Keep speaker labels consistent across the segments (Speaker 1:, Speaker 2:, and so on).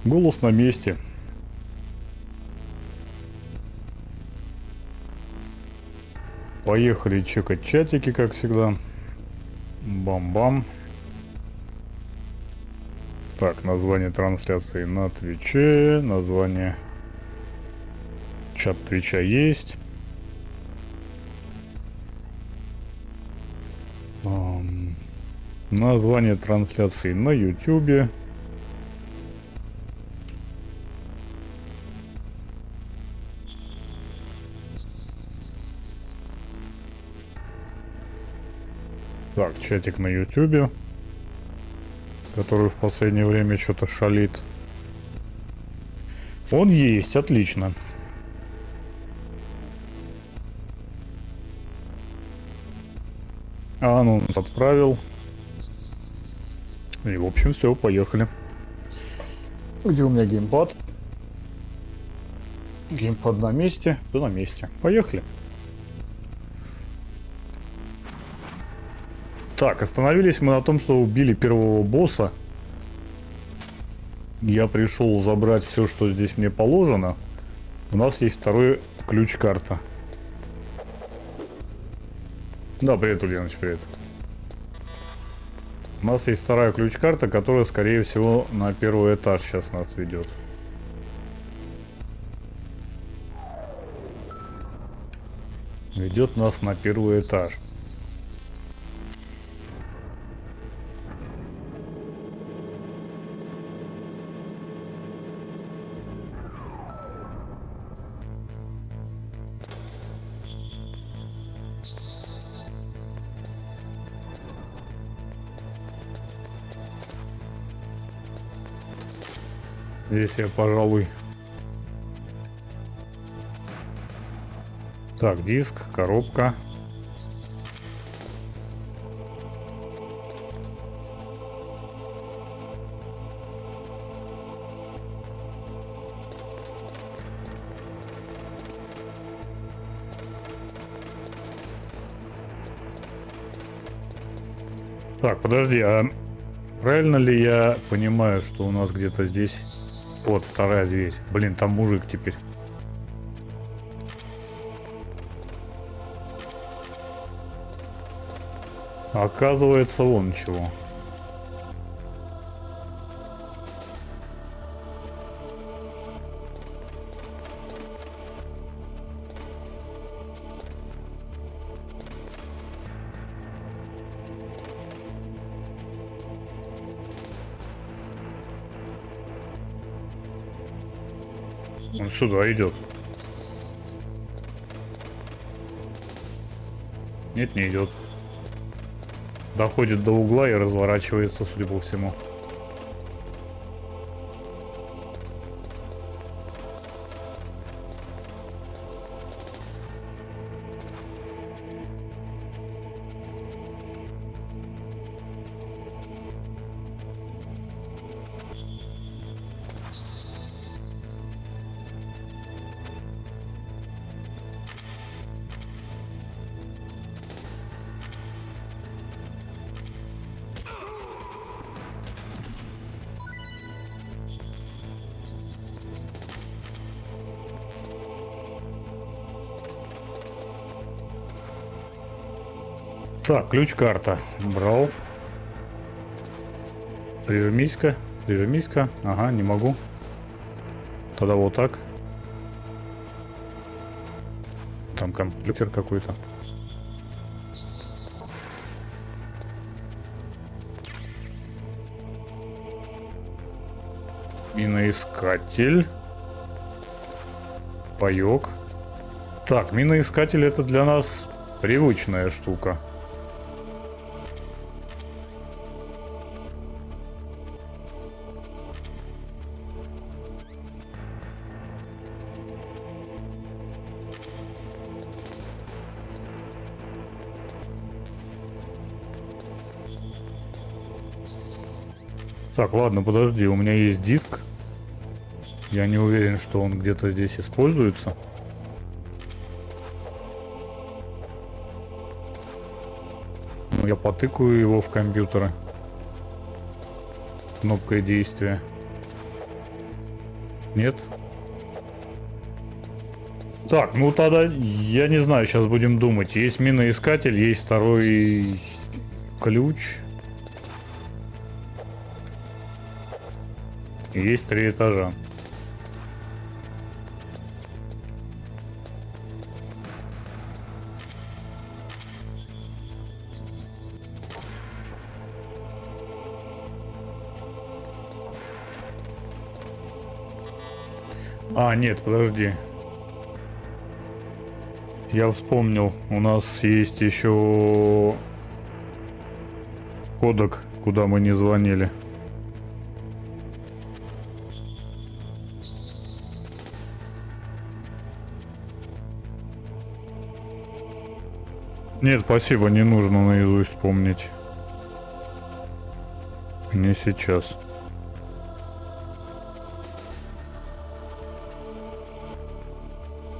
Speaker 1: Голос на месте. Поехали чекать чатики, как всегда. Бам-бам. Так, название трансляции на Твиче. Название чат Твича есть. Название трансляции на Ютубе. Так, чатик на Ютубе, который в последнее время что-то шалит. Он есть, отлично. Анонс отправил. И в общем все, поехали. Где у меня геймпад? Геймпад на месте, да на месте. Поехали. Так, остановились мы на том, что убили первого босса. Я пришел забрать все, что здесь мне положено. У нас есть второй ключ-карта. Да, привет, Ульяныч, привет. У нас есть вторая ключ-карта, которая, скорее всего, на первый этаж сейчас нас ведет. Ведет нас на первый этаж. Здесь я, пожалуй... Так, диск, коробка. Так, подожди, а правильно ли я понимаю, что у нас где-то здесь... Вот, вторая дверь. Блин, там мужик теперь. Оказывается, вон чего. Он сюда идет. Нет, не идет. Доходит до угла и разворачивается, судя по всему. Так, ключ-карта. Брал. Прижмись-ка. Прижмись-ка. Ага, не могу. Тогда вот так. Там компьютер какой-то. Миноискатель. Паёк. Так, миноискатель это для нас привычная штука. Так, ладно, подожди, у меня есть диск. Я не уверен, что он где-то здесь используется. Но я потыкаю его в компьютеры. Кнопкой действия. Нет? Так, ну тогда, я не знаю, сейчас будем думать. Есть миноискатель, есть второй ключ. Есть 3 этажа. А, нет, подожди. Я вспомнил, у нас есть еще кодек, куда мы не звонили. Нет, спасибо, не нужно наизусть помнить. Не сейчас.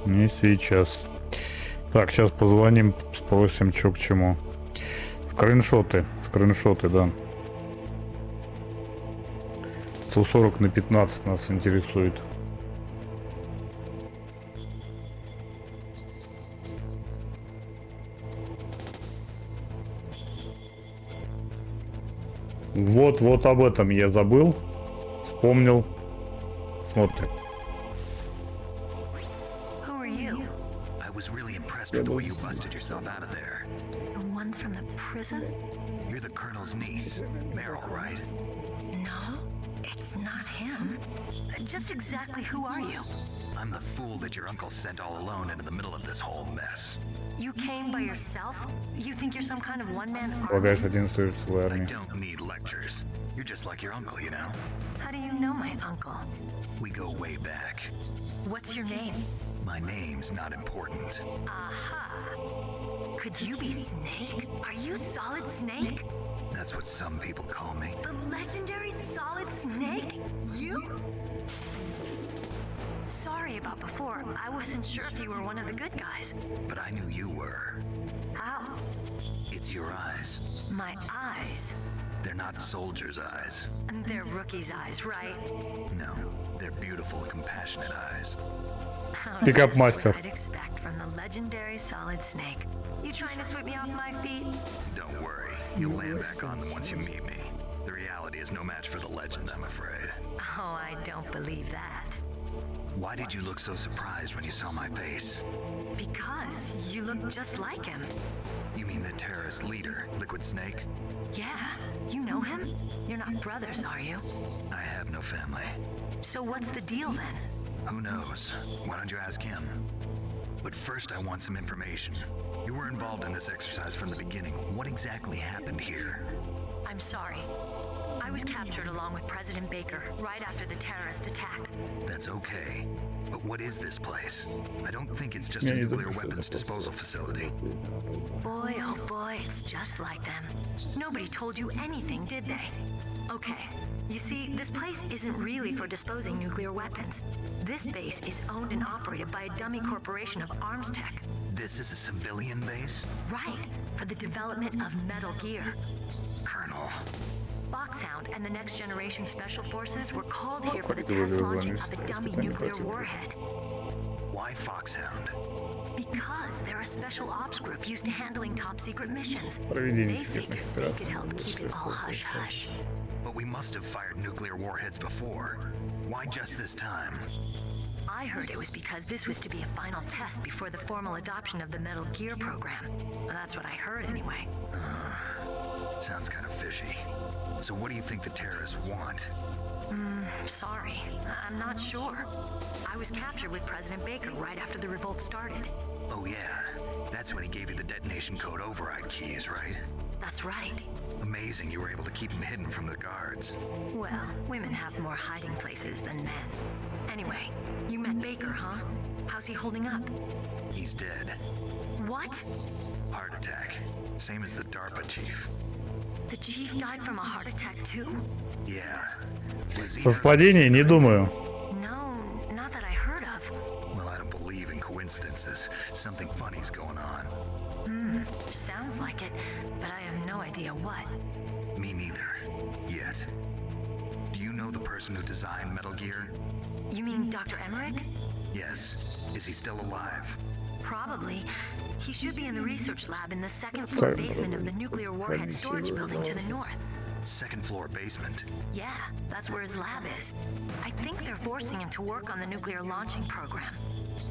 Speaker 1: Не сейчас. Так, сейчас позвоним, спросим, что к чему. Скриншоты, да. 140/15 нас интересует. Вот об этом я забыл. Вспомнил. Смотрим.
Speaker 2: Before you busted yourself out of there.
Speaker 3: The one from the prison?
Speaker 2: You're the Colonel's niece, Meryl, right?
Speaker 3: No, it's not him. Just exactly who are you?
Speaker 2: I'm the fool that your uncle sent all alone into the middle of this whole mess.
Speaker 3: You came by yourself? You think you're some kind of one-man army?
Speaker 1: Полагаешь, один стоит в
Speaker 2: I
Speaker 1: армии.
Speaker 2: don't need lectures. You're just like your uncle, you know?
Speaker 3: How do you know my uncle?
Speaker 2: We go way back.
Speaker 3: What's your name?
Speaker 2: My name's not important.
Speaker 3: Aha. Could you be Snake? Are you Solid Snake?
Speaker 2: That's what some people call me.
Speaker 3: The legendary Solid Snake? You? Sorry about before. I wasn't sure if you were one of the good guys.
Speaker 2: But I knew you were.
Speaker 3: How?
Speaker 2: It's your eyes.
Speaker 3: My eyes.
Speaker 2: They're not soldiers' eyes.
Speaker 3: And they're rookies' eyes, right?
Speaker 2: No, they're beautiful, compassionate eyes.
Speaker 1: Pick up,
Speaker 3: That's
Speaker 1: master.
Speaker 3: what I'd expect from the legendary Solid Snake. You trying to sweep me off my feet?
Speaker 2: Don't worry, you'll land back on them once you meet me. The reality is no match for the legend, I'm afraid.
Speaker 3: Oh, I don't believe that.
Speaker 2: Why did you look so surprised when you saw my face?
Speaker 3: Because you look just like him.
Speaker 2: You mean the terrorist leader, Liquid Snake?
Speaker 3: Yeah, you know him? You're not brothers, are you?
Speaker 2: I have no family.
Speaker 3: So what's the deal then?
Speaker 2: Who knows? Why don't you ask him? But first I want some information. You were involved in this exercise from the beginning. What exactly happened here?
Speaker 3: I'm sorry. I was captured along with President Baker right after the terrorist attack.
Speaker 2: That's okay. But what is this place? I don't think it's just
Speaker 1: Я
Speaker 2: a
Speaker 1: не
Speaker 2: nuclear
Speaker 1: думаю, что
Speaker 2: weapons
Speaker 1: это
Speaker 2: disposal facility.
Speaker 3: Boy, oh boy, it's just like them. Nobody told you anything, did they? Okay, you see, this place isn't really for disposing nuclear weapons. This base is owned and operated by a dummy corporation of arms tech.
Speaker 2: This is a civilian base?
Speaker 3: Right, for the development of Metal Gear.
Speaker 2: Colonel,
Speaker 3: Foxhound and the Next Generation Special Forces were called here for the test launching of a dummy nuclear warhead.
Speaker 2: why Foxhound?
Speaker 3: Because they're a special ops group used to handling top secret missions.
Speaker 1: Проведение
Speaker 3: They
Speaker 1: секретных
Speaker 3: figured they
Speaker 1: операций.
Speaker 3: could help keep it all hush-hush.
Speaker 2: But we must have fired nuclear warheads before. Why just this time?
Speaker 3: I heard it was because this was to be a final test before the formal adoption of the Metal Gear program. Well, that's what I heard anyway.
Speaker 2: Sounds kind of fishy. So what do you think the terrorists want?
Speaker 3: Sorry, I'm not sure. I was captured with President Baker right after the revolt started.
Speaker 2: Oh yeah, that's when he gave you the detonation code override keys, right?
Speaker 3: That's right.
Speaker 2: Amazing you were able to keep them hidden from the guards.
Speaker 3: Well, women have more hiding places than men. Anyway, you met Baker, huh? How's he holding up?
Speaker 2: He's dead.
Speaker 3: What?
Speaker 2: Heart attack. Same as the DARPA chief.
Speaker 3: The chief died from a heart attack too?
Speaker 2: Yeah. Was he-
Speaker 1: Совпадение, не думаю.
Speaker 3: No, not that I heard of.
Speaker 2: Well, I don't believe in coincidences. Something funny's going on.
Speaker 3: Sounds like it, but I have no idea what.
Speaker 2: Me neither. Yet. Do you know the person who designed Metal Gear?
Speaker 3: You mean Dr. Emmerich?
Speaker 2: Yes. Is he still alive?
Speaker 3: Probably. He should be in the research lab in the second floor
Speaker 1: Sorry.
Speaker 3: basement of the nuclear warhead storage building to the north.
Speaker 2: Second floor basement.
Speaker 3: Yeah, that's where his lab is. I think they're forcing him to work on the nuclear launching program.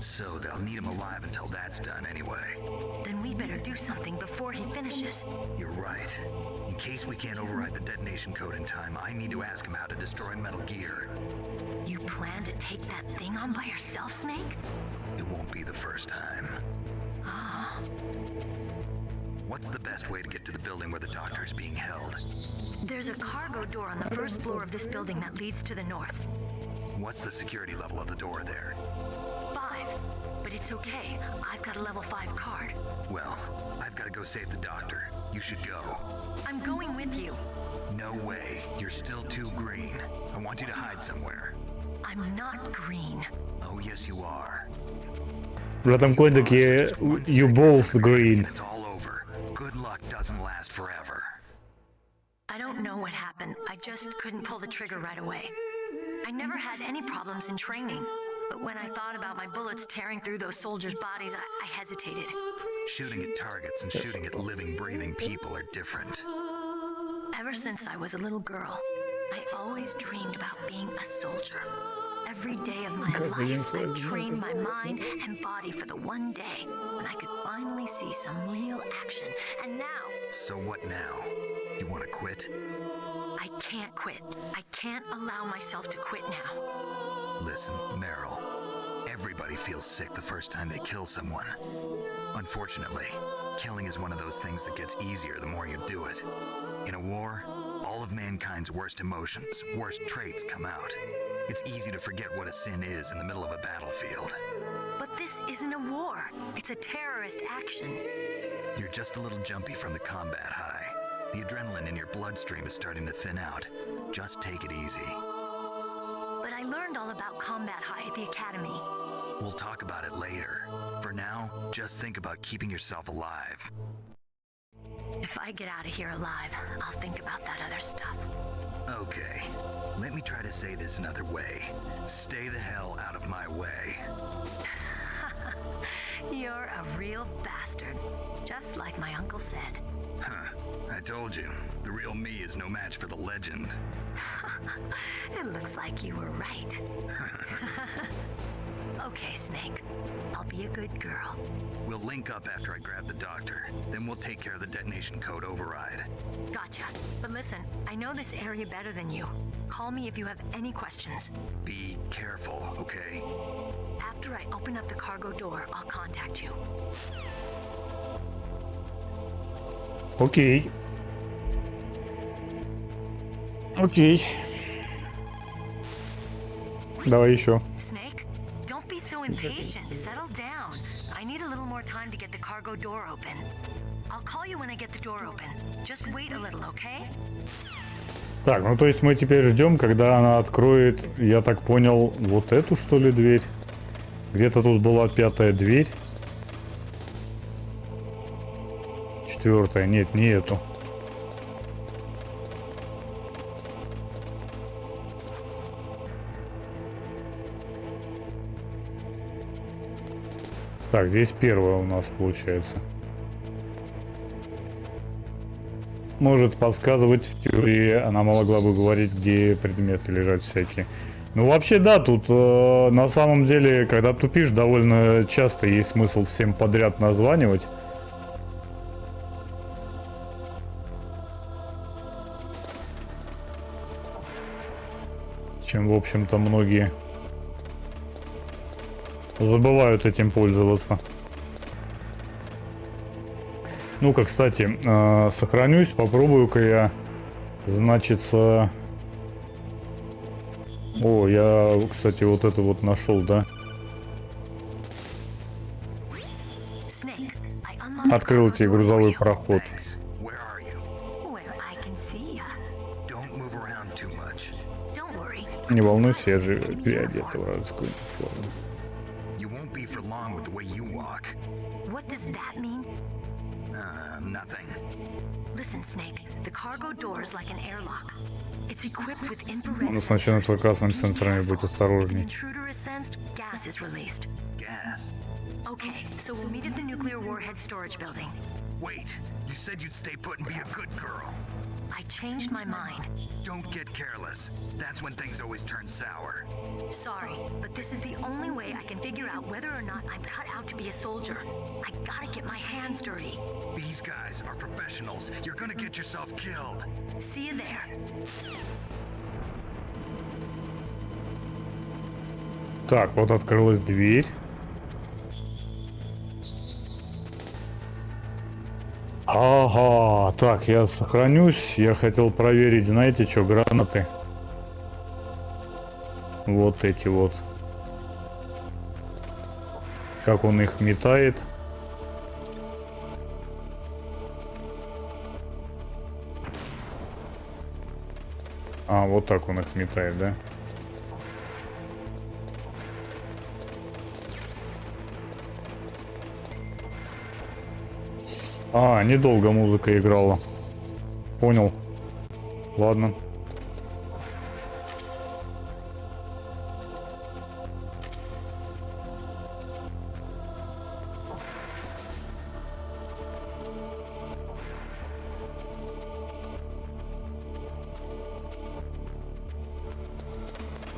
Speaker 2: So they'll need him alive until that's done anyway.
Speaker 3: Then we better do something before he finishes.
Speaker 2: You're right. In case we can't override the detonation code in time, I need to ask him how to destroy Metal Gear.
Speaker 3: You plan to take that thing on by yourself, Snake?
Speaker 2: It won't be the first time.
Speaker 3: Ah.
Speaker 2: What's the best way to get to the building where the doctor is being held?
Speaker 3: There's a cargo door on the first floor of this building that leads to the north.
Speaker 2: What's the security level of the door there?
Speaker 3: 5. But it's okay. I've got a level 5 card.
Speaker 2: Well, I've got to go save the doctor. You should go.
Speaker 3: I'm going with you.
Speaker 2: No way. You're still too green. I want you to hide somewhere.
Speaker 3: I'm not green.
Speaker 2: Oh, yes, you are.
Speaker 1: В этом кодеке you both green.
Speaker 2: It's all over. Good luck doesn't last forever.
Speaker 3: I don't know what happened. I just couldn't pull the trigger right away. I never had any problems in training, but when I thought about my bullets tearing through those soldiers' bodies, I hesitated.
Speaker 2: Shooting at targets and shooting at living, breathing people are different.
Speaker 3: Ever since I was a little girl, I always dreamed about being a soldier. Every day of my life, I've trained my mind and body for the one day when I could finally see some real action. And now,
Speaker 2: So what now? You want to quit?
Speaker 3: I can't quit. I can't allow myself to quit now.
Speaker 2: Listen, Meryl. Everybody feels sick the first time they kill someone. Unfortunately, killing is one of those things that gets easier the more you do it. In a war, all of mankind's worst emotions, worst traits come out. It's easy to forget what a sin is in the middle of a battlefield.
Speaker 3: But this isn't a war. It's a terrorist action.
Speaker 2: You're just a little jumpy from the combat high. The adrenaline in your bloodstream is starting to thin out. Just take it easy.
Speaker 3: But I learned all about combat high at the academy.
Speaker 2: We'll talk about it later. For now, just think about keeping yourself alive.
Speaker 3: If I get out of here alive, I'll think about that other stuff.
Speaker 2: Okay, let me try to say this another way. Stay the hell out of my way.
Speaker 3: You're a real bastard, just like my uncle said.
Speaker 2: Huh, I told you, the real me is no match for the legend.
Speaker 3: It looks like you were right. Okay, Snake. I'll be a good girl.
Speaker 2: We'll link up after I grab the doctor. Then we'll take care of the detonation code override.
Speaker 3: Gotcha. But listen, I know this area better than you. Call me if you have any questions.
Speaker 2: Be careful, okay?
Speaker 3: After I open up the cargo door, I'll contact you.
Speaker 1: Окей. Окей. Давай еще.
Speaker 3: Snake, don't be so impatient. Settle down. I need a little more time to get the cargo door open. I'll call you when I get the door open. Just wait a little, okay?
Speaker 1: Так, ну то есть мы теперь ждем, когда она откроет, я так понял, вот эту что ли дверь? Где-то тут была 5-я дверь. 4-я, нет, не эту. Так, здесь 1-я у нас получается. Может подсказывать в теории, она могла бы говорить, где предметы лежат всякие. Ну вообще да, тут на самом деле, когда тупишь, довольно часто есть смысл всем подряд названивать. Чем, в общем-то, многие забывают этим пользоваться. Ну-ка, кстати, сохранюсь, попробую-ка я, значится... О, я, кстати, вот это вот нашел, да? Открыл тебе грузовой проход. Не волнуйся, я же переодет в городскую форму.
Speaker 3: What does that mean?
Speaker 2: Nothing.
Speaker 3: Listen, Snake. the cargo door is like an airlock. It's equipped with infrared
Speaker 1: Ну, сначала с красными
Speaker 3: Be
Speaker 1: сенсорами
Speaker 3: careful.
Speaker 1: будь
Speaker 3: If an
Speaker 1: осторожней.
Speaker 3: intruder is sensed, gas is released.
Speaker 2: Gas.
Speaker 3: Okay, so we'll meet at the nuclear warhead storage building.
Speaker 2: Wait, you said you'd stay put and be a good girl.
Speaker 3: I changed my mind.
Speaker 2: Don't get careless. That's when things always turn sour.
Speaker 3: Sorry, but this is the only way I can figure out whether or not I'm cut out to be a soldier. I gotta get my hands dirty.
Speaker 2: These guys are professionals. You're gonna get yourself killed.
Speaker 3: See you there.
Speaker 1: Так, вот открылась дверь. Ага, так, я сохранюсь. Я хотел проверить, знаете что, гранаты. Вот эти вот. Как он их метает. А, вот так он их метает, да? А, недолго музыка играла. Понял. Ладно.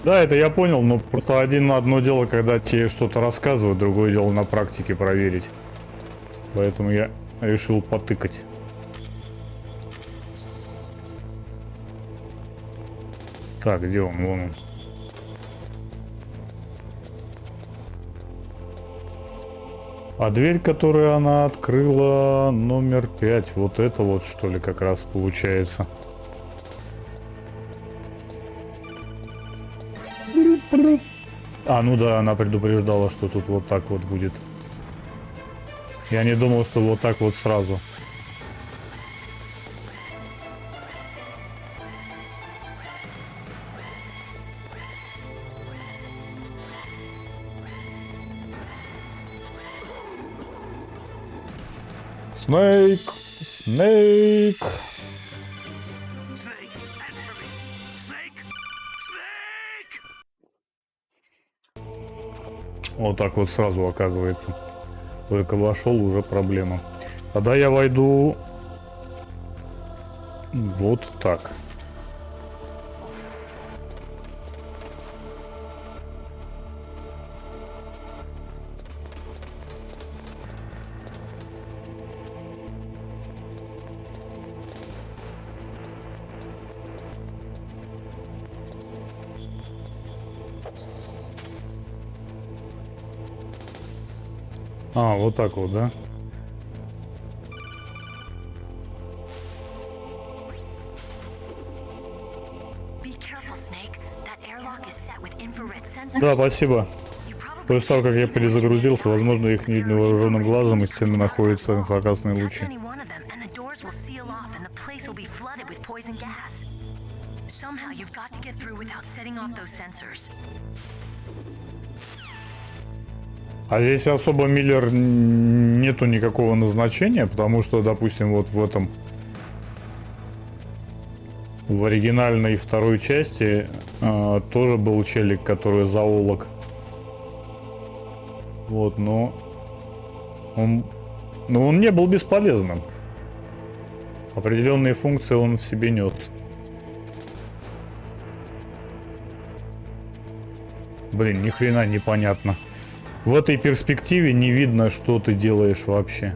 Speaker 1: Да, это я понял, но просто одно дело, когда тебе что-то рассказывают, другое дело на практике проверить. Поэтому я решил потыкать. Так, где он? Вон он. А дверь, которую она открыла, номер 5, вот это вот, что ли, как раз получается. А, ну да, она предупреждала, что тут вот так вот будет. Я не думал, что вот так вот сразу. Снейк! Снейк!
Speaker 2: Snake, answer me. Snake! Snake!
Speaker 1: Вот так вот сразу оказывается. Только вошел, уже проблема. Тогда я войду вот так. А, вот так вот, да?
Speaker 3: Be careful, Snake. That airlock is set with infrared sensors.
Speaker 1: Да, спасибо.
Speaker 3: You probably
Speaker 1: После того, как я
Speaker 3: can't see them when you
Speaker 1: перезагрузился,
Speaker 3: get
Speaker 1: возможно,
Speaker 3: eyes,
Speaker 1: их не
Speaker 3: but
Speaker 1: видно
Speaker 3: there are
Speaker 1: вооруженным
Speaker 3: infrared
Speaker 1: глазом, и
Speaker 3: beams
Speaker 1: стены
Speaker 3: coming out
Speaker 1: находятся
Speaker 3: of that
Speaker 1: инфракрасные
Speaker 3: wall.
Speaker 1: лучи.
Speaker 3: Touch any one of them, and the doors will seal off, and the place will be flooded with poison gas. Somehow you've got to get through without setting off those sensors.
Speaker 1: А здесь особо Миллер нету никакого назначения, потому что, допустим, вот в этом... В оригинальной второй части тоже был челик, который зоолог. Вот, но... Он не был бесполезным. Определенные функции он в себе нес. Блин, ни хрена непонятно. В этой перспективе не видно, что ты делаешь вообще.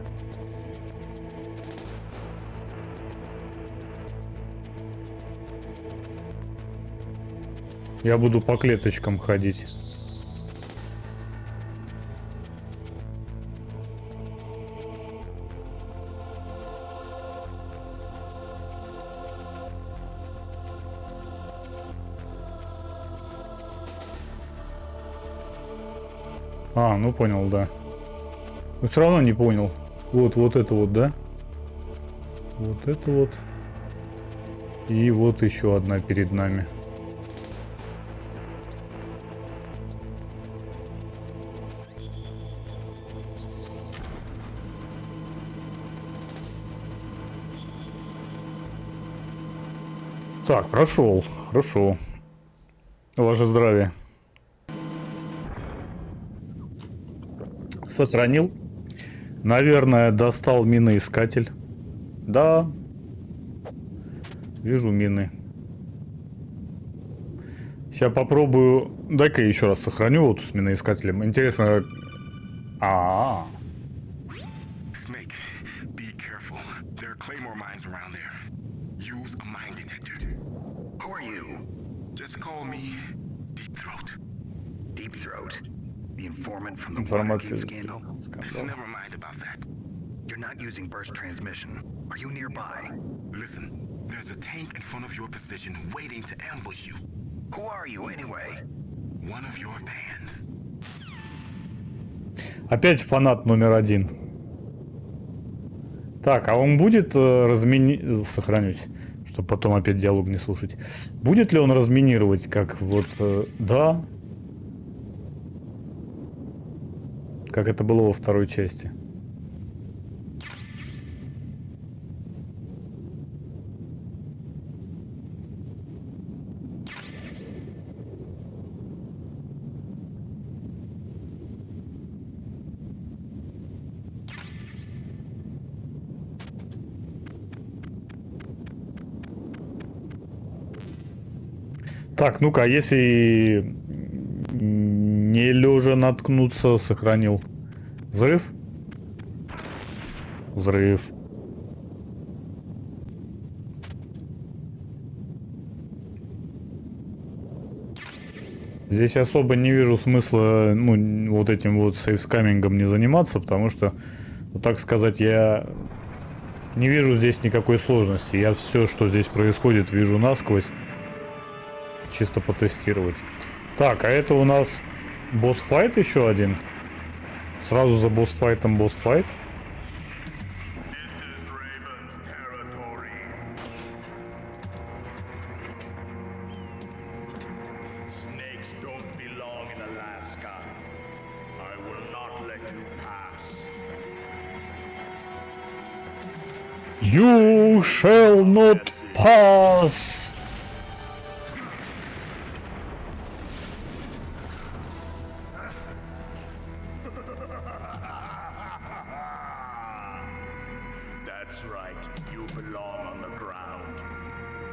Speaker 1: Я буду по клеточкам ходить. А, ну понял, да. Но все равно не понял. Вот это вот, да? Вот это вот. И вот еще одна перед нами. Так, прошел. Хорошо. Ваше здравие. Сохранил. Наверное, достал миноискатель. Да. Вижу мины. Сейчас попробую. Дай-ка я еще раз сохраню вот с миноискателем. Интересно.
Speaker 4: Snake, be careful. There are claymore mines around there. Use a mine detector.
Speaker 2: Who are you?
Speaker 4: Just call me Deep Throat.
Speaker 2: Deep Throat? The informant from the
Speaker 1: Информация.
Speaker 2: Watergate scandal?
Speaker 4: Never mind about that.
Speaker 2: You're not using burst transmission. Are you nearby?
Speaker 4: Listen, there's a tank in front of your position waiting to ambush you.
Speaker 2: Who are you anyway?
Speaker 4: One of your fans.
Speaker 1: Опять фанат номер один. Так, а он будет сохранить, чтобы потом опять диалог не слушать. Будет ли он разминировать, как вот... да. Как это было во второй части. Так, ну-ка, а если не лежа наткнуться, сохранил. Взрыв? Взрыв. Здесь особо не вижу смысла, ну, вот этим вот сейфскамингом не заниматься, потому что, вот так сказать, я не вижу здесь никакой сложности. Я все, что здесь происходит, вижу насквозь. Чисто потестировать. Так, а это у нас босс-файт еще один? Сразу за босс-файтом босс-файт?
Speaker 5: Snakes don't belong in Alaska. I will not let you pass.
Speaker 1: You shall not pass!
Speaker 5: That's right. You belong on the ground.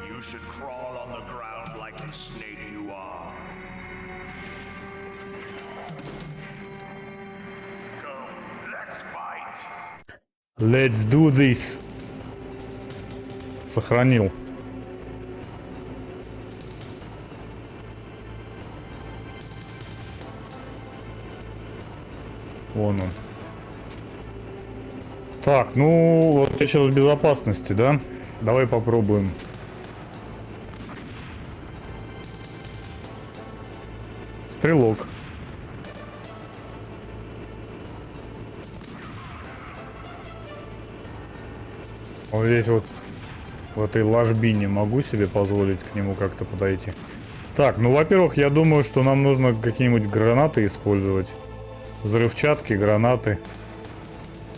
Speaker 5: You should crawl on the ground like the snake you are. Come, let's fight.
Speaker 1: Let's do this. Сохранил. Вон он. Так, ну, вот я сейчас в безопасности, да? Давай попробуем. Стрелок. Вот здесь вот, в этой ложбине могу себе позволить к нему как-то подойти. Так, ну, во-первых, я думаю, что нам нужно какие-нибудь гранаты использовать. Взрывчатки, гранаты.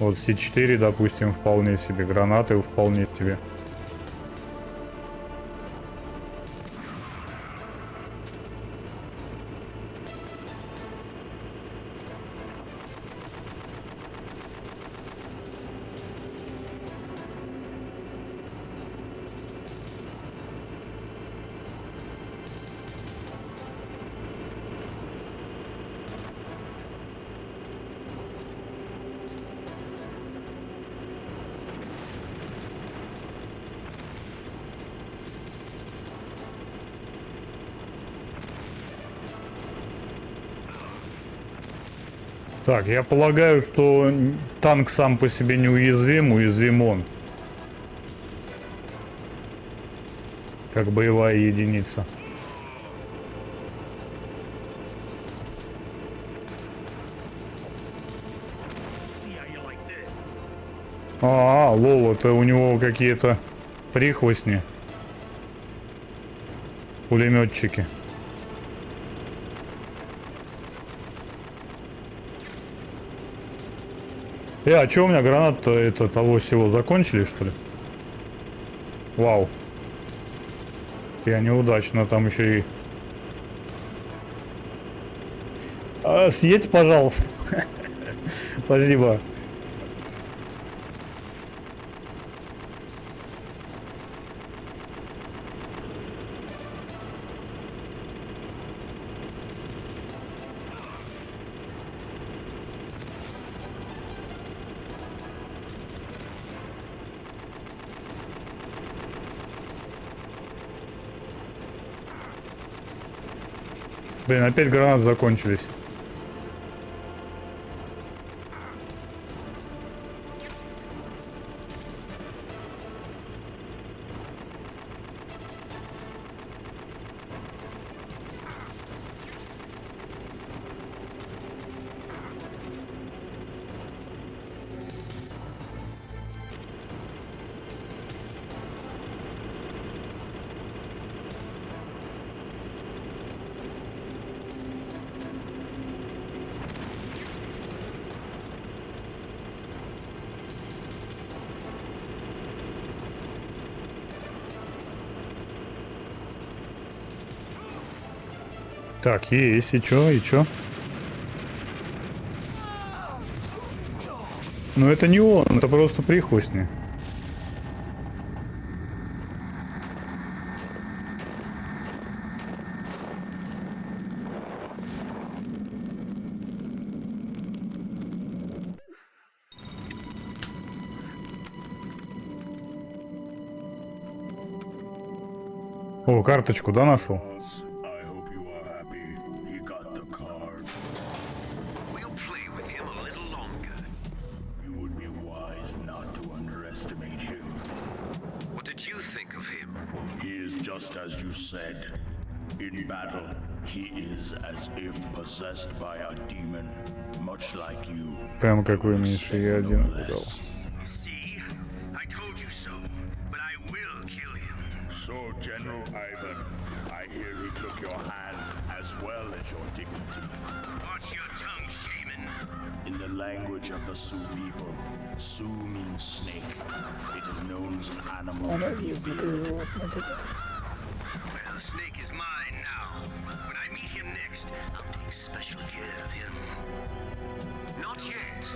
Speaker 1: Вот С4, допустим, вполне себе. Гранаты вполне себе. Так, я полагаю, что танк сам по себе не уязвим, уязвим он. Как боевая единица. Лол, это у него какие-то прихвостни. Пулеметчики. А чё у меня гранат-то это того всего закончились, что ли? Вау. Я неудачно там еще и... Съедь, пожалуйста. Спасибо. Блин, опять гранаты закончились. Так, есть, и чё, и чё? Ну это не он, это просто прихвостни. О, карточку, да, нашел?
Speaker 5: I hope you are happy. He got the card.
Speaker 2: We'll play with him a little longer.
Speaker 5: You would be wise not to underestimate him.
Speaker 2: What did you think of him?
Speaker 5: He is just as you said. In battle, he is as if possessed by a demon, much like you.
Speaker 1: Прям как вы, Миша, я один дал.
Speaker 4: See? I told you so. But I will kill him.
Speaker 5: So, General Ivan, I hear he took your hand as well as your dignity.
Speaker 4: Watch your tongue, shaman.
Speaker 5: In the language of the Sioux people, Sioux means snake. It is known as an animal to be feared.
Speaker 4: Well, Snake is mine now. When I meet him next, I'll take special care of him.
Speaker 2: Not yet.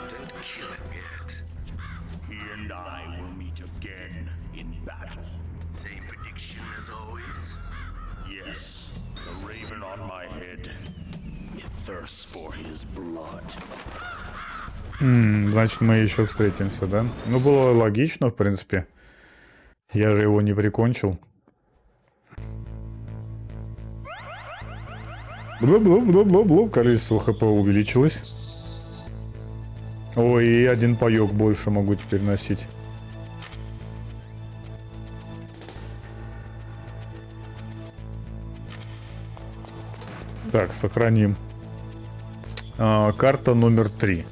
Speaker 2: Don't kill him yet.
Speaker 5: He and I will meet again in battle.
Speaker 4: Same prediction as always.
Speaker 5: Yes, the raven on my head. It thirsts for his blood.
Speaker 1: Значит, мы еще встретимся, да? Ну, было логично, в принципе. Я же его не прикончил. Бла-бла-бла-бла-бла. Количество хп увеличилось. Ой, и один паёк больше могу теперь носить. Так, сохраним. Карта номер 3.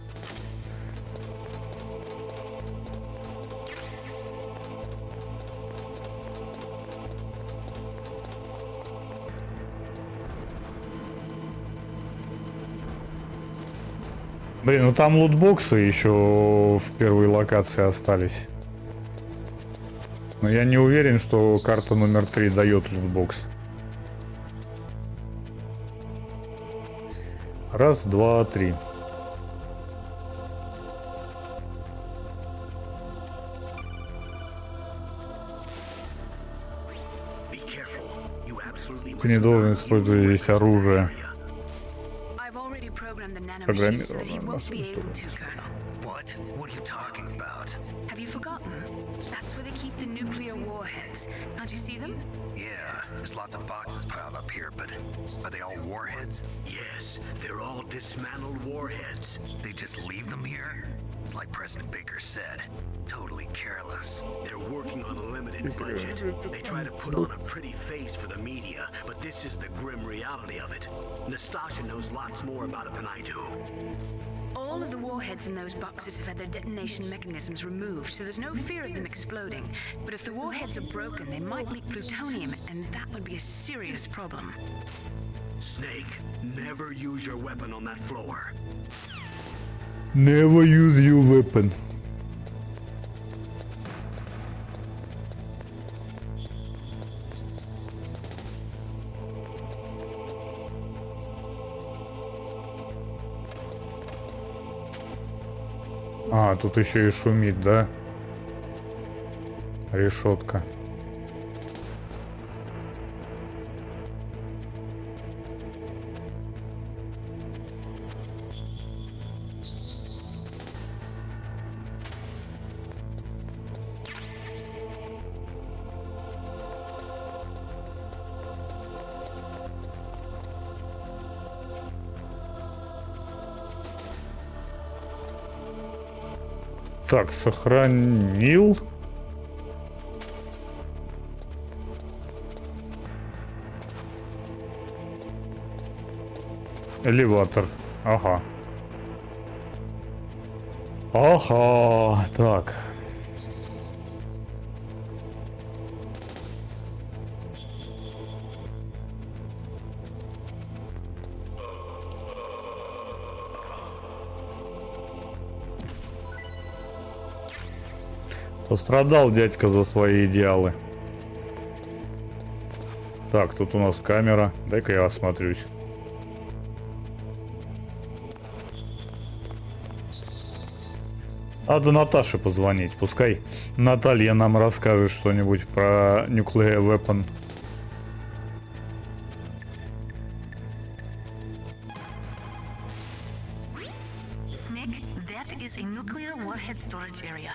Speaker 1: Блин, ну там лутбоксы еще в первой локации остались. Но я не уверен, что карта номер 3 дает лутбокс. Раз, два, три.
Speaker 4: Be careful. You absolutely
Speaker 1: Ты не должен использовать здесь оружие.
Speaker 3: I've already programmed the nanomachine
Speaker 1: Программировано
Speaker 3: so that he
Speaker 1: на
Speaker 3: won't be
Speaker 1: что
Speaker 3: able to, Colonel.
Speaker 2: What? What are you talking about?
Speaker 3: Have you forgotten? That's where they keep the nuclear warheads. Can't you see them?
Speaker 2: Yeah, there's lots of boxes piled up here, but are they all warheads?
Speaker 4: Yes, they're all dismantled warheads.
Speaker 2: They just leave them here? It's like President Baker said. Totally careless.
Speaker 4: They're working on a limited budget. They try to put on a pretty face for the media, but this is the grim reality of it. Nastasha knows lots more about it than I do.
Speaker 3: All of the warheads in those boxes have had their detonation mechanisms removed, so there's no fear of them exploding. But if the warheads are broken, they might leak plutonium, and that would be a serious problem.
Speaker 4: Snake, never use your weapon on that floor.
Speaker 1: Never use your weapon. А, тут еще и шумит, да? Решетка. Так, сохранил. Элеватор. Ага. Ага. Так. Пострадал дядька за свои идеалы. Так, тут у нас камера. Дай-ка я осмотрюсь. Надо Наташе позвонить. Пускай Наталья нам расскажет что-нибудь про Nuclear Weapon.
Speaker 3: Snake, that is a nuclear warhead storage area.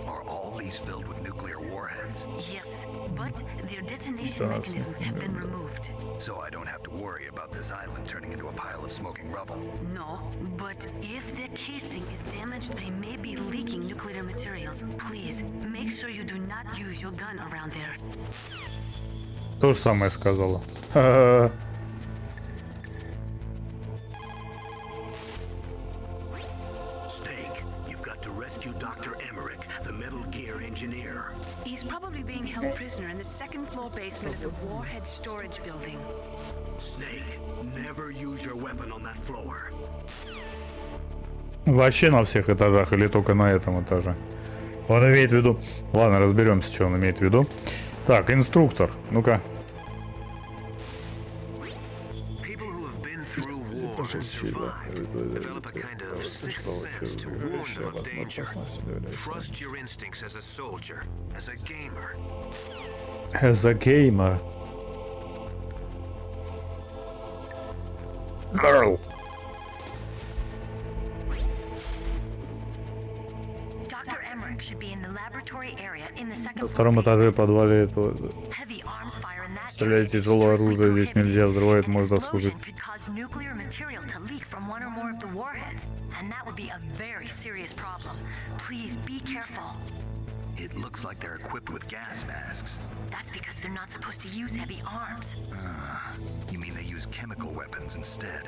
Speaker 2: Are all these filled with nuclear warheads?
Speaker 3: Yes, but their detonation mechanisms have been removed.
Speaker 2: So I don't have to worry about this island turning into a pile of smoking rubble.
Speaker 3: No, but if the casing is damaged, they may be leaking nuclear materials. Please, make sure you do not use your gun around there.
Speaker 1: То же самое сказала.
Speaker 4: Snake, you've got to rescue Dr. Emmerich, the Metal Gear engineer.
Speaker 3: He's probably being held prisoner in the second floor basement of the warhead storage building.
Speaker 4: Snake, never use your weapon on that floor.
Speaker 1: Вообще на всех этажах или только на этом этаже? Он имеет в виду... Ладно, разберемся, что он имеет в виду. Так, инструктор. Ну-ка.
Speaker 6: People who have been through war and survived develop a kind of sixth sense to warn them of danger. Trust your instincts as a soldier, as a gamer.
Speaker 1: As a gamer. Girl.
Speaker 3: Dr. Emmerich should be in the laboratory area in the second
Speaker 1: На
Speaker 3: floor
Speaker 1: втором этаже
Speaker 3: basement.
Speaker 1: подвале этого...
Speaker 3: Heavy arms fire in that
Speaker 1: Стрелять
Speaker 3: area is
Speaker 1: тяжелое
Speaker 3: strictly
Speaker 1: оружие здесь нельзя,
Speaker 3: prohibited.
Speaker 1: взрывает
Speaker 3: An
Speaker 1: может
Speaker 3: explosion
Speaker 1: заслужить.
Speaker 3: could cause nuclear material to leak from one or more of the warheads, and that would be a very serious problem. Please be careful.
Speaker 2: It looks like they're equipped with gas masks.
Speaker 3: That's because they're not supposed to use heavy arms.
Speaker 2: You mean they use chemical weapons instead?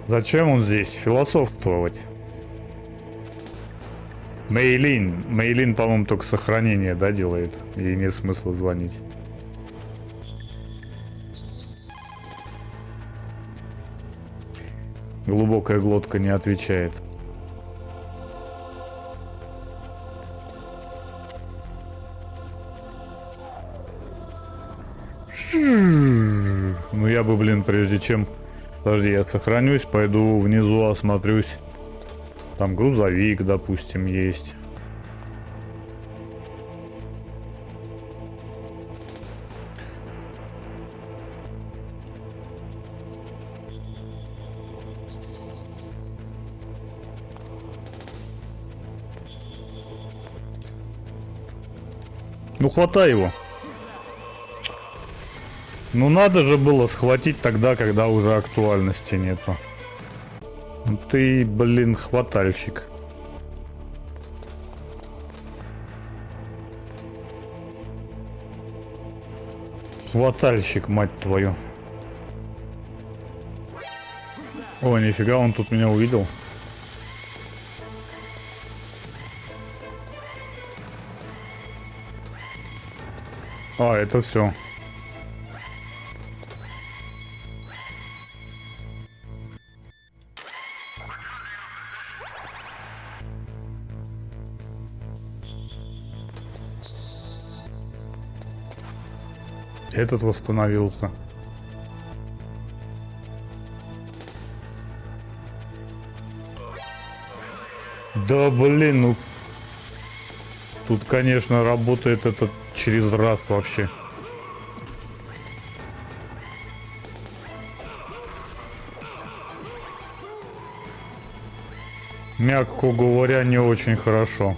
Speaker 1: Зачем он здесь? Философствовать. Мейлин. Мейлин, по-моему, только сохранение, да, делает. Ей нет смысла звонить. Глубокая глотка не отвечает. Ну я бы, блин, прежде чем... Подожди, я сохранюсь, пойду внизу осмотрюсь. Там грузовик, допустим, есть. Ну хватай его. Ну надо же было схватить тогда, когда уже актуальности нету. Ну ты, блин, хватальщик. Хватальщик, мать твою. О, нифига, он тут меня увидел. А, это все. Этот восстановился. Да блин, ну... Тут, конечно, работает этот через раз вообще. Мягко говоря, не очень хорошо.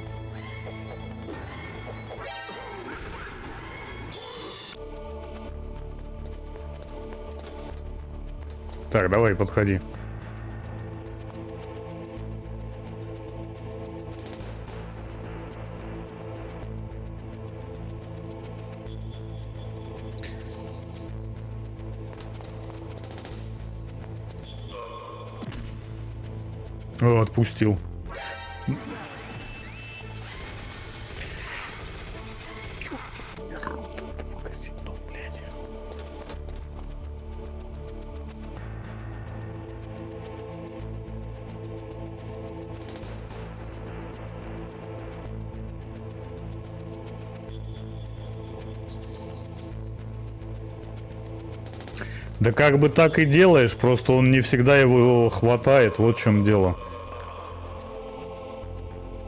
Speaker 1: Так, давай, подходи. О, отпустил. Да как бы так и делаешь, просто он не всегда его хватает, вот в чем дело.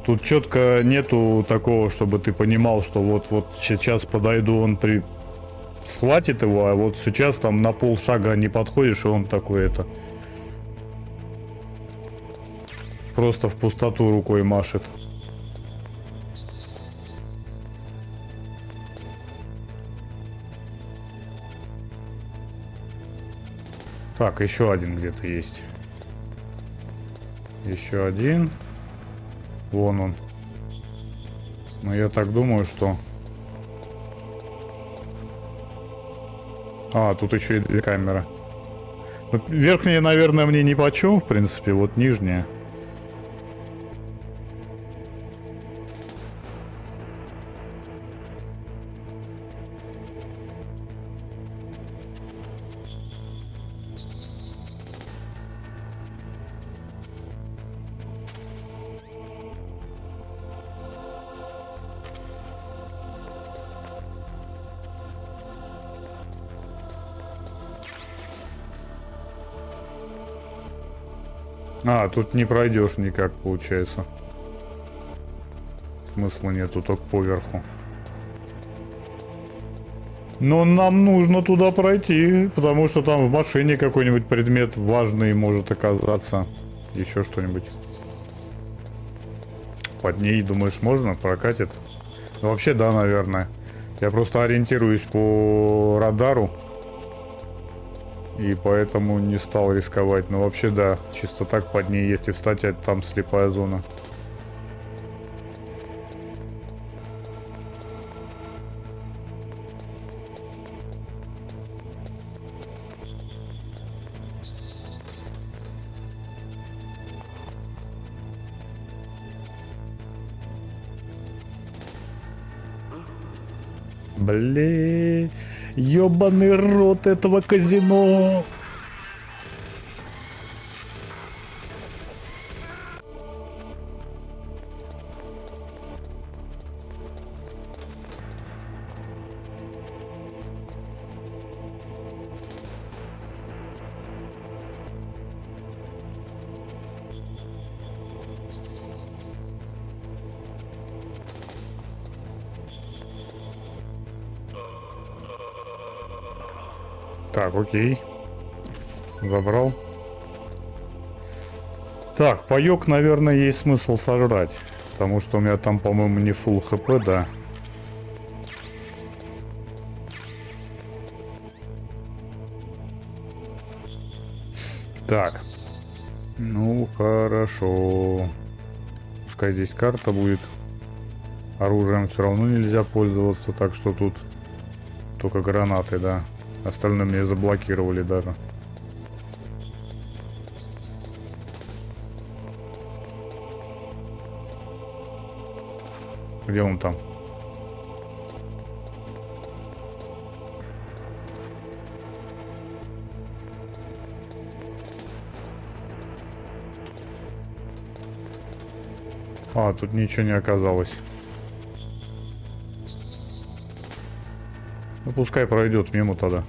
Speaker 1: Тут четко нету такого, чтобы ты понимал, что вот сейчас подойду, он схватит его, а вот сейчас там на полшага не подходишь, и он такой это... Просто в пустоту рукой машет. Так, еще один где-то есть. Еще один. Вон он. Но я так думаю, что... А, тут еще и две камеры. Ну, верхняя, наверное, мне нипочем, в принципе. Вот нижняя. А, тут не пройдешь никак, получается. Смысла нету, только поверху. Но нам нужно туда пройти, потому что там в машине какой-нибудь предмет важный может оказаться. Еще что-нибудь. Под ней, думаешь, можно? Прокатит? Ну, вообще, да, наверное. Я просто ориентируюсь по радару. И поэтому не стал рисковать. Но вообще, да, чисто так под ней, если встать, а там слепая зона. Блин, ёбаный рот этого казино. Так, окей. Забрал. Так, паёк, наверное, есть смысл сожрать. Потому что у меня там, по-моему, не full хп, да. Так. Ну, хорошо. Пускай здесь карта будет. Оружием все равно нельзя пользоваться, так что тут только гранаты, да. Остальное мне заблокировали даже. Где он там? А, тут ничего не оказалось. Ну, пускай пройдет мимо тогда.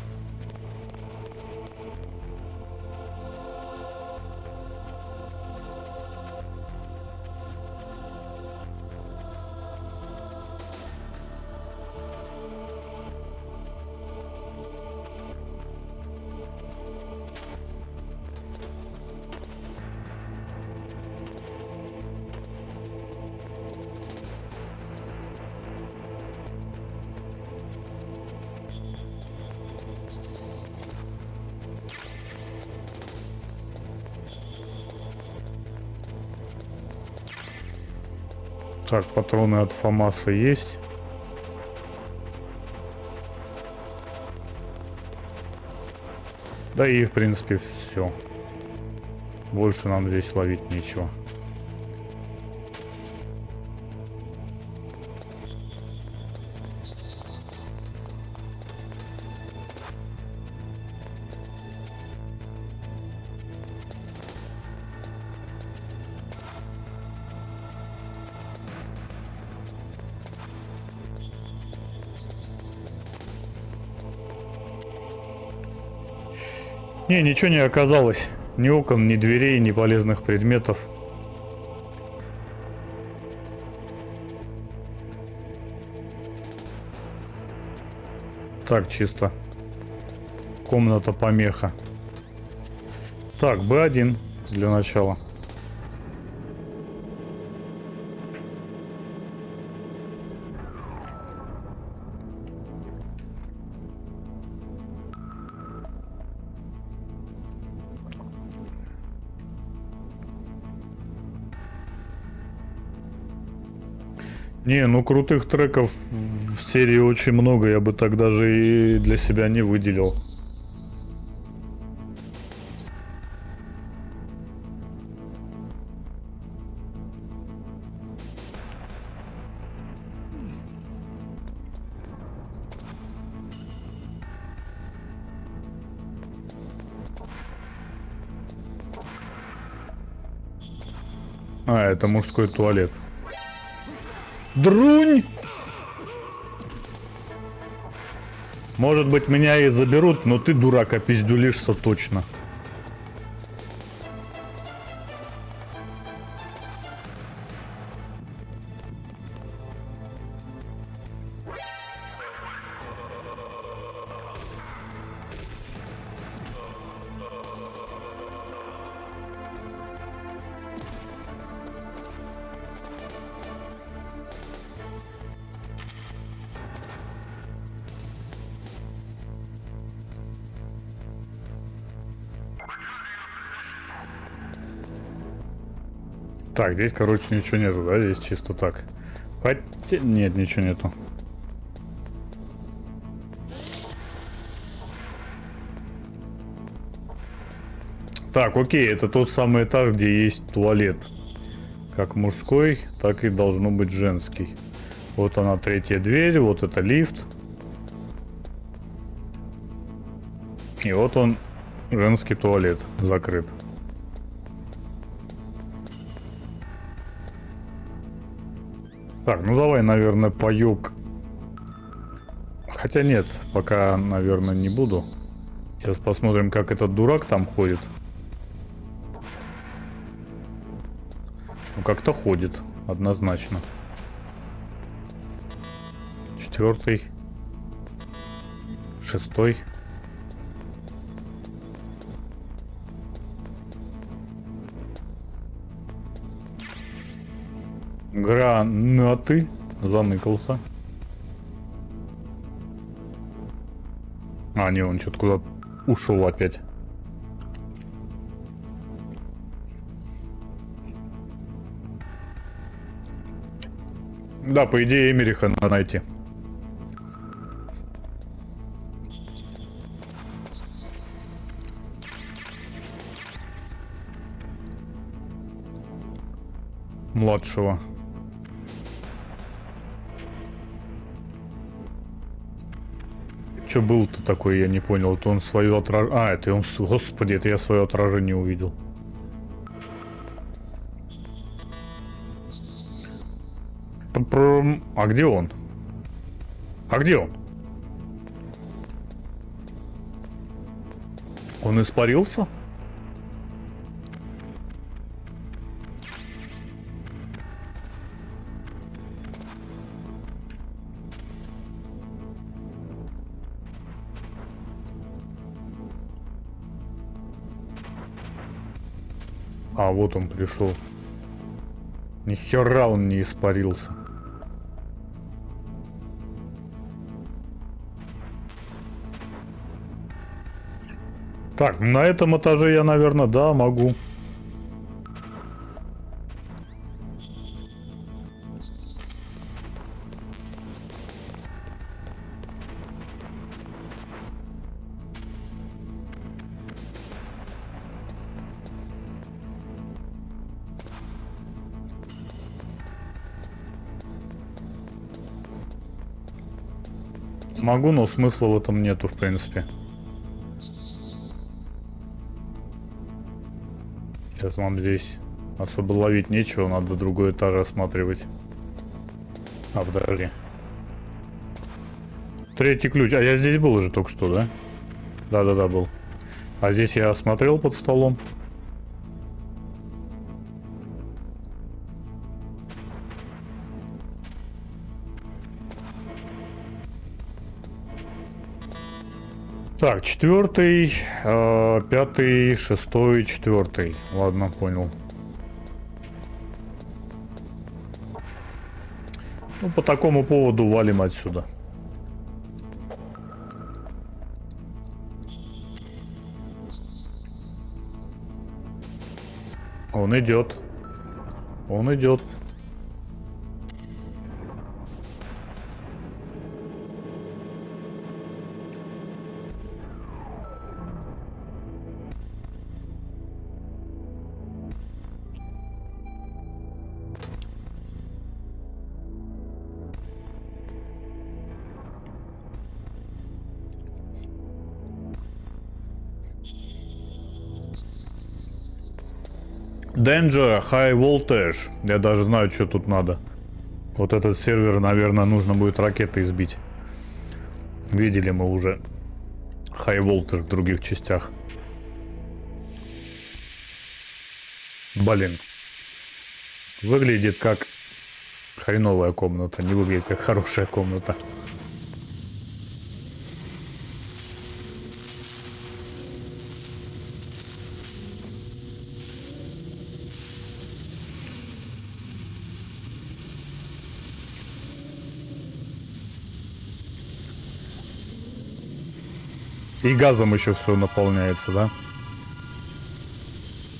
Speaker 1: Так, патроны от ФАМАСа есть. Да и в принципе все. Больше нам здесь ловить нечего. Не, ничего не оказалось. Ни окон, ни дверей, ни полезных предметов. Так, чисто. Комната помеха. Так, Б1 для начала. Не, ну крутых треков в серии очень много, я бы так даже и для себя не выделил. А, это мужской туалет. Друнь! Может быть, меня и заберут, но ты, дурак, опиздюлишься точно. Так, здесь, короче, ничего нету, да? Здесь чисто так. Хотя... Нет, ничего нету. Так, окей, это тот самый этаж, где есть туалет. Как мужской, так и должно быть женский. Вот она, третья дверь, вот это лифт. И вот он, женский туалет, закрыт. Так, ну давай, наверное, паёк. Хотя нет, пока, наверное, не буду. Сейчас посмотрим, как этот дурак там ходит. Ну, как-то ходит, однозначно. 4-й. 6-й. Гранаты. Заныкался. А, не, он что-то куда-то ушел опять. Да, по идее, Эмериха надо найти. Младшего. Что был-то такой, я не понял. Это он свое отражение... А, это он... Господи, это я свое отражение увидел. А где он? А где он? Он испарился? А, вот он пришел. Ни хера он не испарился. Так, на этом этаже я, наверное, да, могу. Могу, но смысла в этом нету, в принципе. Сейчас нам здесь особо ловить нечего, надо другой этаж осматривать. А, подожди. Третий ключ. А я здесь был уже только что, да? Да-да-да, был. А здесь я осмотрел под столом. Так, 4, 5, 6, 4. Ладно, понял. Ну, по такому поводу валим отсюда. Он идет. Он идет. Danger, high voltage. Я даже знаю, что тут надо. Вот этот сервер, наверное, нужно будет ракетой сбить. Видели мы уже high voltage в других частях. Блин. Выглядит как хреновая комната, не выглядит как хорошая комната. И газом еще все наполняется, да?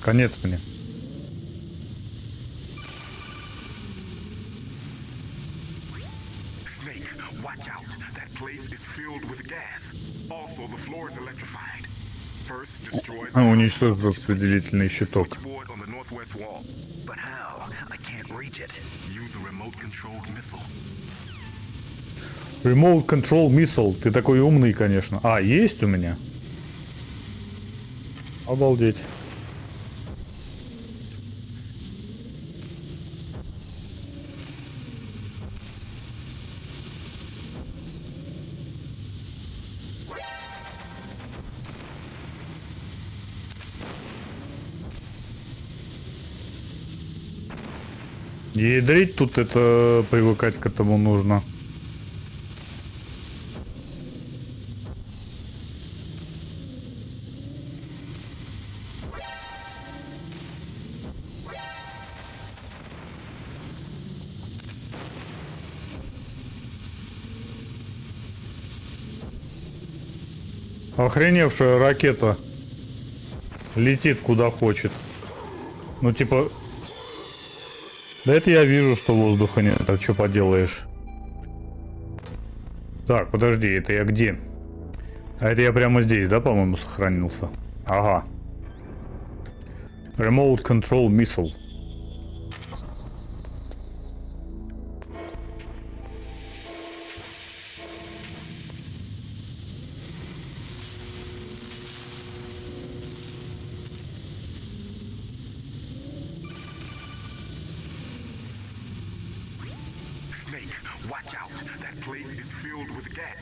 Speaker 1: Конец мне.
Speaker 7: Snake, watch out. That place is filled with gas. Also, the floor is electrified. First, destroy the
Speaker 1: Уничтожить распределительный щиток.
Speaker 7: switchboard on the northwest wall.
Speaker 2: But how? I can't reach it.
Speaker 7: Use a remote-controlled missile.
Speaker 1: Remote Control Missile. Ты такой умный, конечно. А, есть у меня? Обалдеть. Ядрить тут это привыкать к этому нужно. Охреневшая ракета летит куда хочет. Ну типа... Да это я вижу, что воздуха нет, а что поделаешь. Так, подожди, это я где? А это я прямо здесь, да, по-моему, сохранился? Ага. Remote Control Missile.
Speaker 7: Snake, watch out. That place is filled with gas.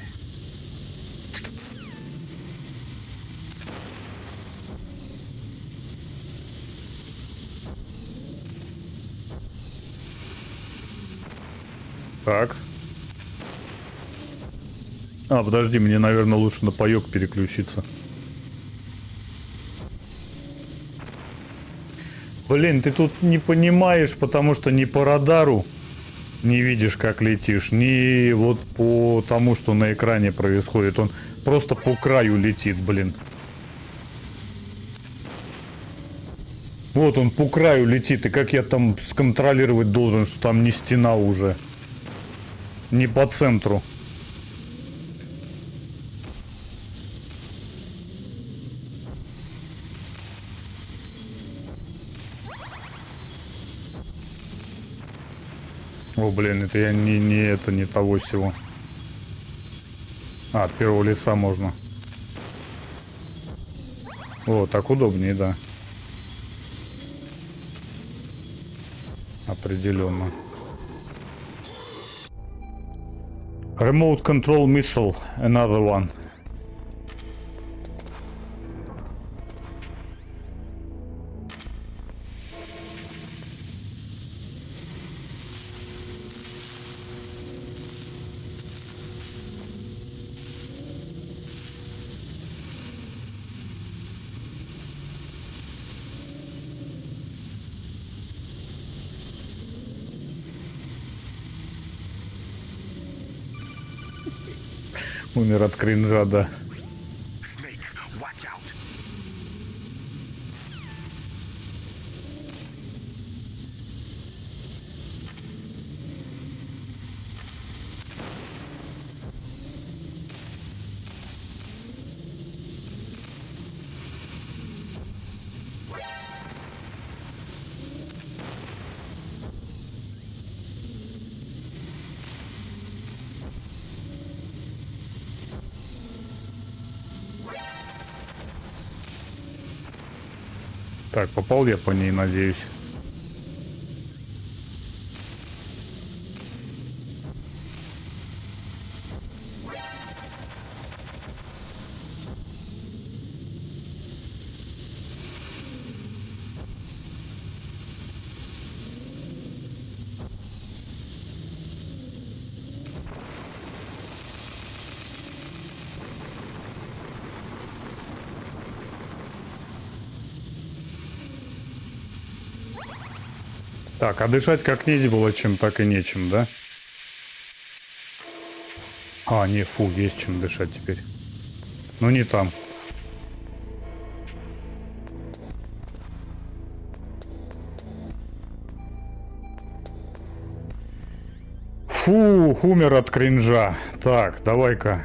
Speaker 1: Так. А, подожди, мне, наверное, лучше на паёк переключиться. Блин, ты тут не понимаешь, потому что ни по радару не видишь, как летишь, ни вот по тому, что на экране происходит. Он просто по краю летит, блин. Вот он по краю летит, и как я там сконтролировать должен, что там не стена уже. Не по центру. О, блин, это я не того всего. А, от первого лица можно. О, так удобнее, да. Определенно. Remote control missile, another one. Умер от кринжа, да.
Speaker 7: Snake, watch out.
Speaker 1: Так, попал я по ней, надеюсь. Так, а дышать как не было чем, так и нечем, да? А, не, фу, есть чем дышать теперь. Ну не там. Фу, умер от кринжа. Так, давай-ка.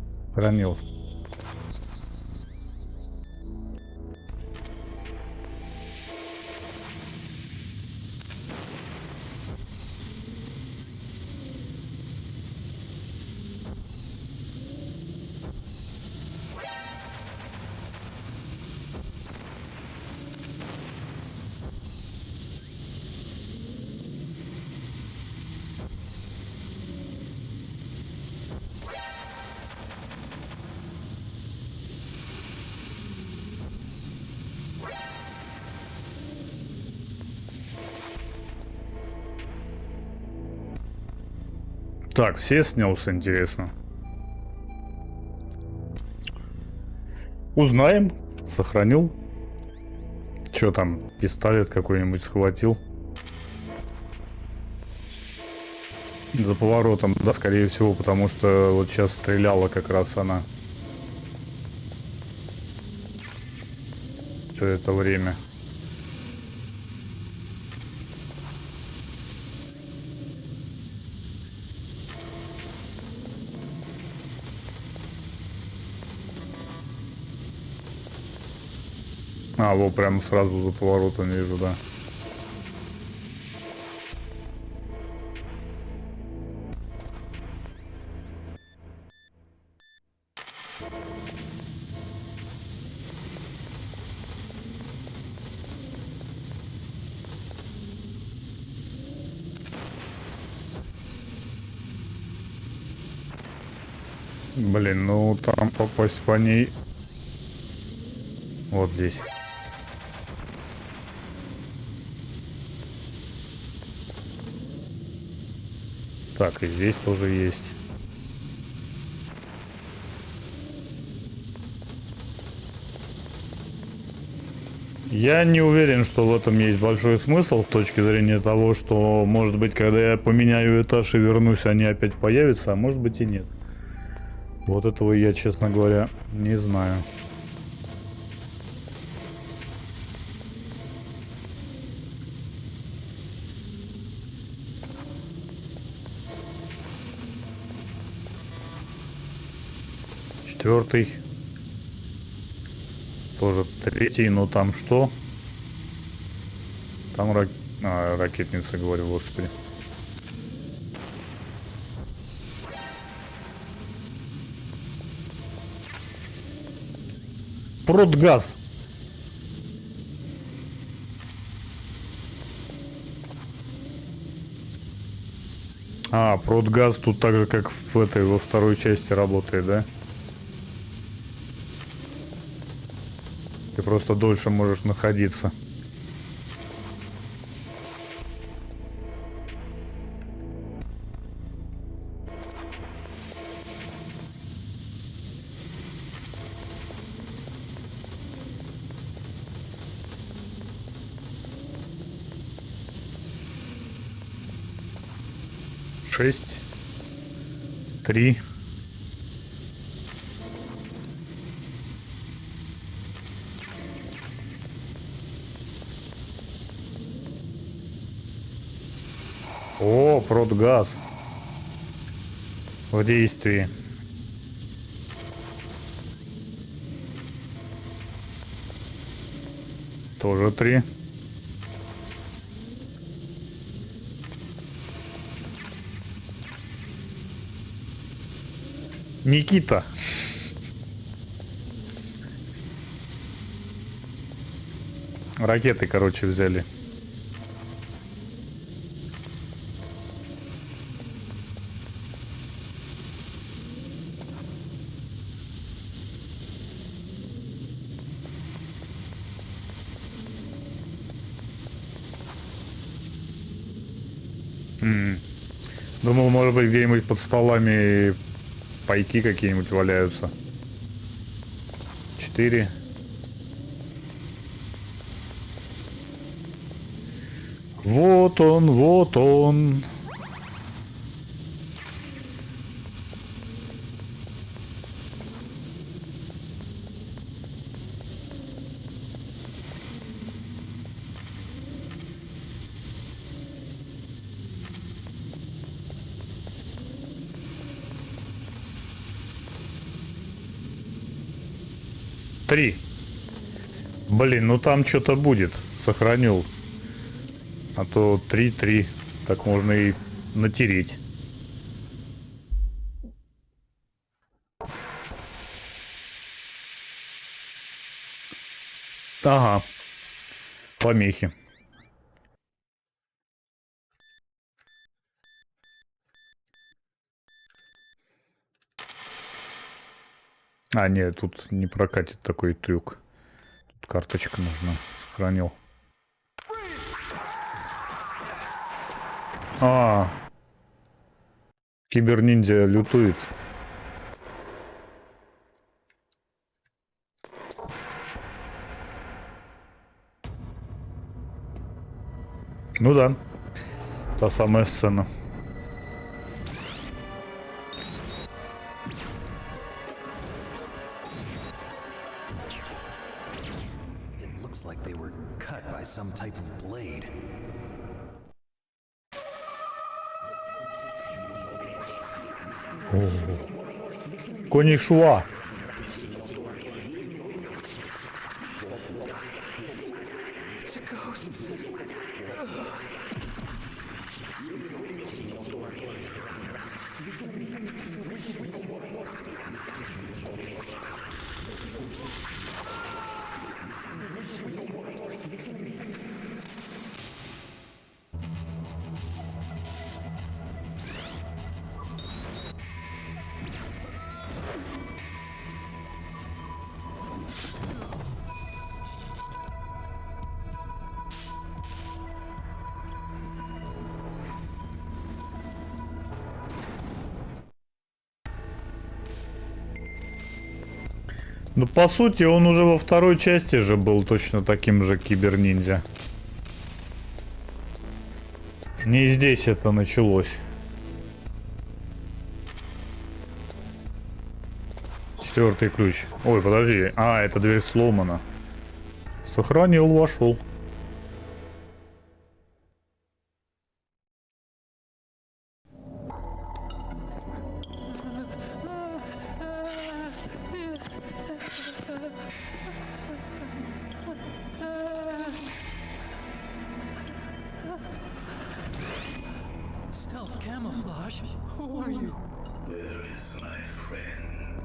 Speaker 1: Сохранил. Так, все снялся, интересно. Узнаем. Сохранил. Что там, пистолет какой-нибудь схватил? За поворотом, да, скорее всего, потому что вот сейчас стреляла как раз она. Все это время. А, вот прямо сразу за поворотом вижу, да. Блин, ну там попасть по ней вот здесь. Так, и здесь тоже есть. Я не уверен, что в этом есть большой смысл с точки зрения того, что, может быть, когда я поменяю этаж и вернусь, они опять появятся, а может быть и нет. Вот этого я, честно говоря, не знаю. Четвертый. Тоже третий, но там что? Там ракетница, говорю, господи. Продгаз. А, продгаз тут так же, как в этой, во второй части работает, да? Ты просто дольше можешь находиться. Шесть. 3. О, продгаз. В действии. Тоже 3. Никита. Ракеты, короче, взяли. Думал, может быть, где-нибудь под столами пайки какие-нибудь валяются. 4. Вот он, вот он. Три. Блин, ну там что-то будет. Сохранил. А то 3-3. Так можно и натереть. Ага. Помехи. А, нет, тут не прокатит такой трюк. Тут карточка нужна. Сохранил. А, киберниндзя лютует. Ну да, та самая сцена.
Speaker 2: It looks like they were cut by some type of blade.
Speaker 1: Конишуа.
Speaker 2: It's a ghost.
Speaker 1: Ну, по сути, он уже во второй части же был точно таким же киберниндзя. Не здесь это началось. 4-й ключ. Ой, подожди. А, это дверь сломана. Сохранил, вошел.
Speaker 8: Stealth camouflage? Who are you?
Speaker 5: Where is my friend?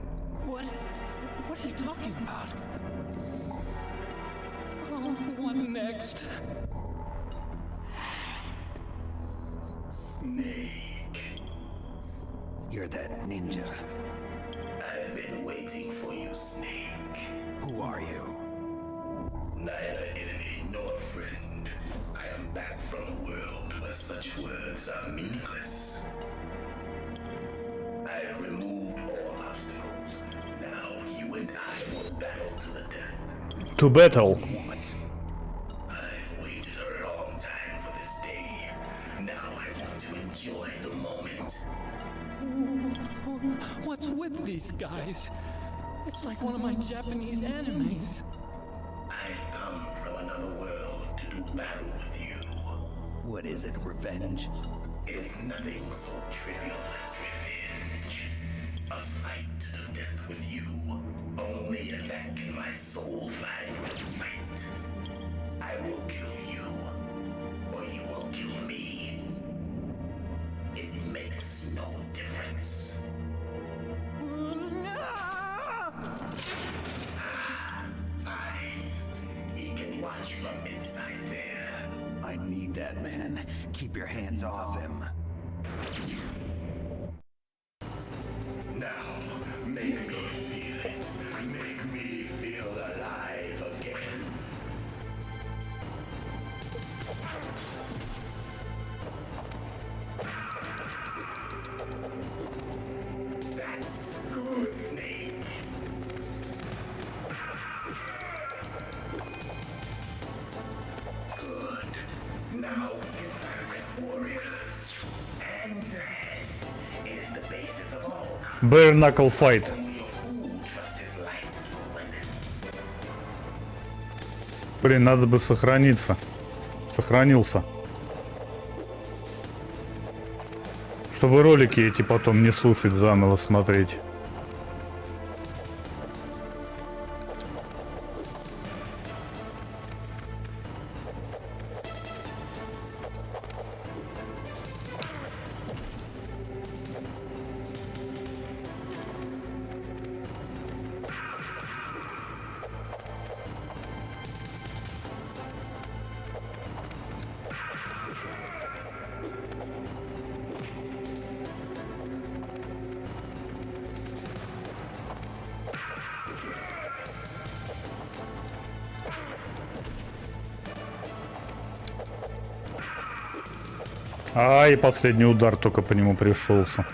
Speaker 8: What are you talking about? What next?
Speaker 5: Snake.
Speaker 2: You're that ninja.
Speaker 5: I've been waiting for you, Snake.
Speaker 2: Who are you?
Speaker 5: Neither enemy nor friend. I am back from a world where such words are meaningless. I've removed all obstacles. Now you and I will battle to the death.
Speaker 1: To battle.
Speaker 5: I've waited a long time for this day. Now I want to enjoy the moment.
Speaker 8: What's with these guys? It's like one of my Japanese animes.
Speaker 5: I've come from another world to do battle with you.
Speaker 2: What is it, revenge?
Speaker 5: It is nothing so trivial as revenge. A fight to the death with you. Only in that can my soul find respite. I will kill you, or you will kill me. It makes no difference. Fine. He can watch from inside there.
Speaker 2: I need that man. Keep your hands off him.
Speaker 5: Now, make me feel it. Make me feel alive again. That's good, Snake. Good. Now we can fight as warriors. Hand to hand. It is the basis of all combat.
Speaker 1: Bare knuckle fight.
Speaker 5: Only a fool trusts his life to a weapon.
Speaker 1: Блин, надо бы сохраниться. Сохранился. Чтобы ролики эти потом не слушать, заново смотреть. А, и последний удар только по нему пришелся.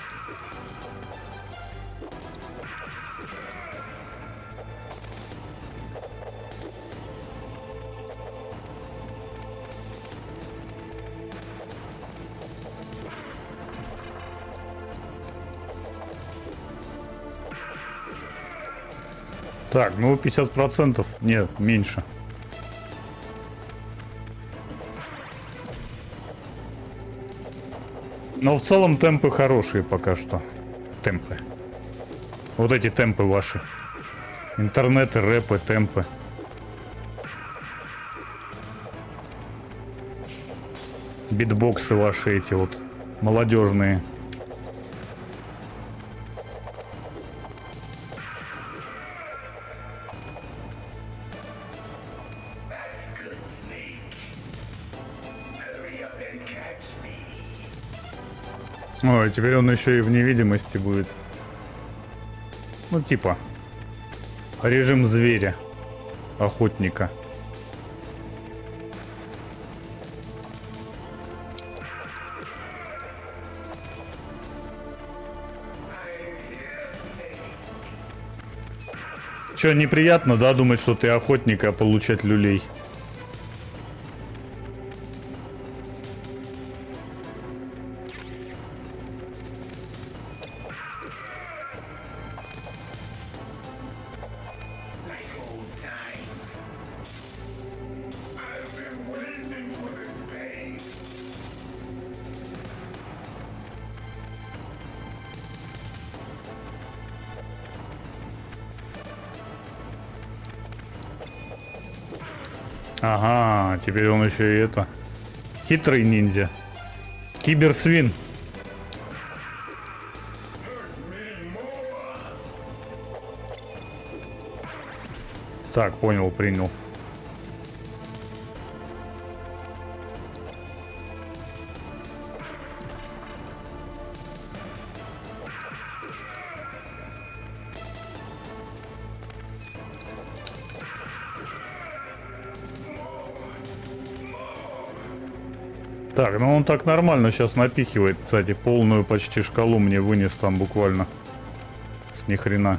Speaker 1: Так, ну 50%, нет, меньше. Но в целом темпы хорошие пока что. Темпы. Вот эти темпы ваши. Интернеты, рэпы, темпы. Битбоксы ваши эти вот. Молодежные.
Speaker 5: That's good, Snake. Hurry up and catch me.
Speaker 1: Ой, теперь он еще и в невидимости будет. Ну, типа. Режим зверя. Охотника. Че, неприятно, да, думать, что ты охотник, а получать люлей?
Speaker 5: Like old times. I've been waiting for this pain.
Speaker 1: Ага, теперь он еще и это. Хитрый ниндзя. Киберсвин. Так, понял, принял. Так, ну он так нормально сейчас напихивает, кстати, полную почти шкалу мне вынес там буквально. С ни хрена.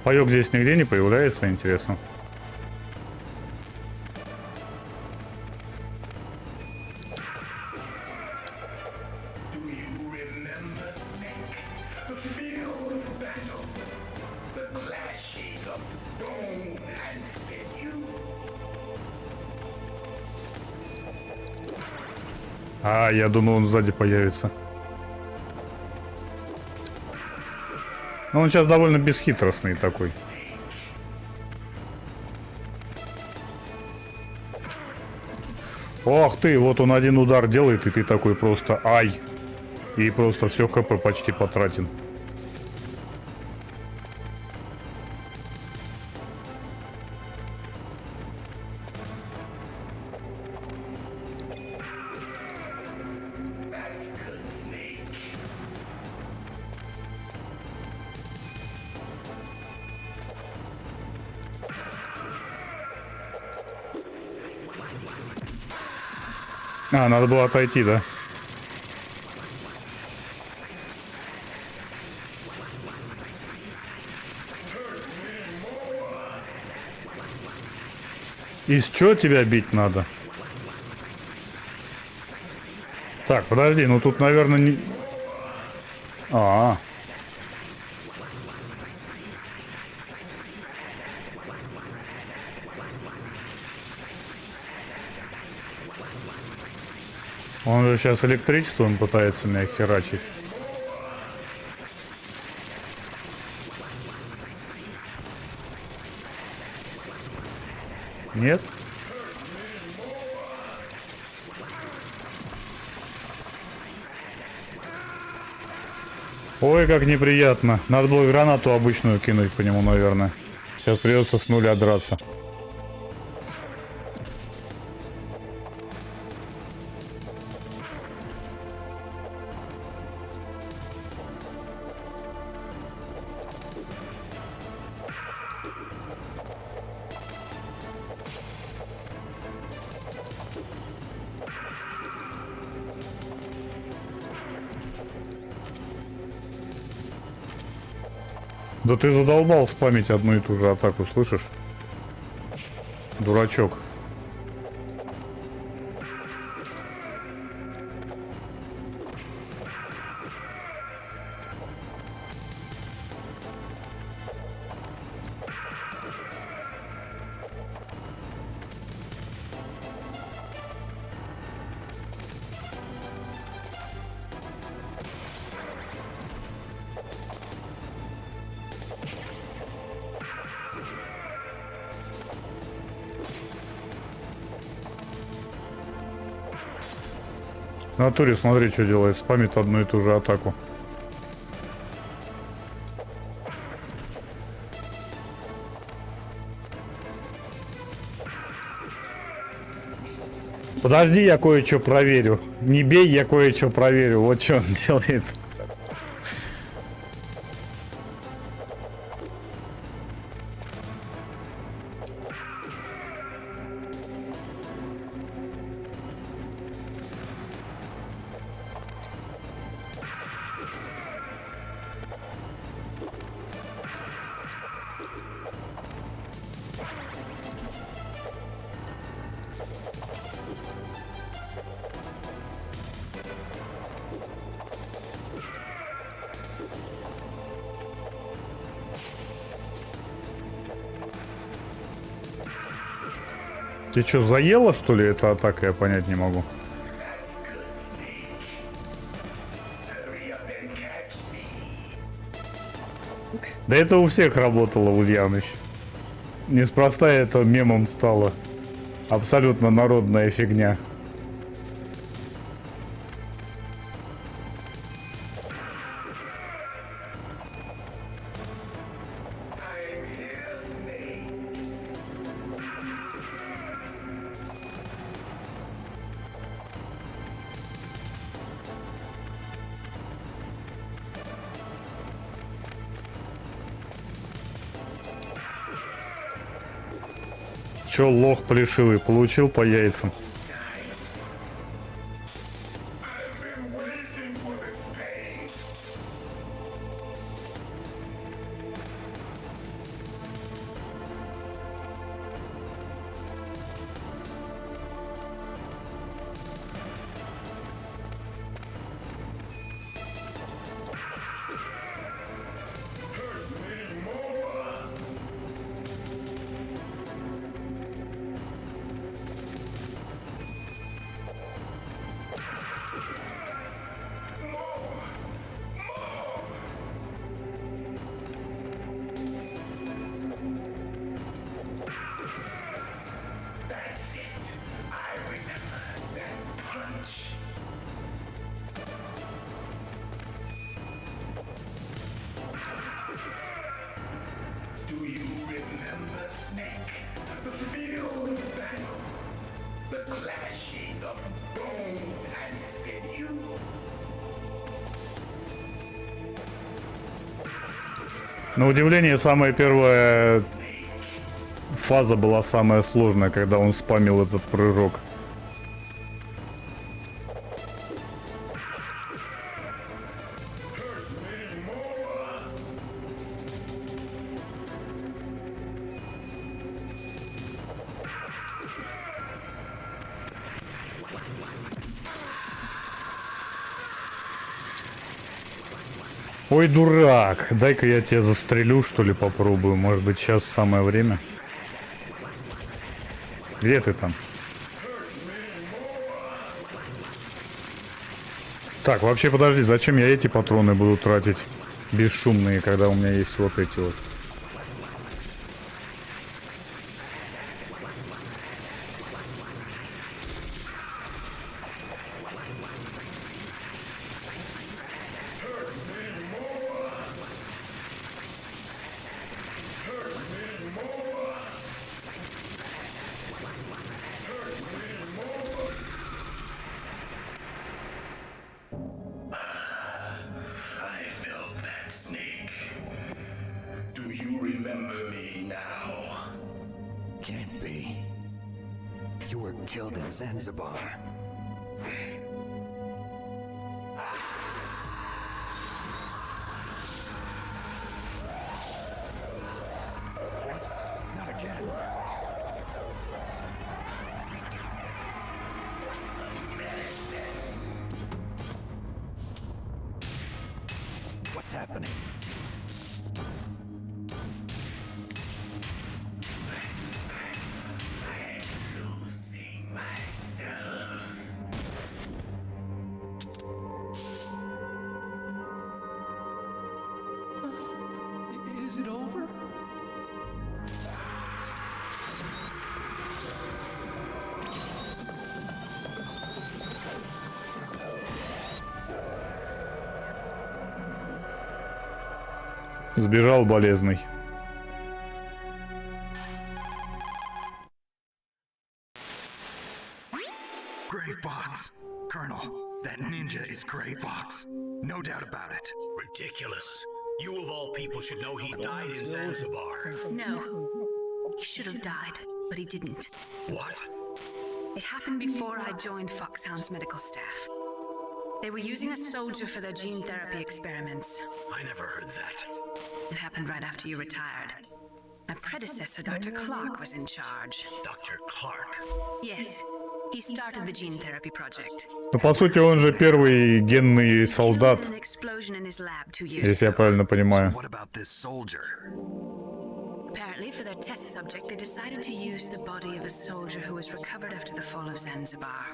Speaker 1: Паёк здесь нигде не появляется, интересно. А, я думал, он сзади появится. Но он сейчас довольно бесхитростный такой. Ох ты, вот он один удар делает, и ты такой просто ай. И просто все хп почти потратен. А, надо было отойти, да? Из чего тебя бить надо? Так, подожди, ну тут, наверное, не... Он же сейчас электричеством пытается меня херачить. Нет? Ой, как неприятно. Надо было гранату обычную кинуть по нему, наверное. Сейчас придется с нуля драться. Да ты задолбал спамить одну и ту же атаку, слышишь? Дурачок. В натуре смотри, что делает. Спамит одну и ту же атаку. Подожди, я кое-что проверю. Не бей, я кое-что проверю. Вот что он делает. Ты что, заело, что ли, эта атака? Я понять не могу. Да это у всех работало, Ульяныч. Неспроста это мемом стало. Абсолютно народная фигня. Чё, лох плешивый, получил по яйцам?
Speaker 5: I've been waiting for this pain. Hurt me more. That's it. I remember that punch. Do you remember, Snake? The field of battle. The clashing of bone and sinew.
Speaker 1: На удивление, самая первая фаза была самая сложная, когда он спамил этот прыжок. Ой, дурак, дай-ка я тебя застрелю, что ли, попробую. Может быть, сейчас самое время. Где ты там? Так, вообще, подожди, зачем я эти патроны буду тратить бесшумные, когда у меня есть вот эти вот?
Speaker 5: I felt that, Snake. Do you remember me now?
Speaker 2: Can't be. You were killed in Zanzibar. What? Not again. What's happening?
Speaker 5: Losing myself.
Speaker 8: Is it over?
Speaker 1: Сбежал болезный.
Speaker 2: Gray Fox. Colonel, that ninja is Gray Fox. No doubt about it.
Speaker 4: Ridiculous. You of all people should know he died in Zanzibar.
Speaker 9: No. He should have died, but he didn't.
Speaker 4: What?
Speaker 9: It happened before I joined Foxhound's medical staff. They were using a soldier for their gene therapy experiments.
Speaker 4: I never heard that.
Speaker 9: It happened right after you retired. My predecessor, Dr. Clark, was in charge.
Speaker 4: Dr. Clark.
Speaker 9: Yes, he started the gene therapy project.
Speaker 1: Ну, по сути, он же первый генный солдат,
Speaker 9: An explosion in his lab 2 years
Speaker 1: если я
Speaker 9: ago.
Speaker 1: правильно понимаю.
Speaker 2: What about this soldier?
Speaker 9: Apparently, for their test subject, they decided to use the body of a soldier who was recovered after the fall of Zanzibar.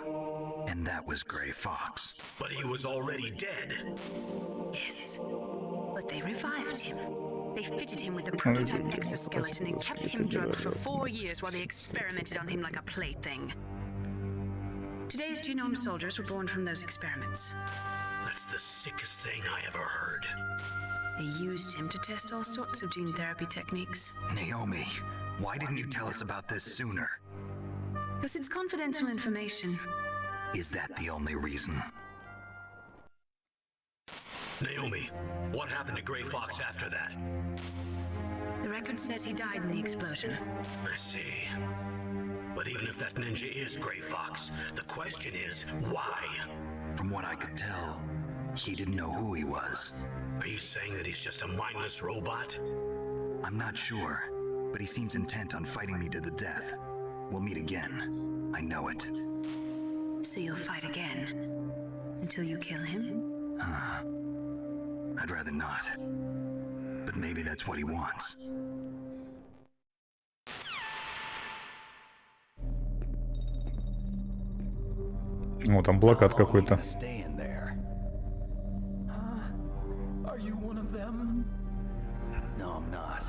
Speaker 2: And that was Gray Fox.
Speaker 4: But he was already dead.
Speaker 9: Yes, but they revived him. They fitted him with a prototype exoskeleton and kept him drugged for 4 years while they experimented on him like a plaything. Today's genome soldiers were born from those experiments.
Speaker 4: That's the sickest thing I ever heard.
Speaker 9: They used him to test all sorts of gene therapy techniques.
Speaker 2: Naomi, why didn't you tell us about this sooner?
Speaker 9: Because it's confidential information.
Speaker 2: Is that the only reason?
Speaker 4: Naomi, what happened to Gray Fox after that?
Speaker 9: The record says he died in the explosion.
Speaker 4: I see. But even if that ninja is Gray Fox, the question is, why?
Speaker 2: From what I could tell, he didn't know who he was.
Speaker 4: Are you saying that he's just a mindless robot?
Speaker 2: I'm not sure, but he seems intent on fighting me to the death. We'll meet again. I know it.
Speaker 9: So you'll fight again? Until you kill him?
Speaker 2: I'd rather not. But maybe that's what he wants.
Speaker 1: О, там блокад какой-то.
Speaker 8: Stay in there. Are you one of them?
Speaker 6: No, I'm not.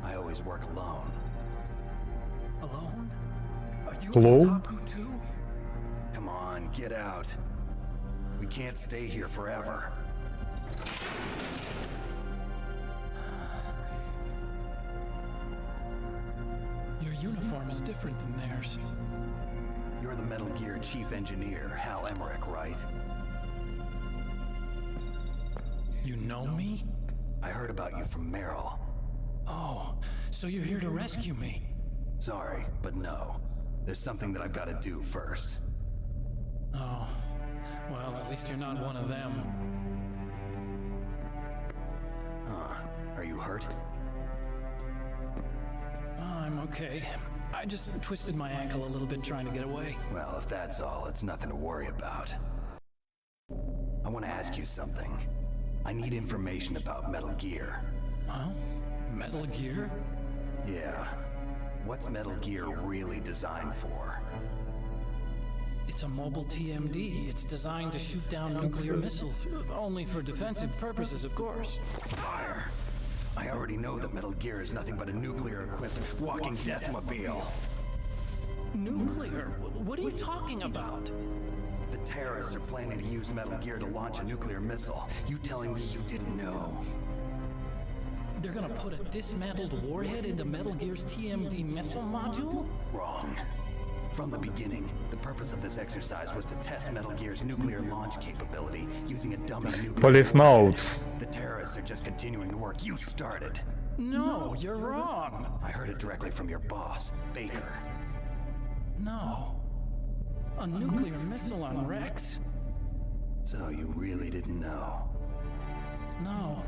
Speaker 6: I always work alone.
Speaker 8: Alone? Are you
Speaker 1: Alone?
Speaker 8: Otaku too?
Speaker 6: Come on, get out. We can't stay here forever.
Speaker 8: Your uniform is different than theirs.
Speaker 6: You're the Metal Gear chief engineer, Hal Emmerich, right?
Speaker 8: You know me?
Speaker 6: I heard about you from Meryl.
Speaker 8: Oh, so you're here to rescue me?
Speaker 6: Sorry, but no. There's something that I've got to do first.
Speaker 8: Oh, well, at least you're not one of them.
Speaker 6: Huh. Are you hurt?
Speaker 8: I'm okay. I just twisted my ankle a little bit trying to get away.
Speaker 6: Well, if that's all, it's nothing to worry about. I want to ask you something. I need information about Metal Gear.
Speaker 8: Huh? Metal Gear?
Speaker 6: Yeah. What's Metal Gear really designed for?
Speaker 8: It's a mobile TMD. It's designed to shoot down nuclear missiles. Only for defensive purposes, of course.
Speaker 6: Liar. I already know that Metal Gear is nothing but a nuclear-equipped walking deathmobile.
Speaker 8: Nuclear? What are you talking about?
Speaker 6: The terrorists are planning to use Metal Gear to launch a nuclear missile. You telling me you didn't know?
Speaker 8: They're gonna put a dismantled warhead into Metal Gear's TMD missile module?
Speaker 6: Wrong. From the beginning, the purpose of this exercise was to test Metal Gear's nuclear launch capability using a dummy nuclear
Speaker 1: Police
Speaker 6: warhead.
Speaker 1: notes.
Speaker 6: The terrorists are just continuing the work you started.
Speaker 8: No, you're wrong.
Speaker 6: I heard it directly from your boss, Baker.
Speaker 8: No. A nuclear missile on Rex?
Speaker 6: So you really didn't know?
Speaker 8: No.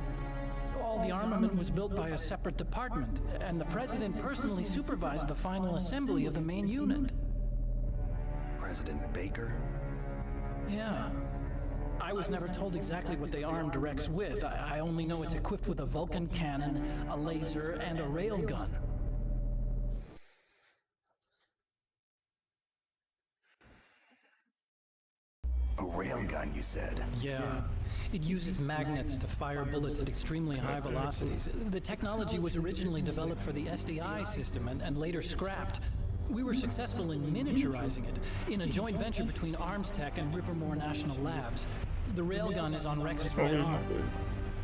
Speaker 8: All the armament was built by a separate department, and the president personally supervised the final assembly of the main unit.
Speaker 6: President Baker?
Speaker 8: Yeah. I was never told exactly what they armed Rex with. I only know it's equipped with a Vulcan cannon, a laser, and a railgun.
Speaker 6: A railgun, you said?
Speaker 8: Yeah. It uses magnets to fire bullets at extremely high velocities. The technology was originally developed for the SDI system and later scrapped. We were successful in miniaturizing it in a joint venture between ArmsTech and Rivermore National Labs. The railgun is on Rex's right arm.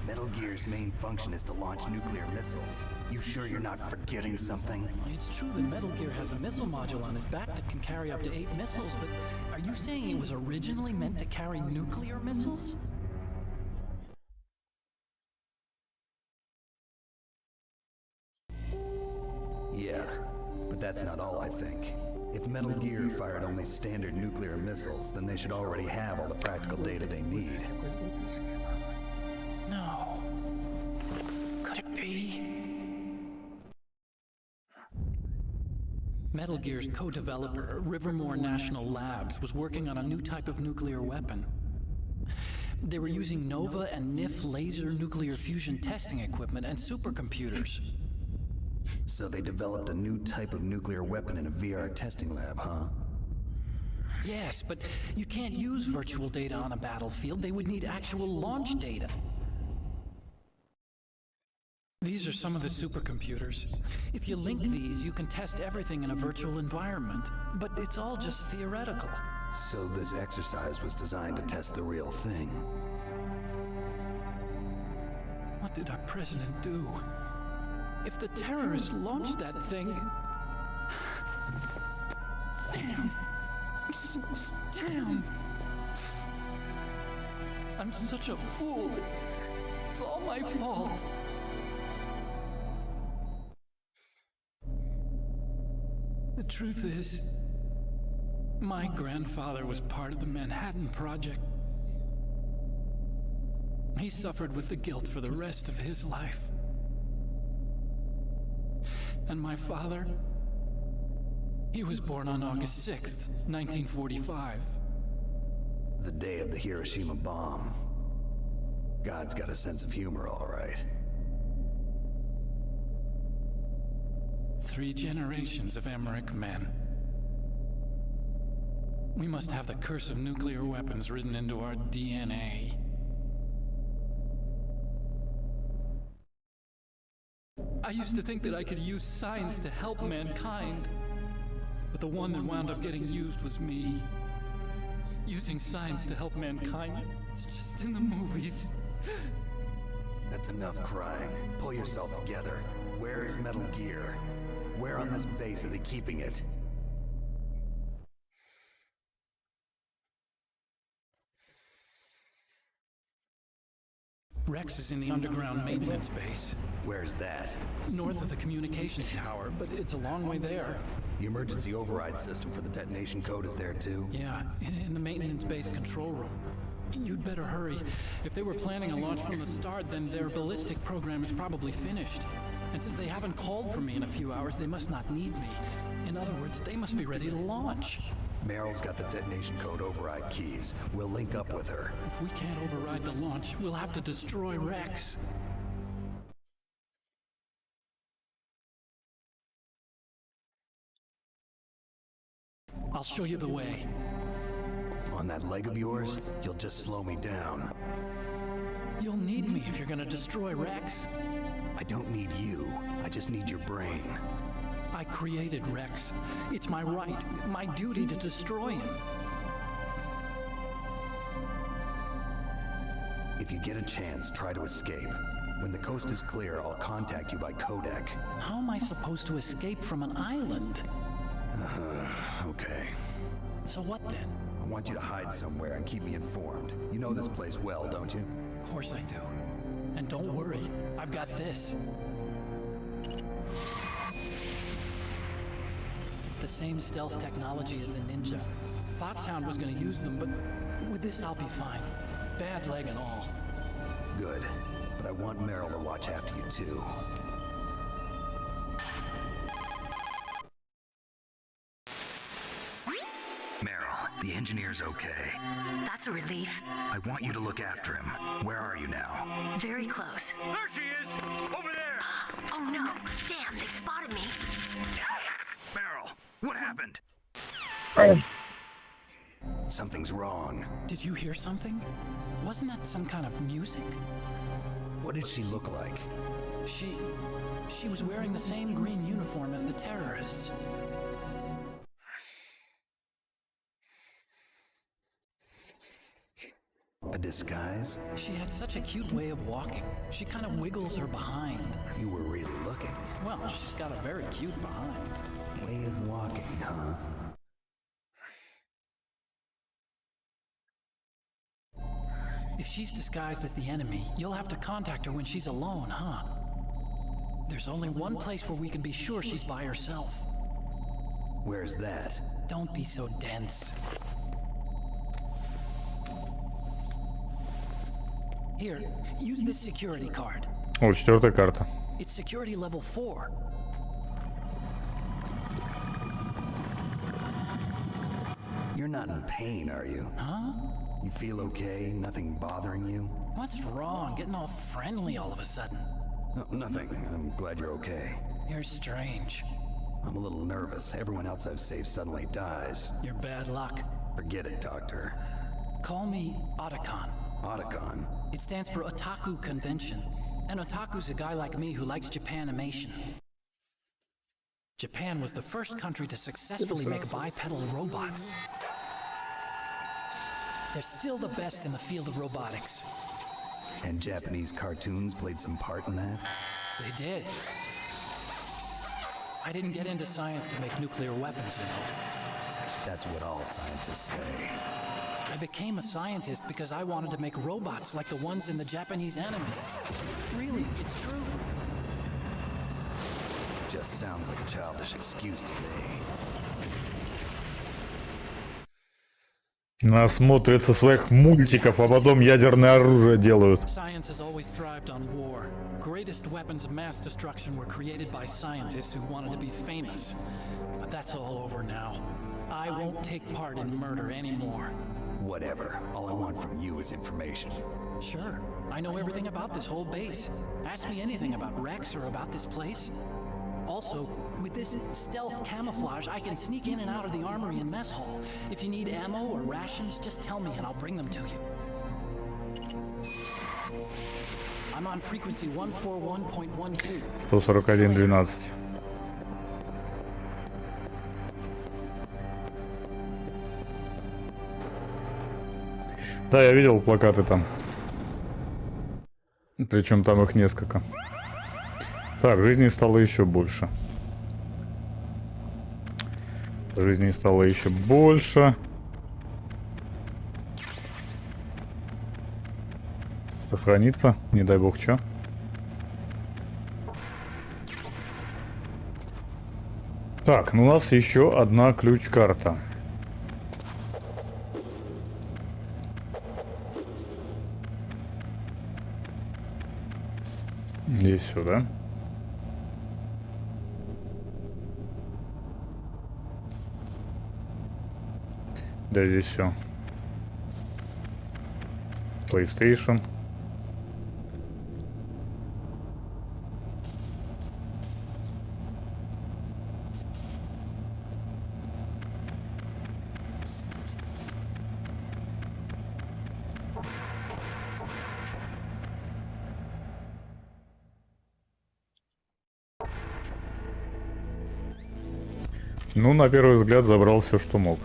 Speaker 6: Metal Gear's main function is to launch nuclear missiles. You sure you're not forgetting something?
Speaker 8: It's true that Metal Gear has a missile module on his back that can carry up to 8 missiles, but are you saying it was originally meant to carry nuclear missiles?
Speaker 6: Yeah, but that's not all I think. If Metal Gear fired only standard nuclear missiles, then they should already have all the practical data they need.
Speaker 8: No. Could it be? Metal Gear's co-developer, Rivermore National Labs, was working on a new type of nuclear weapon. They were using NOVA and NIF laser nuclear fusion testing equipment and supercomputers.
Speaker 6: So they developed a new type of nuclear weapon in a VR testing lab, huh?
Speaker 8: Yes, but you can't use virtual data on a battlefield. They would need actual launch data. These are some of the supercomputers. If you link these, you can test everything in a virtual environment. But it's all just theoretical.
Speaker 6: So this exercise was designed to test the real thing.
Speaker 8: What did our president do? If the terrorists launched that thing... Damn. Damn. I'm such a fool. It's all my fault. The truth is, my grandfather was part of the Manhattan Project. He suffered with the guilt for the rest of his life. And my father, he was born on August 6th, 1945.
Speaker 2: The day of the Hiroshima bomb. God's got a sense of humor, all right.
Speaker 8: 3 generations of Emmerich men. We must have the curse of nuclear weapons written into our DNA. I used to think that I could use science to help mankind, but the one that wound up getting used was me. Using science to help mankind, it's just in the movies.
Speaker 2: That's enough crying. Pull yourself together. Where is Metal Gear? Where on this base are they keeping it?
Speaker 8: Rex is in the underground maintenance base.
Speaker 2: Where's that?
Speaker 8: North of the communications tower, but it's a long way there.
Speaker 2: The emergency override system for the detonation code is there too?
Speaker 8: Yeah, in the maintenance base control room. You'd better hurry. If they were planning a launch from the start, then their ballistic program is probably finished. And since they haven't called for me in a few hours, they must not need me. In other words, they must be ready to launch.
Speaker 2: Meryl's got the detonation code override keys. We'll link up with her.
Speaker 8: If we can't override the launch, we'll have to destroy Rex. I'll show you the way.
Speaker 2: On that leg of yours, you'll just slow me down.
Speaker 8: You'll need me if you're gonna destroy Rex.
Speaker 2: I don't need you. I just need your brain.
Speaker 8: I created Rex. It's my right, my duty to destroy him.
Speaker 2: If you get a chance, try to escape. When the coast is clear, I'll contact you by codec.
Speaker 8: How am I supposed to escape from an island?
Speaker 2: Okay.
Speaker 8: So what then?
Speaker 2: I want you to hide somewhere and keep me informed. You know this place well, don't you?
Speaker 8: Of course I do. And don't worry, I've got this. It's the same stealth technology as the Ninja. Foxhound was gonna use them, but with this I'll be fine. Bad leg and all.
Speaker 2: Good. But I want Meryl to watch after you too. Meryl, the engineer's okay.
Speaker 3: That's a relief.
Speaker 2: I want you to look after him. Where are you now?
Speaker 3: Very close.
Speaker 6: There she is! Over there!
Speaker 3: Oh no! Damn, they've spotted me.
Speaker 2: Meryl, what happened? Something's wrong.
Speaker 8: Did you hear something? Wasn't that some kind of music?
Speaker 2: What did she look like?
Speaker 8: She was wearing the same green uniform as the terrorists.
Speaker 2: A disguise?
Speaker 8: She had such a cute way of walking. She kind of wiggles her behind.
Speaker 2: You were really looking.
Speaker 8: Well, she's got a very cute behind.
Speaker 2: Way of walking, huh?
Speaker 8: If she's disguised as the enemy, you'll have to contact her when she's alone, huh? There's only one place where we can be sure she's by herself.
Speaker 2: Where's that?
Speaker 8: Don't be so dense. Here, use this security card.
Speaker 1: О, 4-я карта.
Speaker 8: It's security level 4.
Speaker 2: You're not in pain, are you?
Speaker 8: Huh?
Speaker 2: You feel okay? Nothing bothering you?
Speaker 8: What's wrong? Getting all friendly all of a sudden.
Speaker 2: No, nothing. I'm glad you're okay.
Speaker 8: You're strange.
Speaker 2: I'm a little nervous. Everyone else I've saved suddenly dies.
Speaker 8: You're bad luck.
Speaker 2: Forget it, Doctor.
Speaker 8: Call me Otacon.
Speaker 2: Otacon?
Speaker 8: It stands for Otaku Convention. And Otaku's a guy like me who likes Japanimation. Japan was the first country to successfully make bipedal robots. They're still the best in the field of robotics.
Speaker 2: And Japanese cartoons played some part in that?
Speaker 8: They did. I didn't get into science to make nuclear weapons, you know.
Speaker 2: That's what all scientists say.
Speaker 8: I became a scientist because I wanted to make robots like the ones in the Japanese animes. Really, it's true.
Speaker 2: just sounds like a childish excuse to me.
Speaker 1: Насмотрятся своих мультиков, а потом ядерное оружие делают.
Speaker 8: Science has always thrived on war. Greatest weapons of mass destruction were created by scientists who wanted to be famous. But that's all over now. I won't take part in murder anymore.
Speaker 2: Whatever. All I want from you is information.
Speaker 8: Sure, I know everything about this whole base. Ask me anything about Rex or about this place. Also, with this stealth camouflage, I can sneak in and out of the armory and mess hall. If you need ammo or rations, just tell me and I'll bring them to you. I'm on frequency 141.12.
Speaker 1: 141.12. Да, я видел плакаты там. Причем там их несколько. Так, жизни стало еще больше. Жизни стало еще больше. Сохранится, не дай бог чё. Так, ну у нас еще одна ключ-карта. Здесь сюда. Да, здесь все. PlayStation. Ну, на первый взгляд, забрал все, что мог.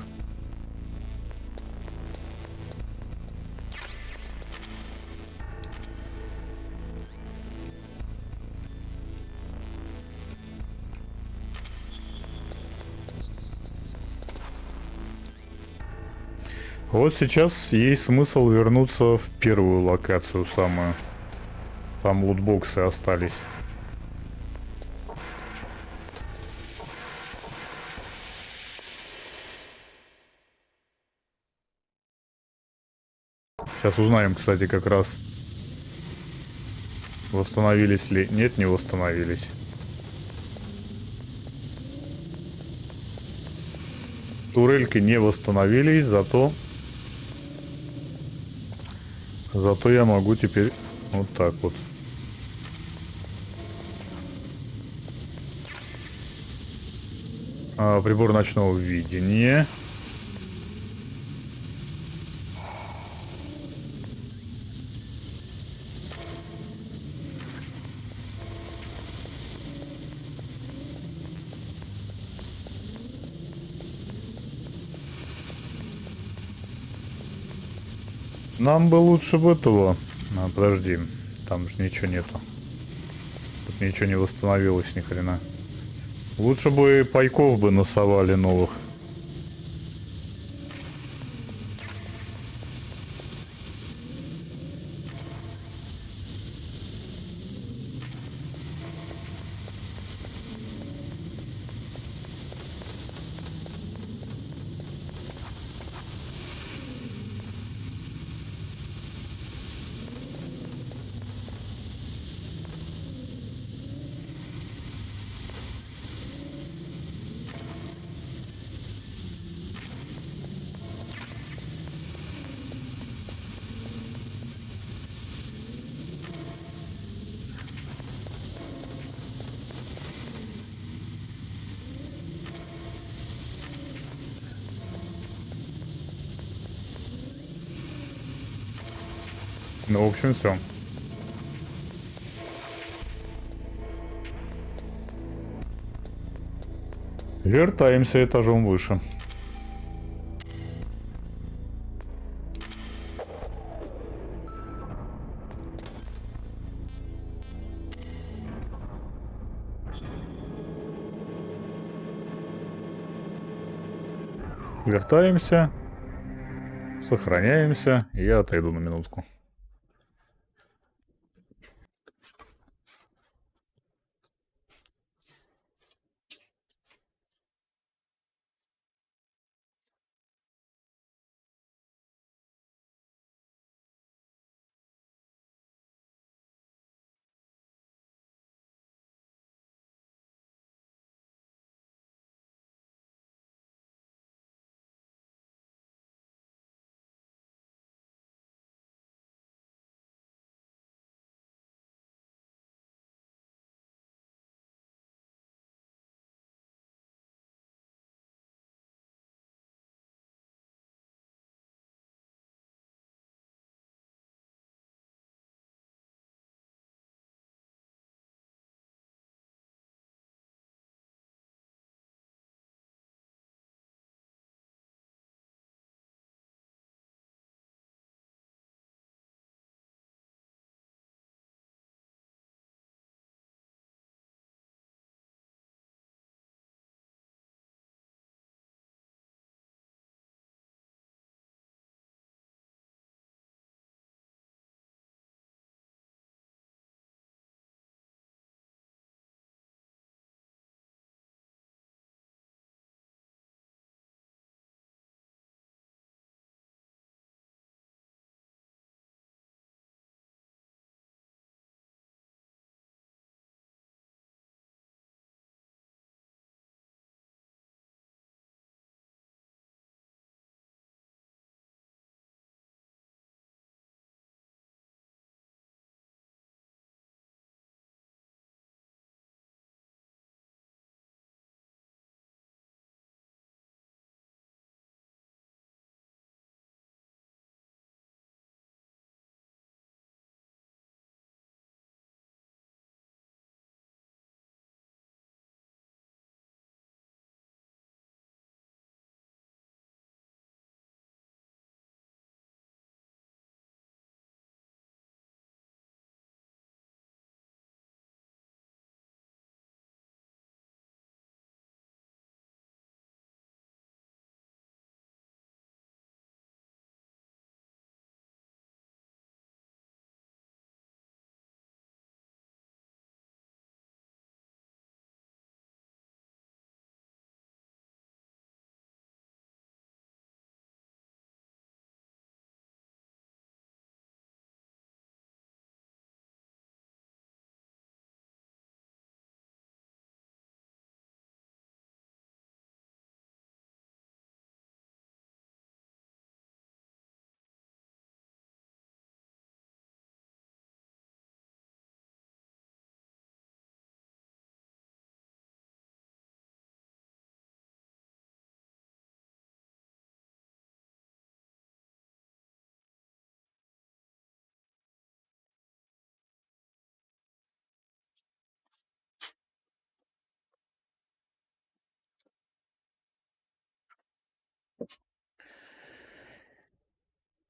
Speaker 1: Вот сейчас есть смысл вернуться в первую локацию самую. Там лутбоксы остались. Сейчас узнаем, кстати, как раз, восстановились ли... Нет, не восстановились. Турельки не восстановились, зато я могу теперь вот так вот. Прибор ночного видения. Нам бы лучше бы этого. Подожди, там же ничего нету. Тут ничего не восстановилось ни хрена. Лучше бы пайков бы насовали новых. Ну, в общем, все. Вертаемся этажом выше. Вертаемся. Сохраняемся. И я отойду на минутку.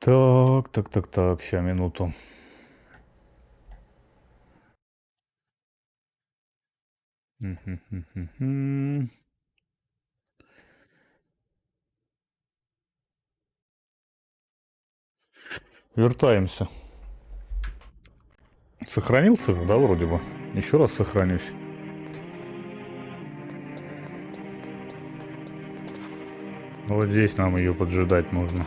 Speaker 1: Так, ща, минуту. Мгм. Вертаемся. Сохранился, да, вроде бы? Еще раз сохранюсь. Вот здесь нам ее поджидать нужно.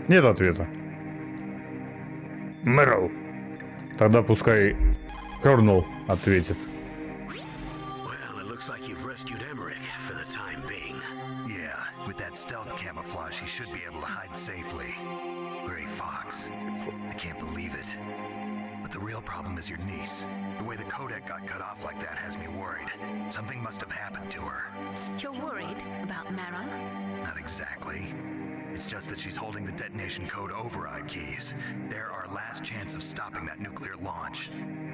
Speaker 1: Нет ответа. Мэрил. Тогда пускай Кернел ответит.
Speaker 4: Well, it looks like you've rescued Emmerich for the time being.
Speaker 2: Yeah, with that stealth camouflage, he should be able to hide safely. Gray Fox. I can't believe it. But the real problem is your niece. The way the codec got cut off like that has me worried. Something must have happened to her.
Speaker 9: You're worried about Meryl?
Speaker 2: Not exactly. It's just that she's holding the detonation code override keys. They're our last chance of stopping that nuclear launch.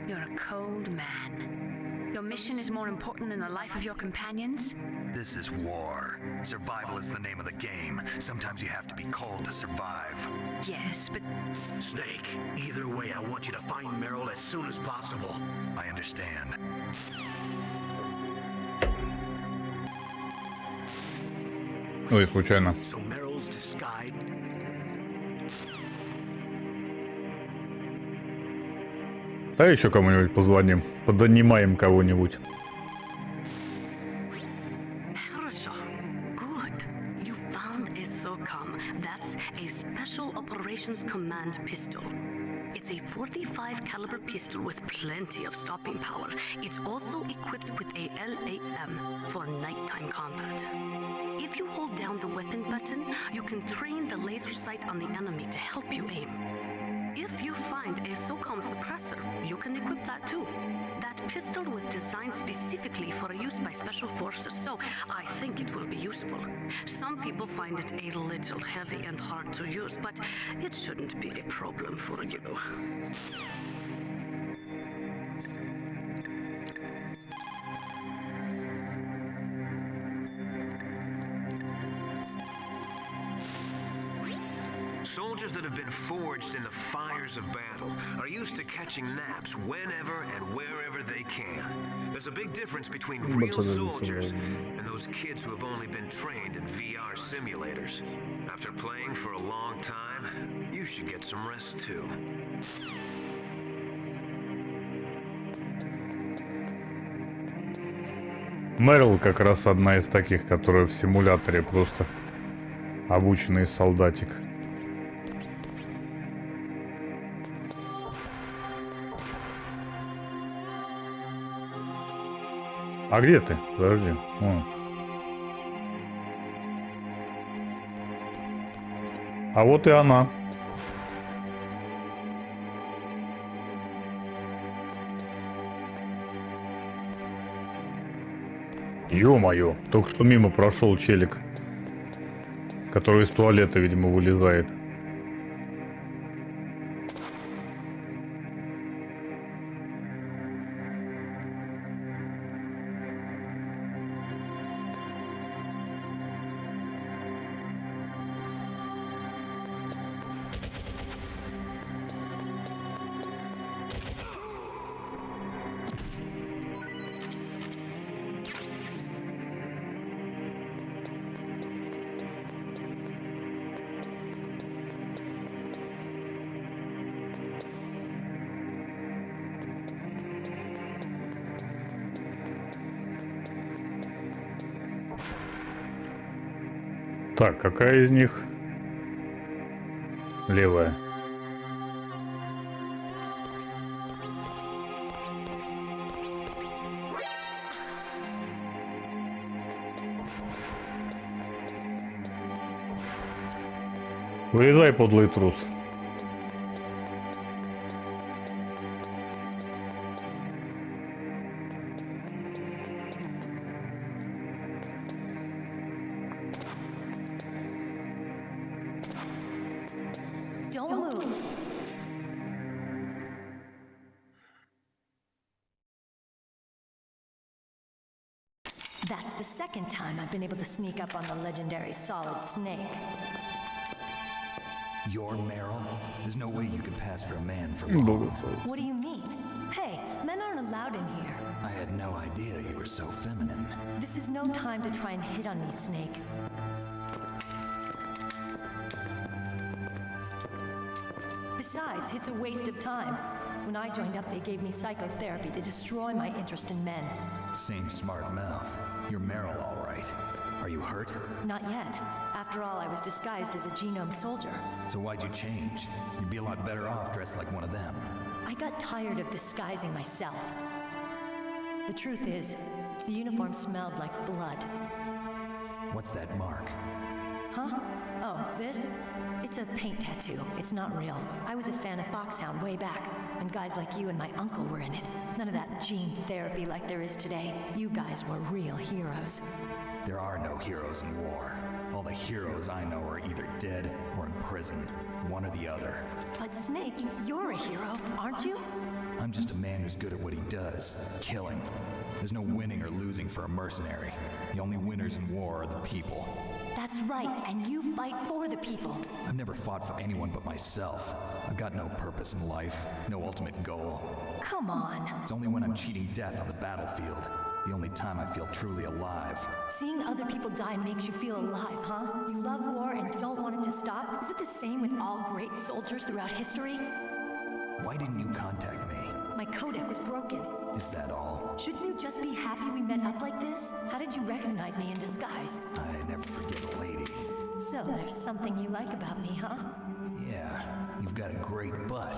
Speaker 9: You're a cold man. Your mission is more important than the life of your companions?
Speaker 2: This is war. Survival is the name of the game. Sometimes you have to be cold to survive.
Speaker 9: Yes, but
Speaker 4: Snake, either way, I want you to find Meryl as soon as possible.
Speaker 2: I understand.
Speaker 1: Ой, случайно.
Speaker 4: So Meryl's disguise.
Speaker 1: Да еще кому-нибудь позвоним. Подонимаем кого-нибудь.
Speaker 3: Хорошо. Good. You found a SOCOM. That's a Special Operations Command pistol. It's a 45 caliber pistol with plenty of stopping power. It's also equipped with a LAM for nighttime combat. If you hold down the weapon button, you can train the laser sight on the enemy to help you aim. If you find a SOCOM suppressor, you can equip that too. That pistol was designed specifically for use by special forces, so I think it will be useful. Some people find it a little heavy and hard to use, but it shouldn't be a problem for you.
Speaker 6: Soldiers that have been forged in the fires of battle are used to catching naps whenever and wherever they can. There's a big difference between real soldiers and those kids who have only been trained in VR simulators. After playing for a long time, you should get some rest too.
Speaker 1: Мэрил как раз одна из таких, которая в симуляторе просто обученный солдатик. А где ты? Подожди. Вон. А вот и она. Ё-моё, только что мимо прошел челик, который из туалета, видимо, вылезает. Так, какая из них левая? Вылезай, подлый трус.
Speaker 3: is the second time I've been able to sneak up on the legendary Solid Snake.
Speaker 2: You're Meryl? There's no way you could pass for a man for
Speaker 1: Долго
Speaker 2: long.
Speaker 1: стоит.
Speaker 3: What do you mean? Hey, men aren't allowed in here.
Speaker 2: I had no idea you were so feminine.
Speaker 3: This is no time to try and hit on me, Snake. Besides, it's a waste of time. When I joined up, they gave me psychotherapy to destroy my interest in men.
Speaker 2: Same smart mouth. You're Meryl, all right. Are you hurt?
Speaker 3: Not yet. After all, I was disguised as a genome soldier.
Speaker 2: So why'd you change? You'd be a lot better off dressed like one of them.
Speaker 3: I got tired of disguising myself. The truth is, the uniform smelled like blood.
Speaker 2: What's that mark?
Speaker 3: Huh? Oh, this? It's a paint tattoo. It's not real. I was a fan of Foxhound way back, and guys like you and my uncle were in it. None of that gene therapy like there is today. You guys were real heroes.
Speaker 2: There are no heroes in war. All the heroes I know are either dead or in prison. One or the other.
Speaker 3: But Snake, you're a hero, aren't you?
Speaker 2: I'm just a man who's good at what he does. Killing. There's no winning or losing for a mercenary. The only winners in war are the people.
Speaker 3: That's right, and you fight for the people.
Speaker 2: I've never fought for anyone but myself. I've got no purpose in life, no ultimate goal.
Speaker 3: Come on.
Speaker 2: It's only when I'm cheating death on the battlefield. The only time I feel truly alive.
Speaker 3: Seeing other people die makes you feel alive, huh? You love war and don't want it to stop? Is it the same with all great soldiers throughout history?
Speaker 2: Why didn't you contact me?
Speaker 3: My codec was broken.
Speaker 2: Is that all?
Speaker 3: Shouldn't you just be happy we met up like this? How did you recognize me in disguise?
Speaker 2: I never forget a lady.
Speaker 3: So there's something you like about me, huh?
Speaker 2: Yeah, you've got a great butt.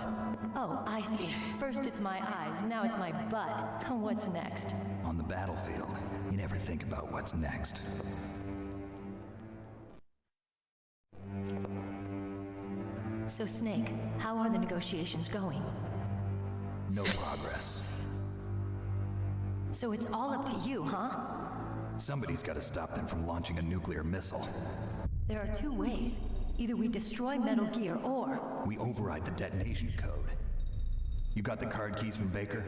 Speaker 3: Oh, I see. First it's my eyes, now it's my butt. What's next?
Speaker 2: On the battlefield, you never think about what's next.
Speaker 3: So Snake, how are the negotiations going?
Speaker 2: No progress.
Speaker 3: So it's all up to you, huh?
Speaker 2: Somebody's got to stop them from launching a nuclear missile.
Speaker 3: There are two ways. Either we destroy Metal Gear or...
Speaker 2: We override the detonation code. You got the card keys from Baker?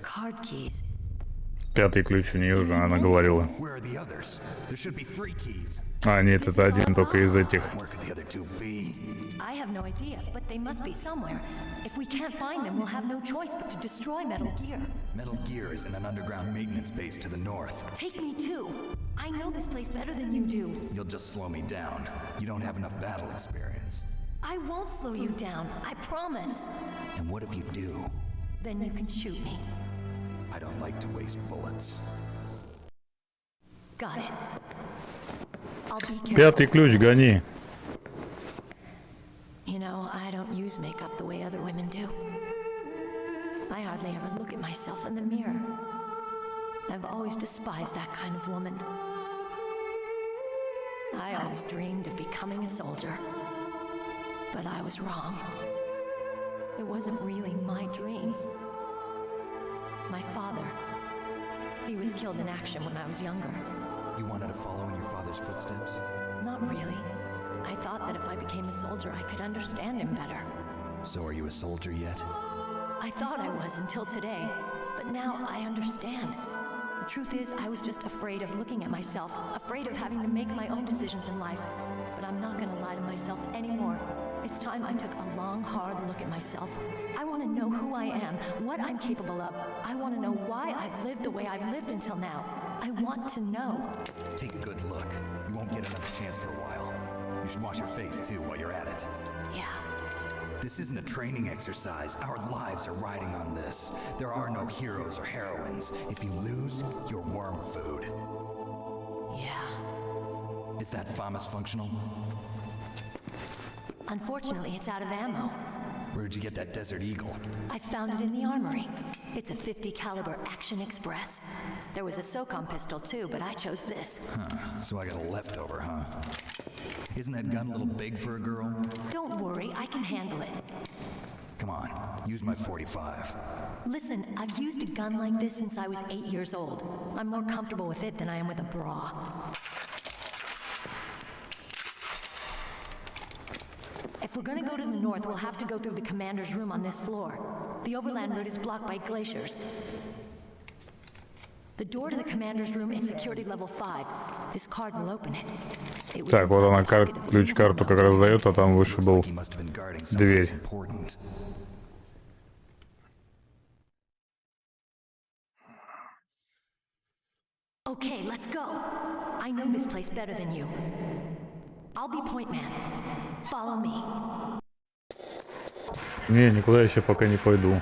Speaker 3: Card keys.
Speaker 1: Пятый ключ у нее уже, она говорила.
Speaker 2: Where are the others? There should be 3 keys.
Speaker 1: А, нет, это один только из этих.
Speaker 2: Where could the other 2 be?
Speaker 3: I have no idea, but they must be somewhere. If we can't find them, we'll have no choice but to destroy Metal Gear.
Speaker 2: Metal Gear is in an underground maintenance base to the north.
Speaker 3: Take me too. I know this place better than you do.
Speaker 2: You'll just slow me down. You don't have enough battle experience.
Speaker 3: I won't slow you down, I promise.
Speaker 2: And what if you do?
Speaker 3: Then you can shoot me.
Speaker 2: I don't like to waste bullets.
Speaker 3: Got it. I'll be careful.
Speaker 1: Пятый ключ, гони.
Speaker 3: You know, I don't use makeup the way other women do. I hardly ever look at myself in the mirror. I've always despised that kind of woman. I always dreamed of becoming a soldier. But I was wrong. It wasn't really my dream. My father, he was killed in action when I was younger.
Speaker 2: You wanted to follow in your father's footsteps?
Speaker 3: Not really. I thought that if I became a soldier, I could understand him better.
Speaker 2: So are you a soldier yet?
Speaker 3: I thought I was until today, but now I understand. The truth is, I was just afraid of looking at myself, afraid of having to make my own decisions in life. But I'm not gonna lie to myself anymore. It's time I took a long, hard look at myself. I want to know who I am, what I'm capable of. I want to know why I've lived the way I've lived until now. I want to know.
Speaker 2: Take a good look. You won't get another chance for a while. You should wash your face too while you're at it.
Speaker 3: Yeah.
Speaker 2: This isn't a training exercise. Our lives are riding on this. There are no heroes or heroines. If you lose, you're worm food.
Speaker 3: Yeah.
Speaker 2: Is that FAMAS functional?
Speaker 3: Unfortunately, it's out of ammo.
Speaker 2: Where'd you get that Desert Eagle?
Speaker 3: I found it in the armory. It's a .50 caliber Action Express. There was a SOCOM pistol too, but I chose this.
Speaker 2: Huh, so I got a leftover, huh? Isn't that gun a little big for a girl?
Speaker 3: Don't worry, I can handle it.
Speaker 2: Come on, use my .45.
Speaker 3: Listen, I've used a gun like this since I was 8 years old. I'm more comfortable with it than I am with a bra. If we're gonna go to the north, we'll have to go through the commander's room on this floor. The overland route is blocked by glaciers. The door to the commander's room is security level 5. This card will open it. It was
Speaker 1: Так, вот
Speaker 3: inside
Speaker 1: она
Speaker 3: the pocket of the
Speaker 1: ключ-карту
Speaker 3: uniform
Speaker 1: как раз дает, а там выше был
Speaker 2: He must have been guarding
Speaker 1: дверь.
Speaker 2: someplace important.
Speaker 3: Okay, let's go. I know this place better than you. I'll be point man. Follow me.
Speaker 1: Не, никуда я еще пока не пойду.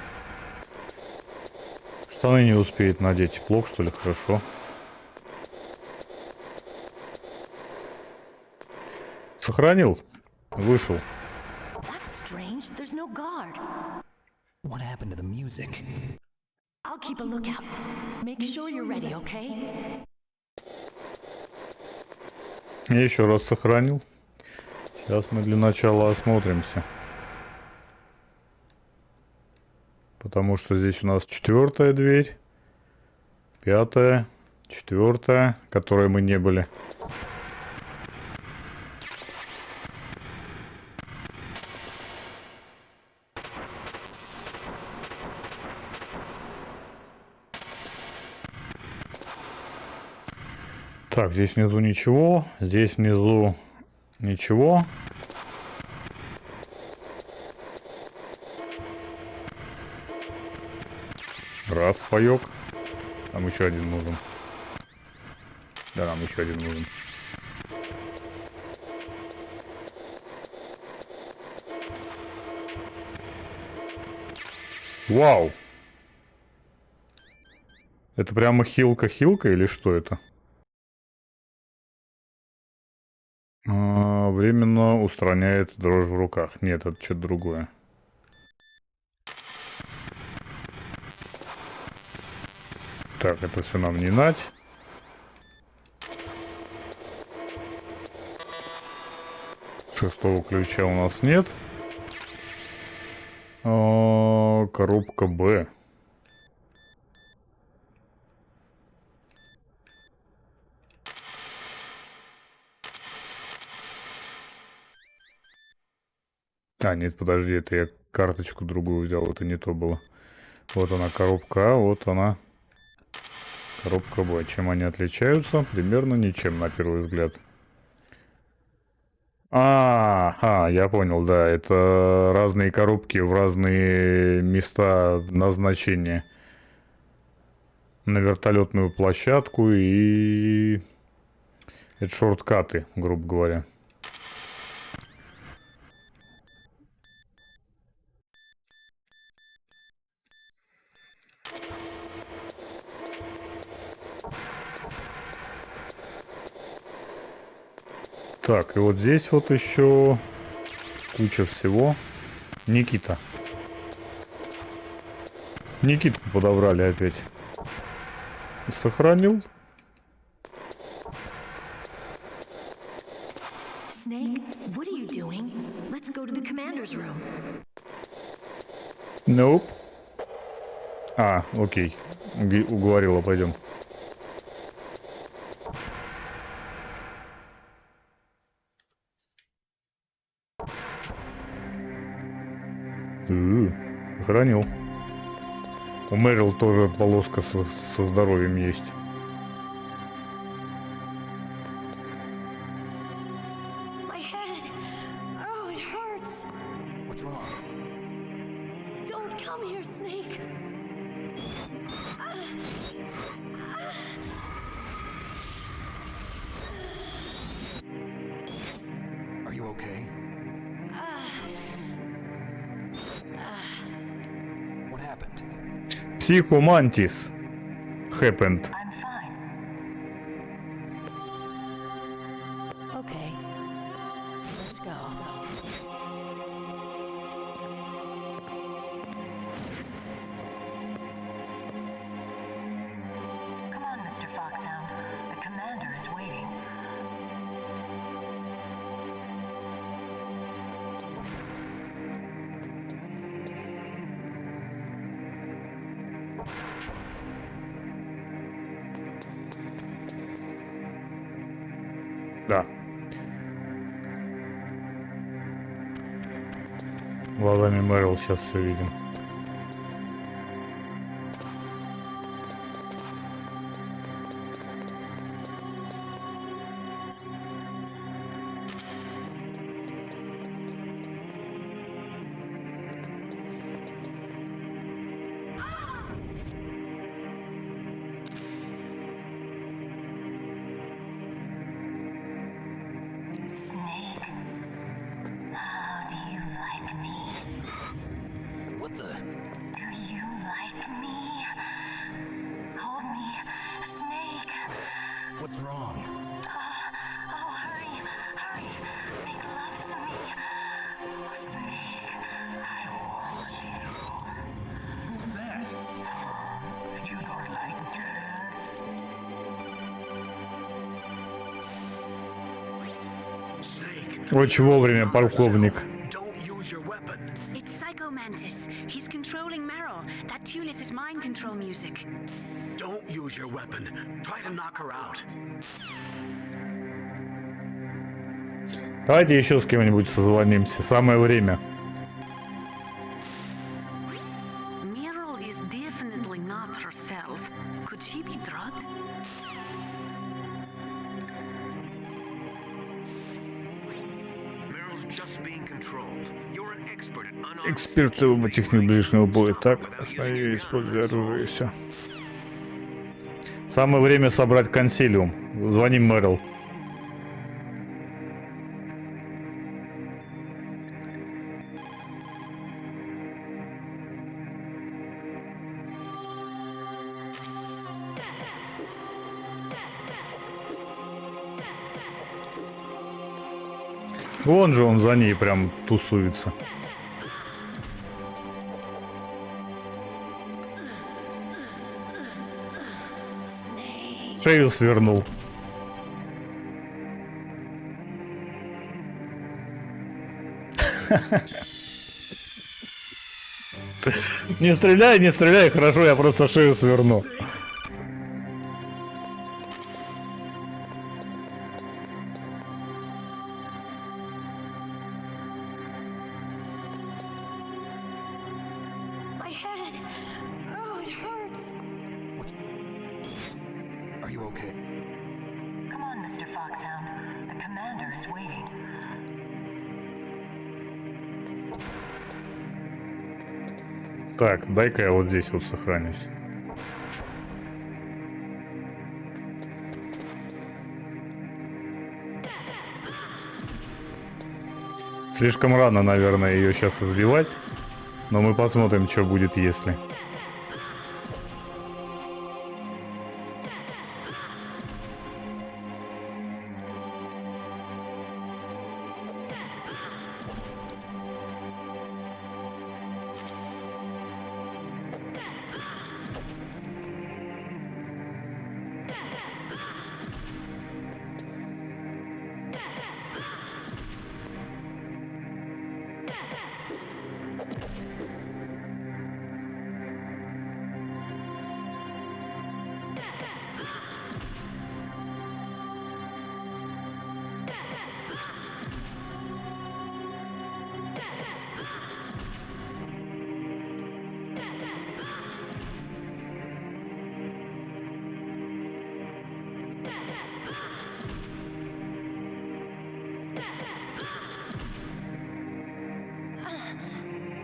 Speaker 1: Штаны не успеет надеть. Плохо, что ли? Хорошо. Сохранил. Вышел.
Speaker 3: That's strange. There's no guard.
Speaker 2: What happened to the music?
Speaker 3: I'll keep a lookout. Make sure you're ready, okay?
Speaker 1: Я еще раз сохранил. Сейчас мы для начала осмотримся. Потому что здесь у нас 4-я дверь, 5-я, 4-я, в которой мы не были. Так, здесь внизу ничего, здесь внизу ничего. Раз, паёк. Нам еще один нужен. Да, нам еще один нужен. Вау! Это прямо хилка-хилка или что это? Временно устраняет дрожь в руках. Нет, это что-то другое. Так, это все нам не нать. Шестого ключа у нас нет. Коробка Б. А, нет, подожди, это я карточку другую взял, это не то было. Вот она, коробка А, вот она, коробка Б. Чем они отличаются? Примерно ничем, на первый взгляд. Я понял, да, это разные коробки в разные места назначения. На вертолетную площадку и... Это шорткаты, грубо говоря. Так, и вот здесь вот еще куча всего. Никита. Никитку подобрали опять. Сохранил.
Speaker 3: Snake, what are you doing? Let's go to the commander's room.
Speaker 1: Nope. Окей. Уговорила, пойдем. Сохранил. У Мэрил тоже полоска со здоровьем есть.
Speaker 3: My head. Oh, it hurts.
Speaker 2: What's wrong?
Speaker 3: Don't come here, Snake.
Speaker 2: Are you okay? What happened?
Speaker 1: Психомантис. Happened.
Speaker 3: I'm fine. Okay. Let's go. Come on, Mr. Foxhound. The commander is waiting.
Speaker 1: Да. Глазами Мэрил сейчас все видим. Очень вовремя, полковник.
Speaker 4: Don't use your weapon.
Speaker 9: It's Psycho Mantis. He's controlling Meryl. That tune is his mind control music.
Speaker 4: Don't use your weapon. Try to knock her out.
Speaker 1: Давайте еще с кем-нибудь созвонимся. Самое время.
Speaker 9: Meryl is definitely not herself. Could she be drugged?
Speaker 6: Meryl's just being controlled. You're an expert at unarmed
Speaker 1: Эксперты в техник ближнего боя. Так, останови, используй оружие и все. Самое время собрать консилиум. Звоним Мэрил. Вон же он за ней прям тусуется. Шею свернул. Не стреляй, не стреляй, хорошо, я просто шею сверну.
Speaker 3: My head. Oh, it hurts.
Speaker 2: Are you okay?
Speaker 3: Come on, Mr. Foxhound. The commander is waiting.
Speaker 1: Так, дай-ка я вот здесь вот сохранюсь. Слишком рано, наверное, ее сейчас избивать. Но мы посмотрим, что будет, если.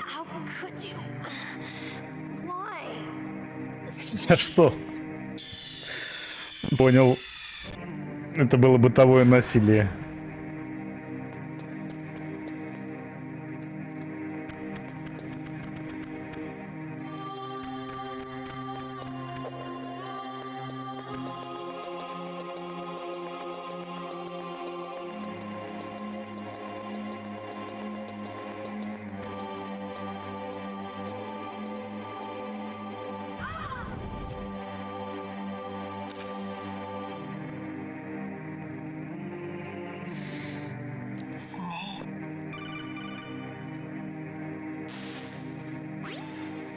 Speaker 3: How could you? Why?
Speaker 1: За что? Понял. Это было бытовое насилие.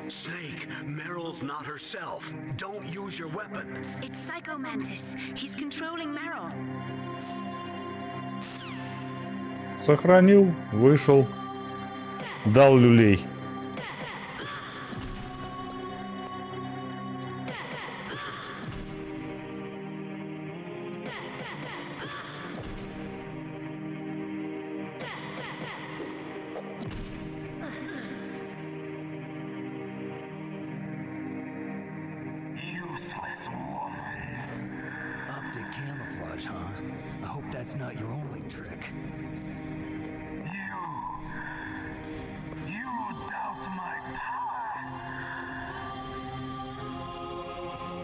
Speaker 4: Snake, Meryl's not herself. Don't use your weapon.
Speaker 9: It's Psycho Mantis. He's controlling Meryl.
Speaker 1: Сохранил, вышел, дал люлей.
Speaker 5: Useless woman.
Speaker 2: Optic camouflage, huh? I hope that's not your only trick.
Speaker 5: You doubt my power.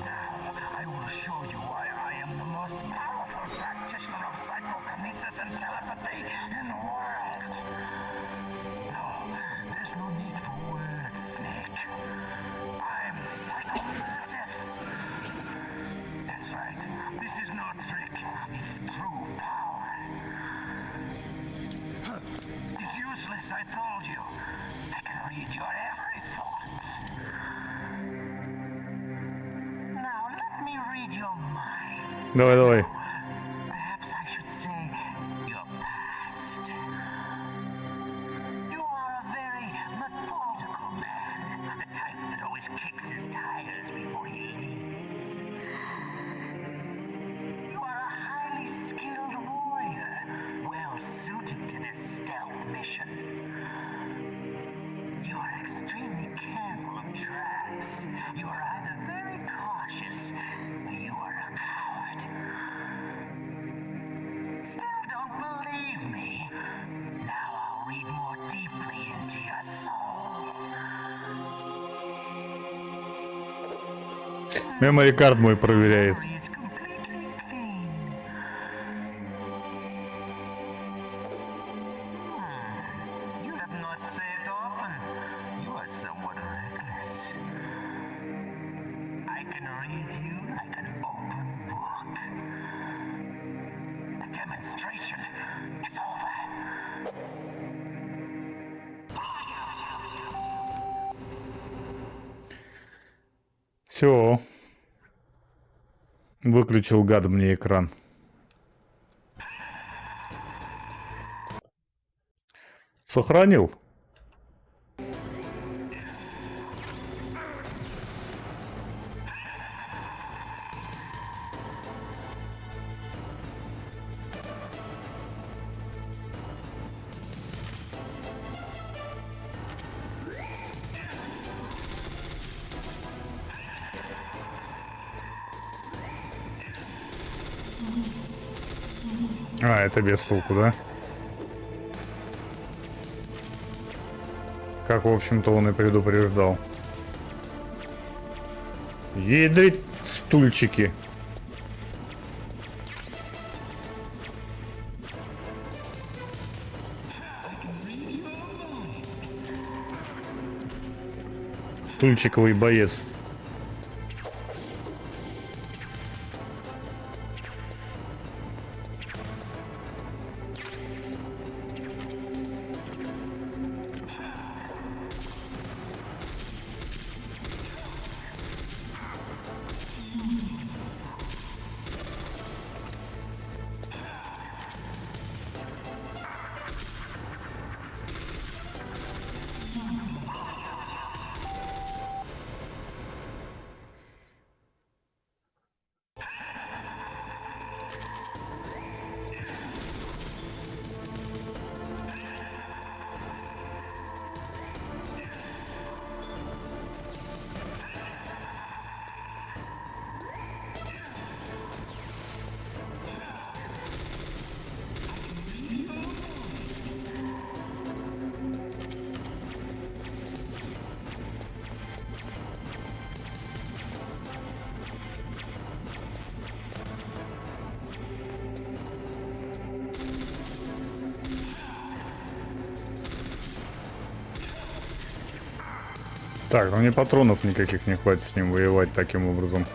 Speaker 5: Now, I will show you why I am the most powerful practitioner of psychokinesis and telepathy in the world. No, there's no need for words, Snake. I'm Psycho Mantis. That's right. This is no trick. It's true power. Yes, I told you. I can read your every thought. Now let me read your mind.
Speaker 1: Давай, давай.
Speaker 5: Perhaps I should say your past. You are a very methodical man, the type that always kicks his tires before he leaves. You are a highly skilled warrior, well suited to this stealth mission. You are extremely careful of traps. You are either very cautious or you are a coward. Still don't believe me? Now I'll read more deeply into your soul.
Speaker 1: Memory card мой проверяет.
Speaker 5: Memory is completely clean. You have not said often. You are somewhat reckless. I can read you like an open book. The demonstration is over.
Speaker 1: Все. Выключил гад мне экран. Сохранил. А, это без толку, да? Как, в общем-то, он и предупреждал. Ядрить стульчики. Стульчиковый боец. Так, ну мне патронов никаких не хватит с ним воевать таким образом.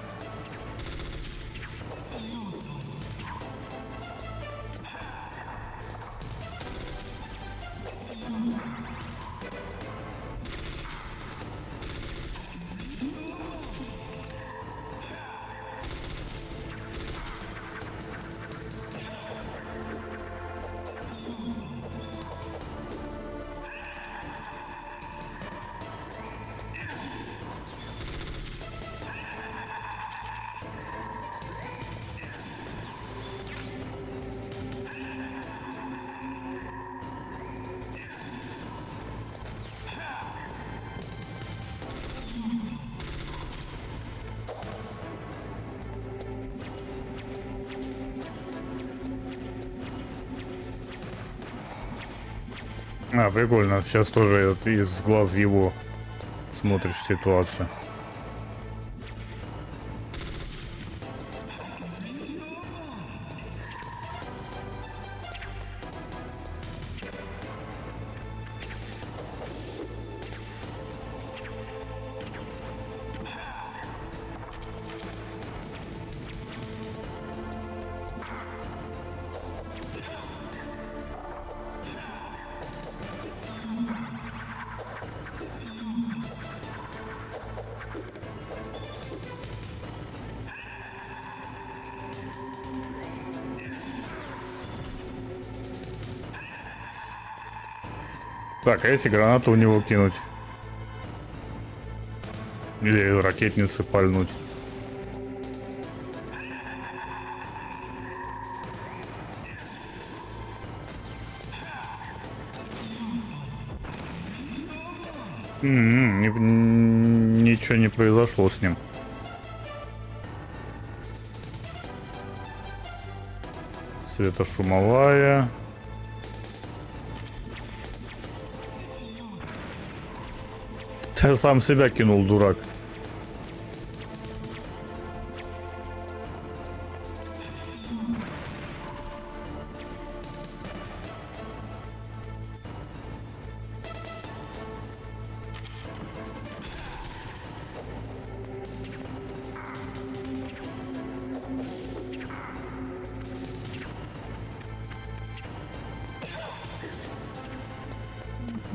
Speaker 1: А, прикольно. Сейчас тоже из глаз его смотришь ситуацию. Так, а если гранату у него кинуть? Или ракетницы пальнуть? Ничего не произошло с ним. Светошумовая. Ты сам себя кинул, дурак.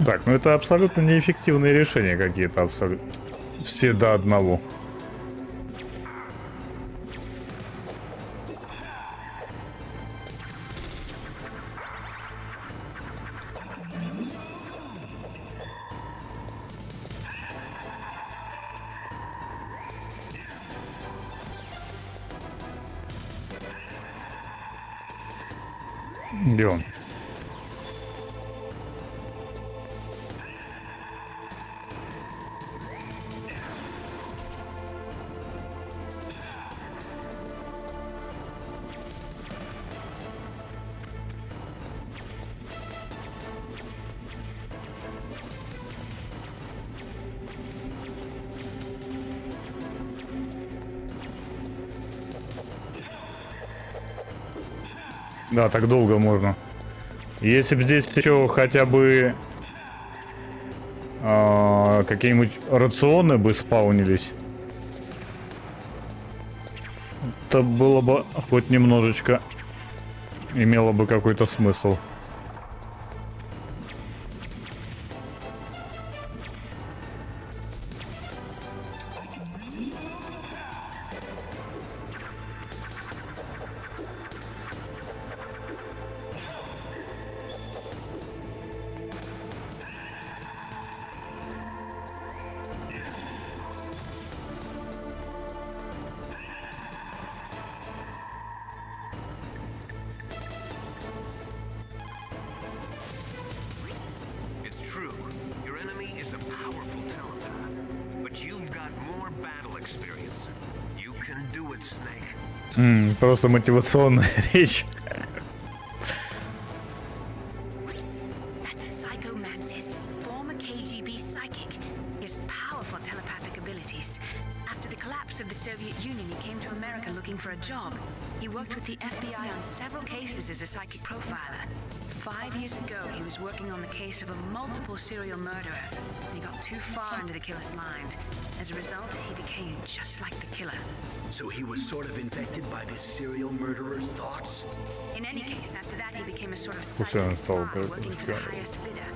Speaker 1: Так, ну это абсолютно неэффективные решения какие-то, абсолютно. Все до одного. Где он? Да, так долго можно. Если бы здесь еще хотя бы какие-нибудь рационы бы спаунились, это было бы хоть немножечко, имело бы какой-то смысл. Просто мотивационная речь.
Speaker 9: That Psycho Mantis, former KGB psychic, he has powerful telepathic abilities. After the collapse of the Soviet Union, he came to America looking for a job. He worked with the FBI on several cases as a psychic profiler. 5 years ago, he was working on the case of a multiple serial murderer. He got too far into the killer's mind. As a result, he became just like the killer.
Speaker 4: So he was sort of infected by this serial murderer's thoughts?
Speaker 9: In any case, after that, he became a sort of psychic spy working for the highest bidder.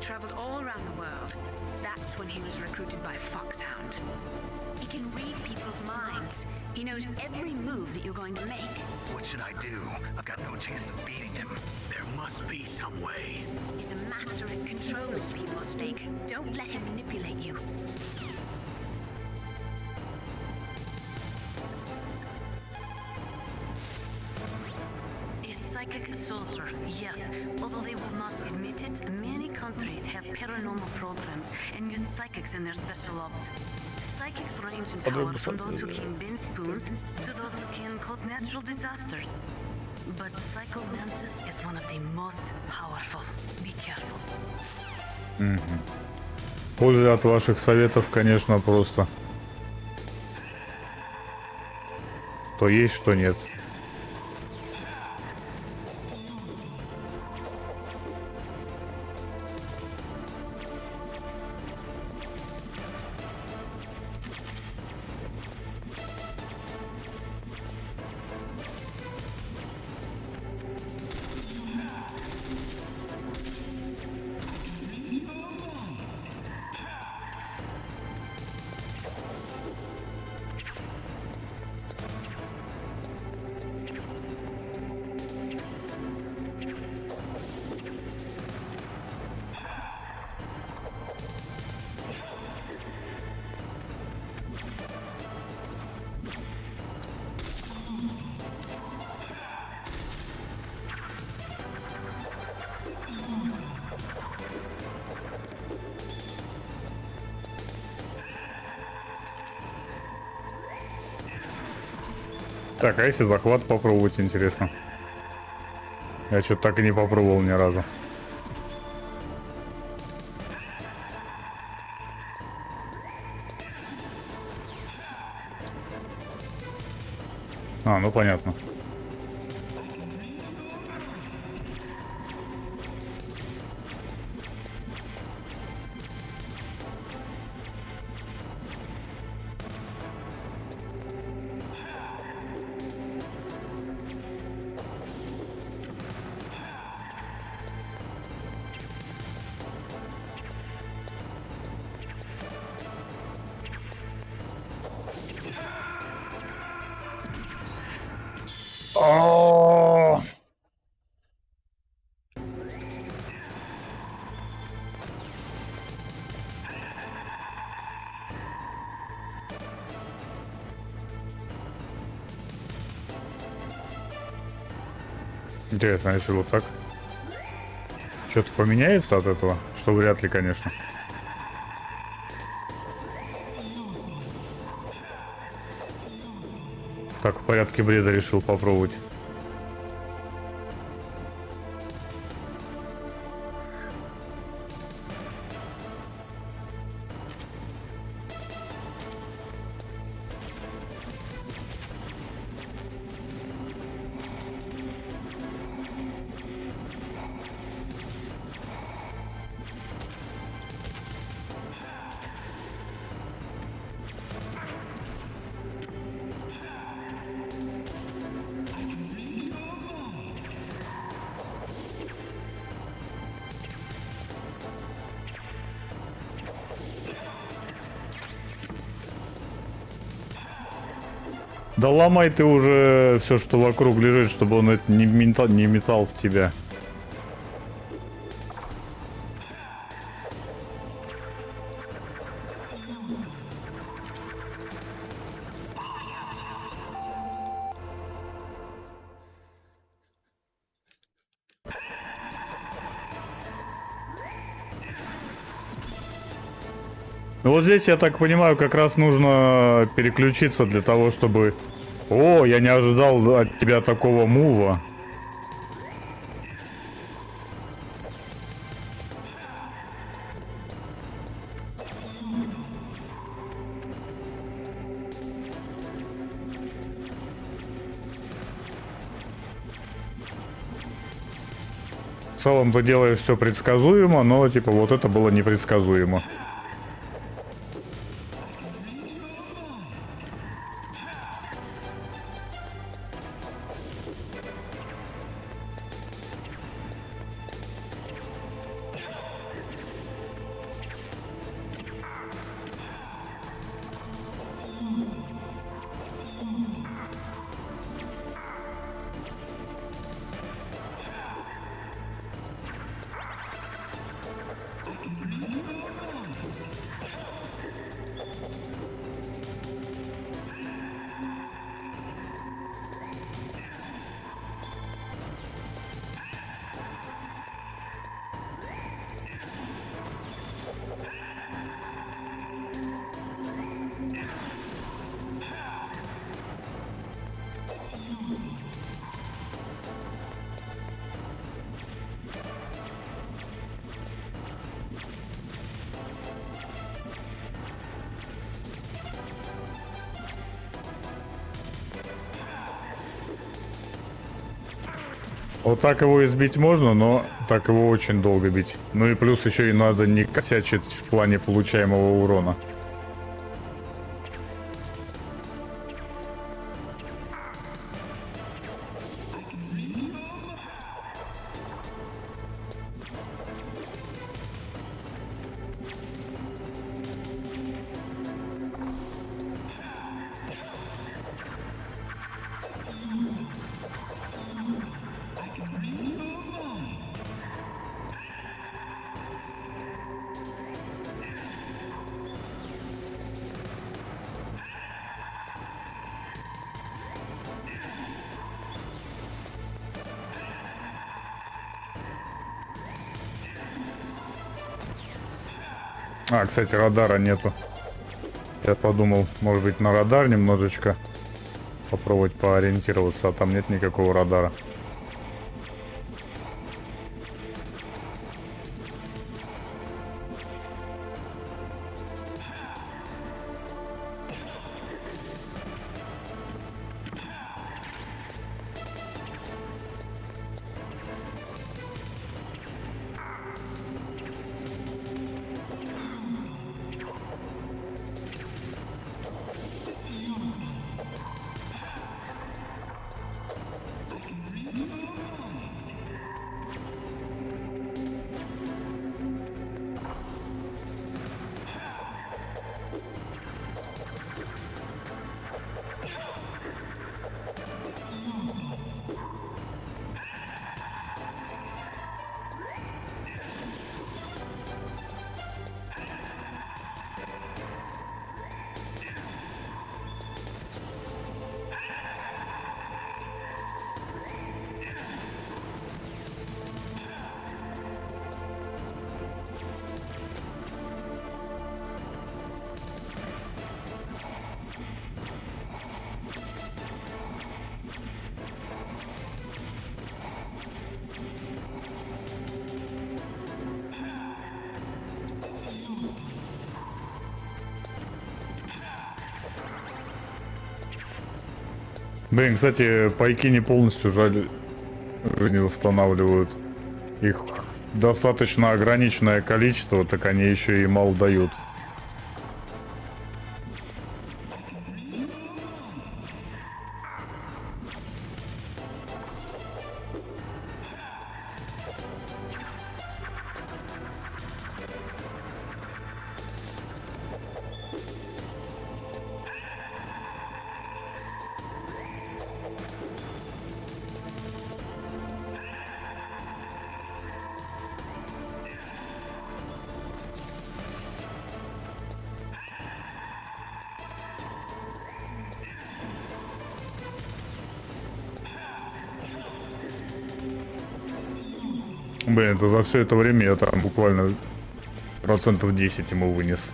Speaker 9: Traveled all around the world. That's when he was recruited by Foxhound. He can read people's minds. He knows every move that you're going to make.
Speaker 2: What should I do? I've got no chance of beating him.
Speaker 4: There must be some way.
Speaker 9: He's a master at controlling people, Snake. Don't let him manipulate you.
Speaker 3: Psychic soldier, yes. Although they will not admit it, many countries have paranormal programs and use psychics in their special ops. Psychics range in power from those who can bend spoons to those who can cause natural disasters. But Psycho Mantis is one of the most powerful. Be careful.
Speaker 1: Пользы от ваших советов, конечно, просто. Что есть, что нет. Так, а если захват попробовать, интересно? Я что-то так и не попробовал ни разу. А, ну понятно. О! Интересно, если вот так что-то поменяется от этого, что вряд ли, конечно. Так, в порядке бреда решил попробовать. Да ломай ты уже все, что вокруг лежит, чтобы он это не метал в тебя. Ну вот здесь, я так понимаю, как раз нужно переключиться для того, чтобы... О, я не ожидал от тебя такого мува. В целом ты делаешь все предсказуемо, но типа вот это было непредсказуемо. Вот так его избить можно, но так его очень долго бить. Ну и плюс еще и надо не косячить в плане получаемого урона. А, кстати, радара нету. Я подумал, может быть, на радар немножечко попробовать поориентироваться, а там нет никакого радара. Блин, кстати, пайки не полностью жаль жизни восстанавливают. Их достаточно ограниченное количество, так они еще и мало дают. Блин, это за все это время я там буквально процентов 10 ему вынес.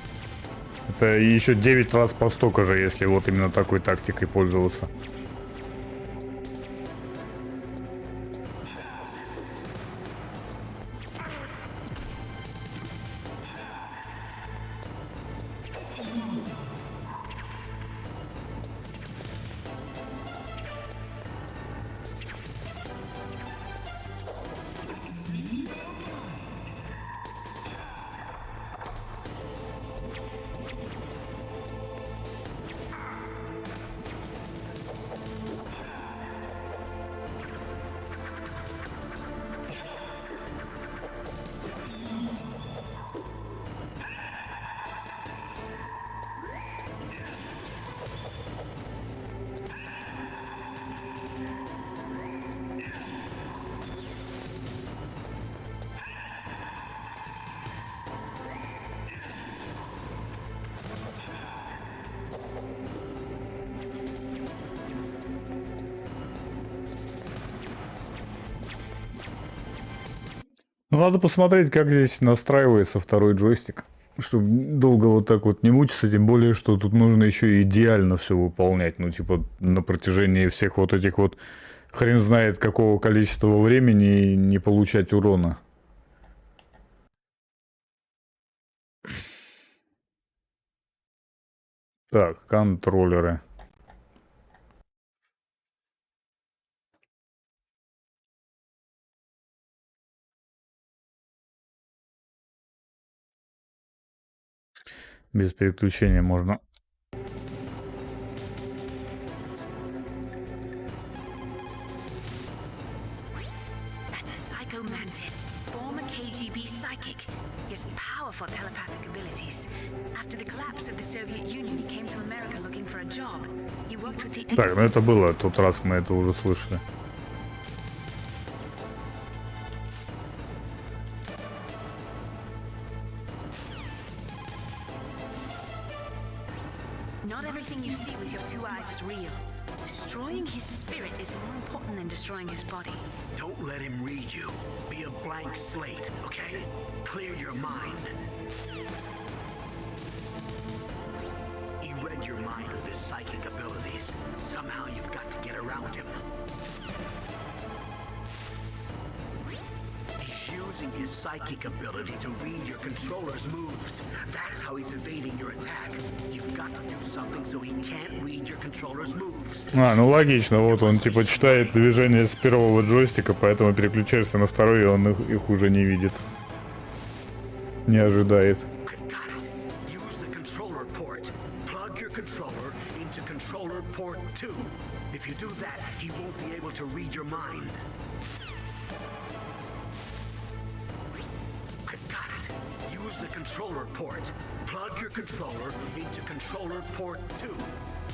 Speaker 1: Это еще 9 раз по столько же, если вот именно такой тактикой пользоваться. Ну, надо посмотреть, как здесь настраивается второй джойстик, чтобы долго вот так вот не мучиться, тем более, что тут нужно еще и идеально все выполнять, ну, типа, на протяжении всех вот этих вот хрен знает какого количества времени не получать урона. Так, контроллеры. Без переключения можно.
Speaker 9: That's Psycho Mantis, former KGB psychic. He has powerful telepathic abilities. After the collapse of the Soviet Union, he came to America looking for a job. He worked with the...
Speaker 1: Так, ну это было тот раз, мы это уже слышали.
Speaker 9: Not everything you see with your two eyes is real. Destroying his spirit is more important than destroying his body.
Speaker 4: Don't let him read you. Be a blank slate, okay? Clear your mind. He read your mind with his psychic abilities. Somehow you've psychic ability to read your controller's moves. That's how he's evading your attack. You've got to do something so he can't read your controller's moves.
Speaker 1: Ну логично, вот он типа читает движение с первого джойстика, поэтому переключаешься на второй, и он их уже не видит. Не ожидает.
Speaker 4: I've got it. Use the controller port. Plug your controller into controller port 2. If you do that, he won't be able to read your mind. I've got it. Use the controller port. Plug your controller into controller port 2.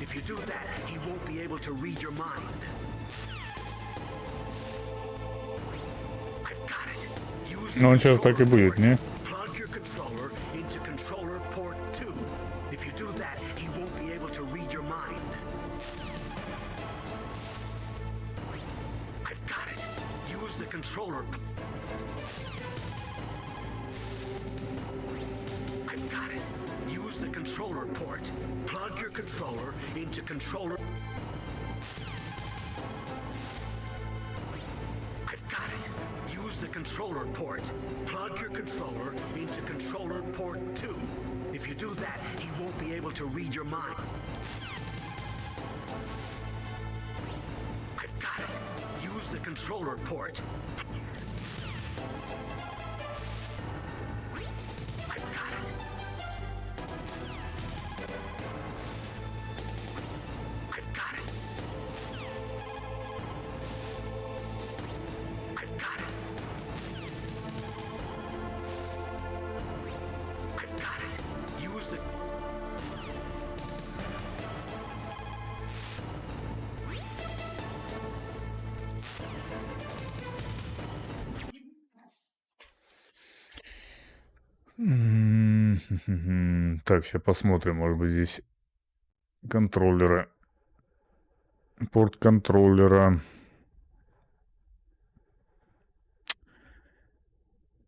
Speaker 4: If you do that, he won't be able to read your mind. I've got it. Use the
Speaker 1: Ну он сейчас так и
Speaker 4: controller
Speaker 1: будет,
Speaker 4: port.
Speaker 1: не?
Speaker 4: Plug your controller into controller port 2. If you do that, he won't be able to read your mind. I've got it. Use the controller. I've got it. Use the controller port. Plug your controller into controller. I've got it. Use the controller port. Plug your controller into controller port 2. If you do that, he won't be able to read your mind. I've got it. Use the controller port. I've got it. I've got it. I've got it. I've got it. Use the...
Speaker 1: Так, сейчас посмотрим, может быть здесь контроллеры. Порт контроллера.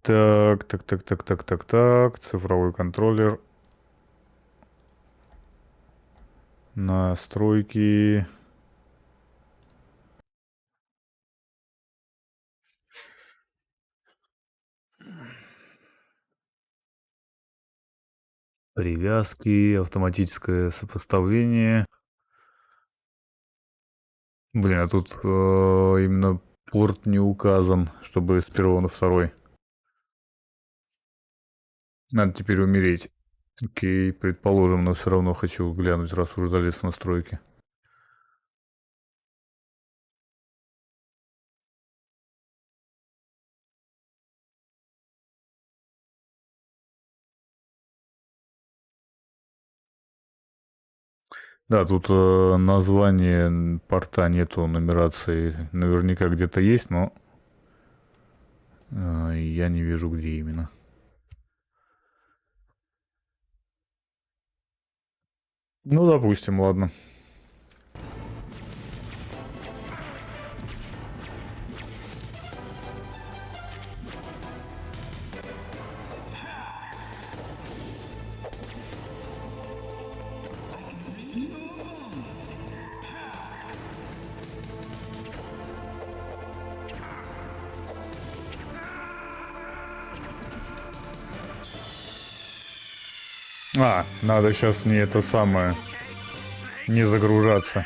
Speaker 1: Так. Цифровой контроллер. Настройки. Привязки, автоматическое сопоставление. Блин, а тут именно порт не указан, чтобы с первого на второй. Надо теперь умереть. Окей, предположим, но все равно хочу глянуть, раз уже залез в настройки. Да, тут название порта нету, нумерации наверняка где-то есть, но я не вижу, где именно. Ну, допустим, ладно. Надо сейчас не это самое, не загружаться.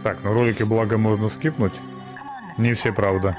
Speaker 1: Так, ну ролики, благо, можно скипнуть. Не все, правда.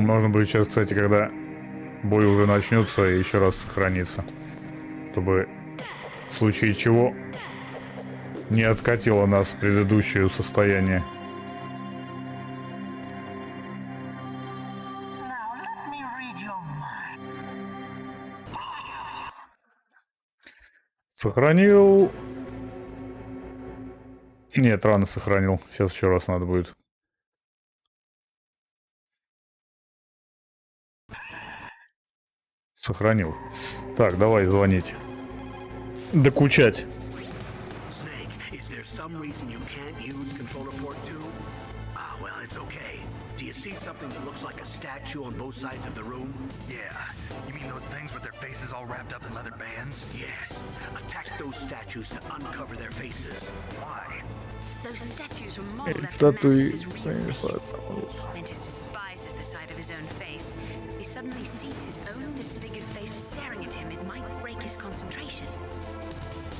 Speaker 1: Можно будет сейчас, кстати, когда бой уже начнется, еще раз сохраниться. Чтобы в случае чего не откатило нас в предыдущее состояние. Сохранил. Нет, рано сохранил. Сейчас еще раз надо будет. Сохранил. Так, давай звонить. Докучать.
Speaker 4: Snake, is there some reason you can't use controller port 2? Ah, well, it's okay. Do you see something that looks like a statue on both sides of the room?
Speaker 2: Yeah. You mean those things with their faces all wrapped up in leather bands?
Speaker 4: Yes. Attack those statues to uncover their faces.
Speaker 2: Why?
Speaker 9: Those statues were modeled
Speaker 1: It's
Speaker 9: after
Speaker 1: that we-
Speaker 9: Mantis's real face. Mantis despises the sight of his own face. If he suddenly sees his own disfigured face staring at him, it might break his concentration.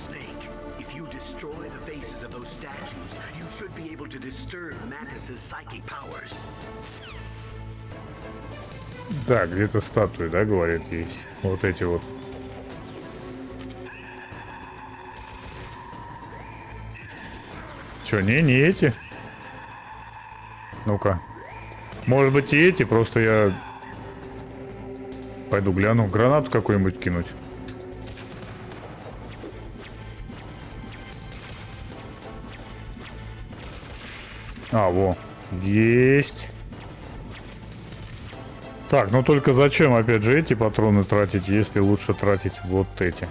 Speaker 4: Snake, if you destroy the faces of those statues, you should be able to disturb Mantis's psychic powers.
Speaker 1: Да, где-то статуи, да, говорит, есть. Вот эти вот. Чё, не эти? Ну-ка. Может быть и эти, просто я пойду гляну. Гранату какую-нибудь кинуть. А, во. Есть. Так, ну только зачем опять же эти патроны тратить, если лучше тратить вот эти?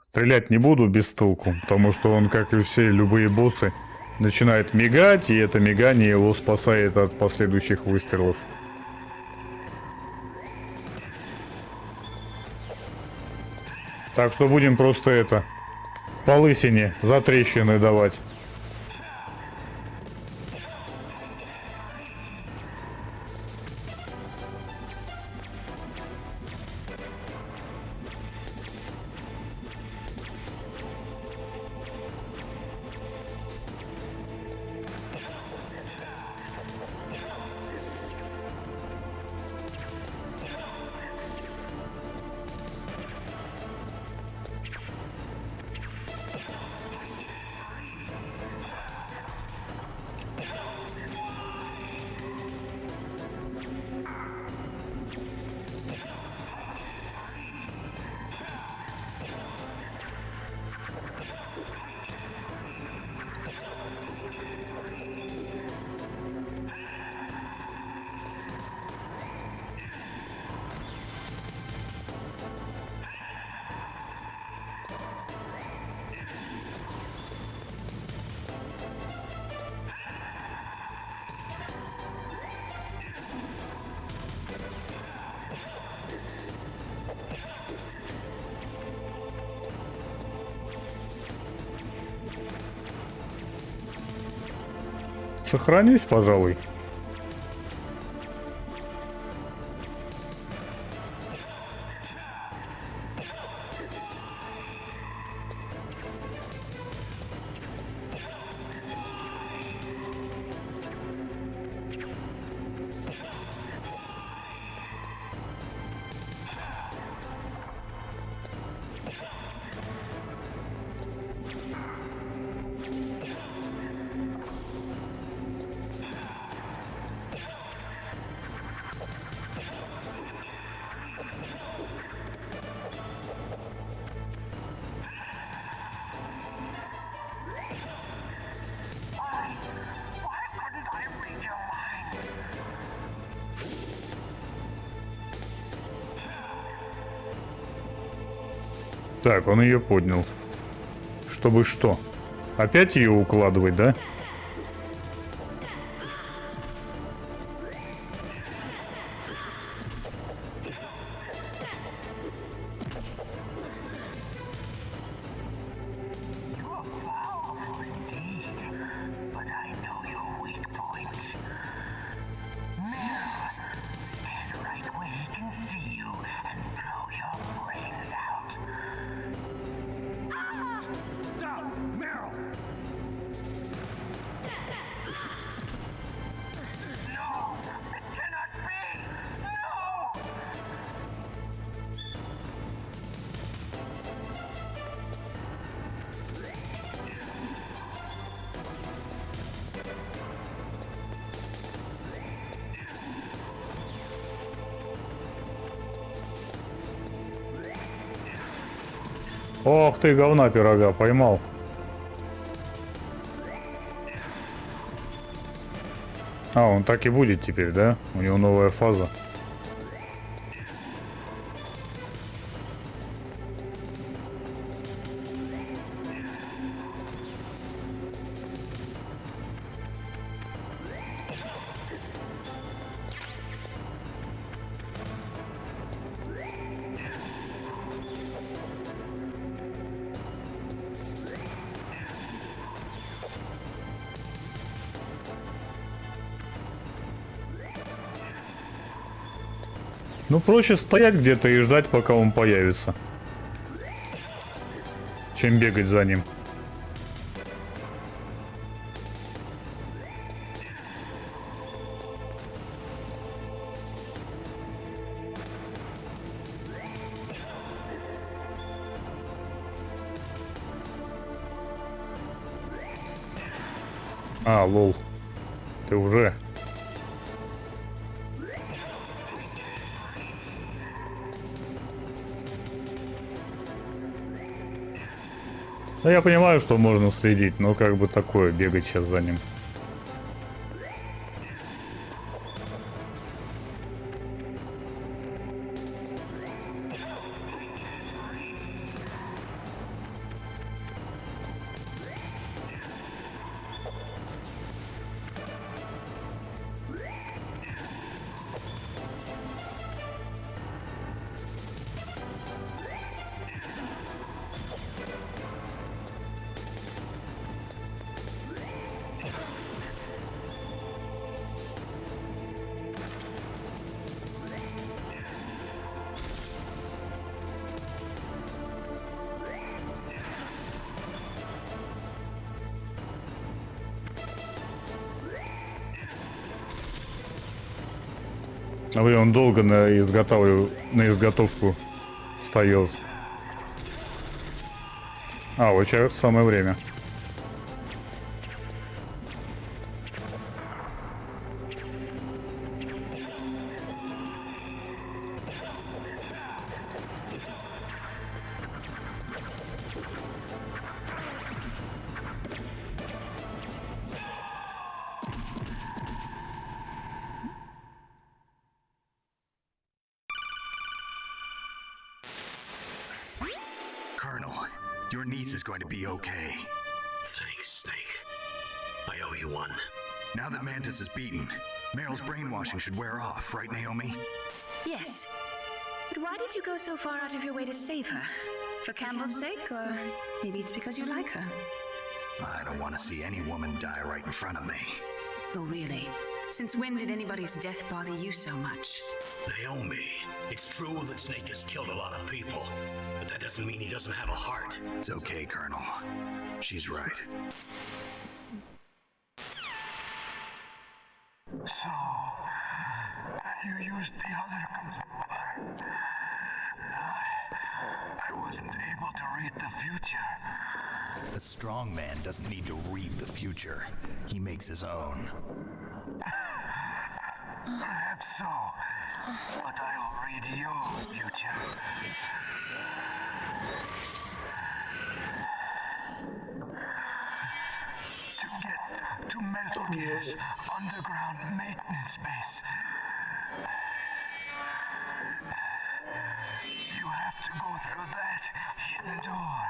Speaker 1: Стрелять не буду без толку, потому что он, как и все любые боссы, начинает мигать, и это мигание его спасает от последующих выстрелов. Так что будем просто это, по лысине, за трещины давать. Сохранюсь, пожалуй. Так, он ее поднял. Чтобы что? Опять ее укладывать, да? Ох ты, говна пирога, поймал. А, он так и будет теперь, да? У него новая фаза. Ну, проще стоять где-то и ждать, пока он появится, чем бегать за ним. А, лол. Ты уже... Да я понимаю, что можно следить, но как бы такое, бегать сейчас за ним. А блин, он долго на изготовку встает. А, вот сейчас самое время.
Speaker 2: Colonel, your niece is going to be okay.
Speaker 4: Thanks, Snake. I owe you one.
Speaker 2: Now that Mantis is beaten, Meryl's brainwashing should wear off, right, Naomi?
Speaker 9: Yes. But why did you go so far out of your way to save her? For Campbell's sake, or maybe it's because you like her?
Speaker 2: I don't want to see any woman die right in front of me.
Speaker 9: Oh, really? Since when did anybody's death bother you so much?
Speaker 4: Naomi, it's true that Snake has killed a lot of people, but that doesn't mean he doesn't have a heart.
Speaker 2: It's okay, Colonel. She's right.
Speaker 7: So, you used the other computer. I wasn't able to read the future.
Speaker 2: The strong man doesn't need to read the future. He makes his own.
Speaker 7: Perhaps so, but I'll read your future. To get to Metal Gear's underground maintenance base, you have to go through that hidden door.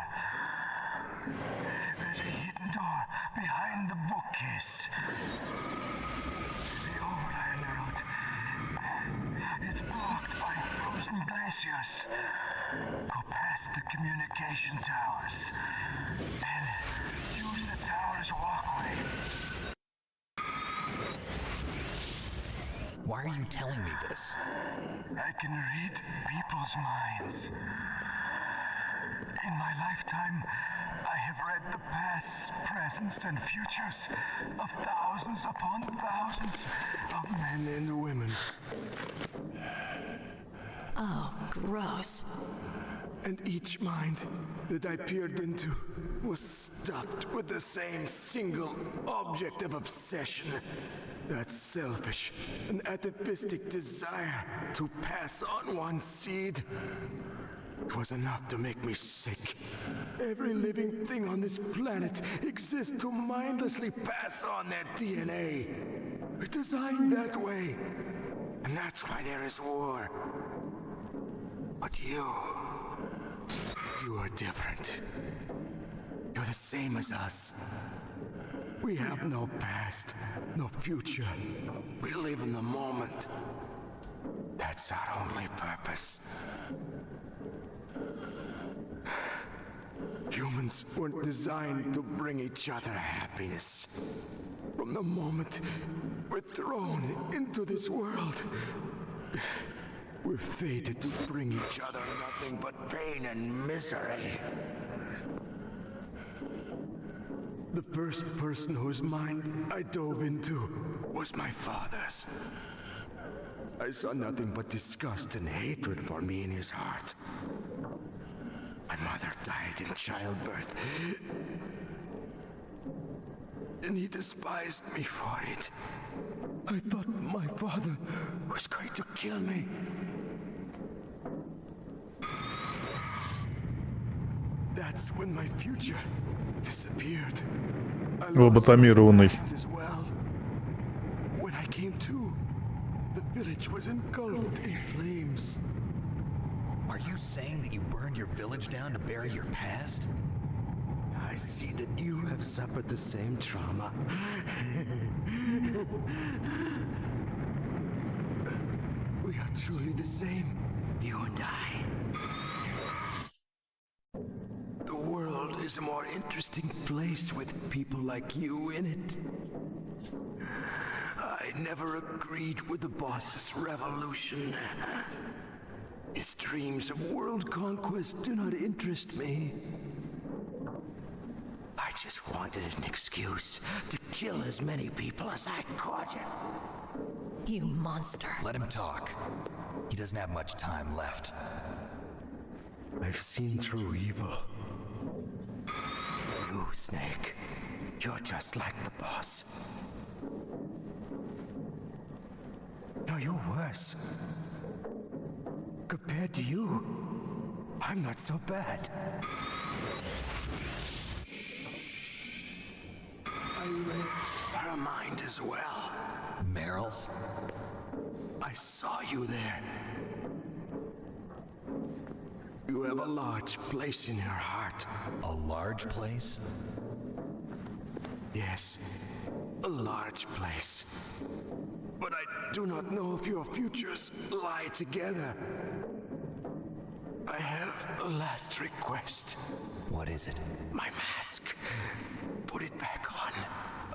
Speaker 7: There's a hidden door behind the bookcase. The overland route. It's blocked by frozen glaciers. Go past the communication towers. Then use the tower's walkway.
Speaker 2: Why are you telling me this?
Speaker 7: I can read people's minds. In my lifetime, I have read the pasts, presents, and futures of thousands upon thousands of men and women.
Speaker 3: Oh, gross.
Speaker 7: And each mind that I peered into was stuffed with the same single object of obsession. That selfish and atavistic desire to pass on one's seed. It was enough to make me sick. Every living thing on this planet exists to mindlessly pass on their DNA. We're designed that way. And that's why there is war. But you are different. You're the same as us. We have no past, no future. We live in the moment. That's our only purpose. Humans weren't designed to bring each other happiness. From the moment we're thrown into this world, we're fated to bring each other nothing but pain and misery. The first person whose mind I dove into was my father's. I saw nothing but disgust and hatred for me in his heart. My mother died in childbirth, and he despised me for it. I thought my father was going to kill me. That's when my future disappeared. I lost my
Speaker 1: Лоботомированный.
Speaker 7: past as well. When I came to, the village was engulfed in flames.
Speaker 2: Are you saying that you burned your village down to bury your past?
Speaker 7: I see that you have suffered the same trauma. We are truly the same, you and I. The world is a more interesting place with people like you in it. I never agreed with the boss's revolution. His dreams of world conquest do not interest me. I just wanted an excuse to kill as many people as I could.
Speaker 3: You monster.
Speaker 2: Let him talk. He doesn't have much time left.
Speaker 7: I've seen through evil. You, Snake, you're just like the boss. No, you're worse. Compared to you, I'm not so bad. I read her mind as well.
Speaker 2: Meryl's?
Speaker 7: I saw you there. You have a large place in her heart.
Speaker 2: A large place?
Speaker 7: Yes, a large place. But I do not know if your futures lie together. I have a last request.
Speaker 2: What is it?
Speaker 7: My mask. Put it back on.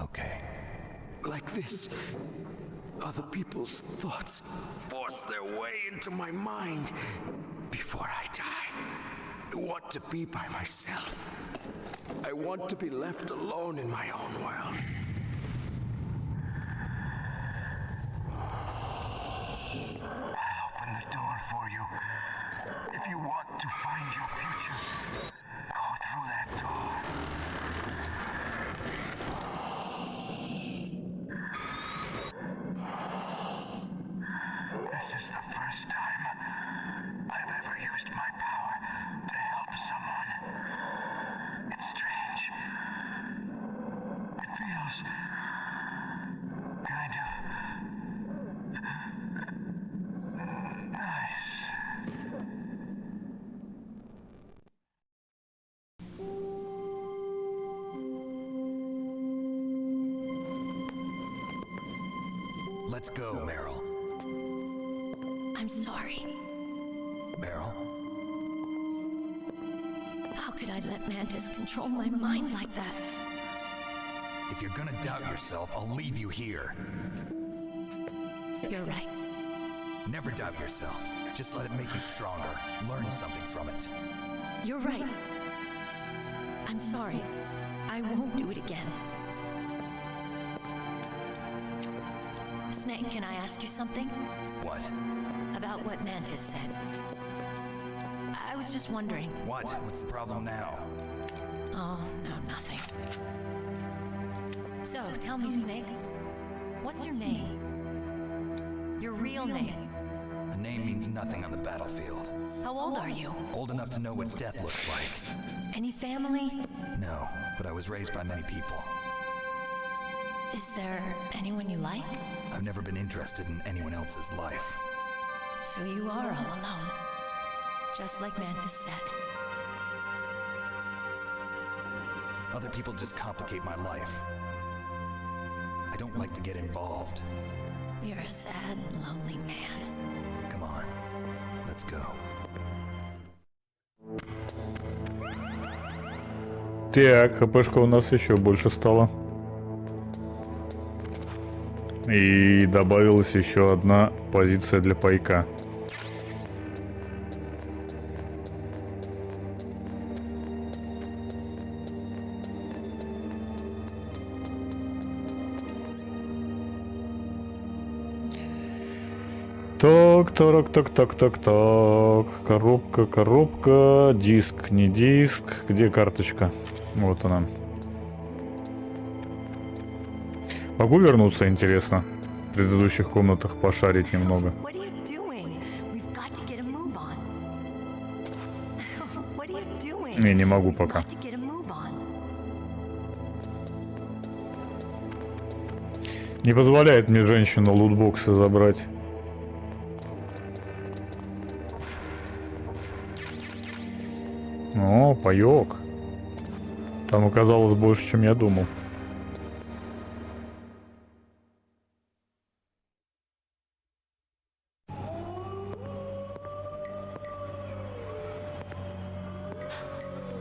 Speaker 2: Okay.
Speaker 7: Like this, other people's thoughts force their way into my mind. Before I die, I want to be by myself. I want to be left alone in my own world. I'll open the door for you. If you want to find your future, go through that door. This is the first time I've ever used my power to help someone. It's strange. It feels kind of nice.
Speaker 2: Let's go, Meryl.
Speaker 3: I'm sorry.
Speaker 2: Meryl?
Speaker 3: How could I let Mantis control my mind like that?
Speaker 2: If you're gonna doubt yourself, I'll leave you here.
Speaker 3: You're right.
Speaker 2: Never doubt yourself. Just let it make you stronger. Learn something from it.
Speaker 3: You're right. I'm sorry. I won't do it again. Snake, can I ask you something?
Speaker 2: What?
Speaker 3: About what Mantis said. I was just wondering.
Speaker 2: What? What's the problem now?
Speaker 3: Oh, no, nothing. So, tell me, Snake, what's your name? Your real name?
Speaker 2: name means nothing on the battlefield.
Speaker 3: How old are you?
Speaker 2: Old enough to know what death looks like.
Speaker 3: Any family?
Speaker 2: No, but I was raised by many people.
Speaker 3: Is there anyone you like?
Speaker 2: I've never been interested in anyone else's life.
Speaker 3: So you are all alone. Just like Mantis said.
Speaker 2: Other people just complicate my life. I don't like to get involved.
Speaker 3: You're a sad, lonely man.
Speaker 2: Come on, let's go.
Speaker 1: Так, хпшка у нас еще больше стало. И добавилась еще одна позиция для пайка. Так. Коробка, диск, не диск. Где карточка? Вот она. Могу вернуться, интересно? В предыдущих комнатах пошарить немного.
Speaker 3: What are you doing? We've got to get a move on. What are you doing?
Speaker 1: Не могу пока.
Speaker 3: Got to get a move on.
Speaker 1: Не позволяет мне женщина лутбоксы забрать. О, паёк. Там оказалось больше, чем я думал.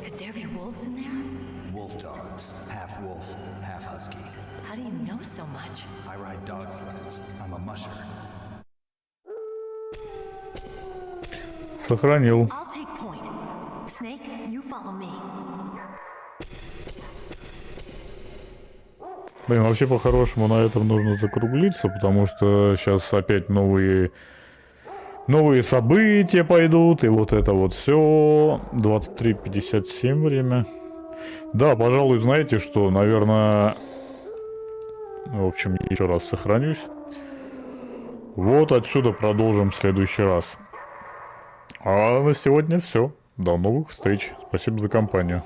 Speaker 3: Could there be wolves in there?
Speaker 2: Wolf dogs, half wolf, half husky.
Speaker 3: How do you know so much?
Speaker 2: I ride dog sleds. I'm a musher.
Speaker 1: Сохранил.
Speaker 3: I'll take point. Snake, you follow me.
Speaker 1: Блин, вообще по-хорошему на этом нужно закруглиться, потому что сейчас опять новые события пойдут, и вот это вот все. 23:57 время. Да, пожалуй, знаете что, наверное, в общем, еще раз сохранюсь. Вот отсюда продолжим в следующий раз. А на сегодня все. До новых встреч. Спасибо за компанию.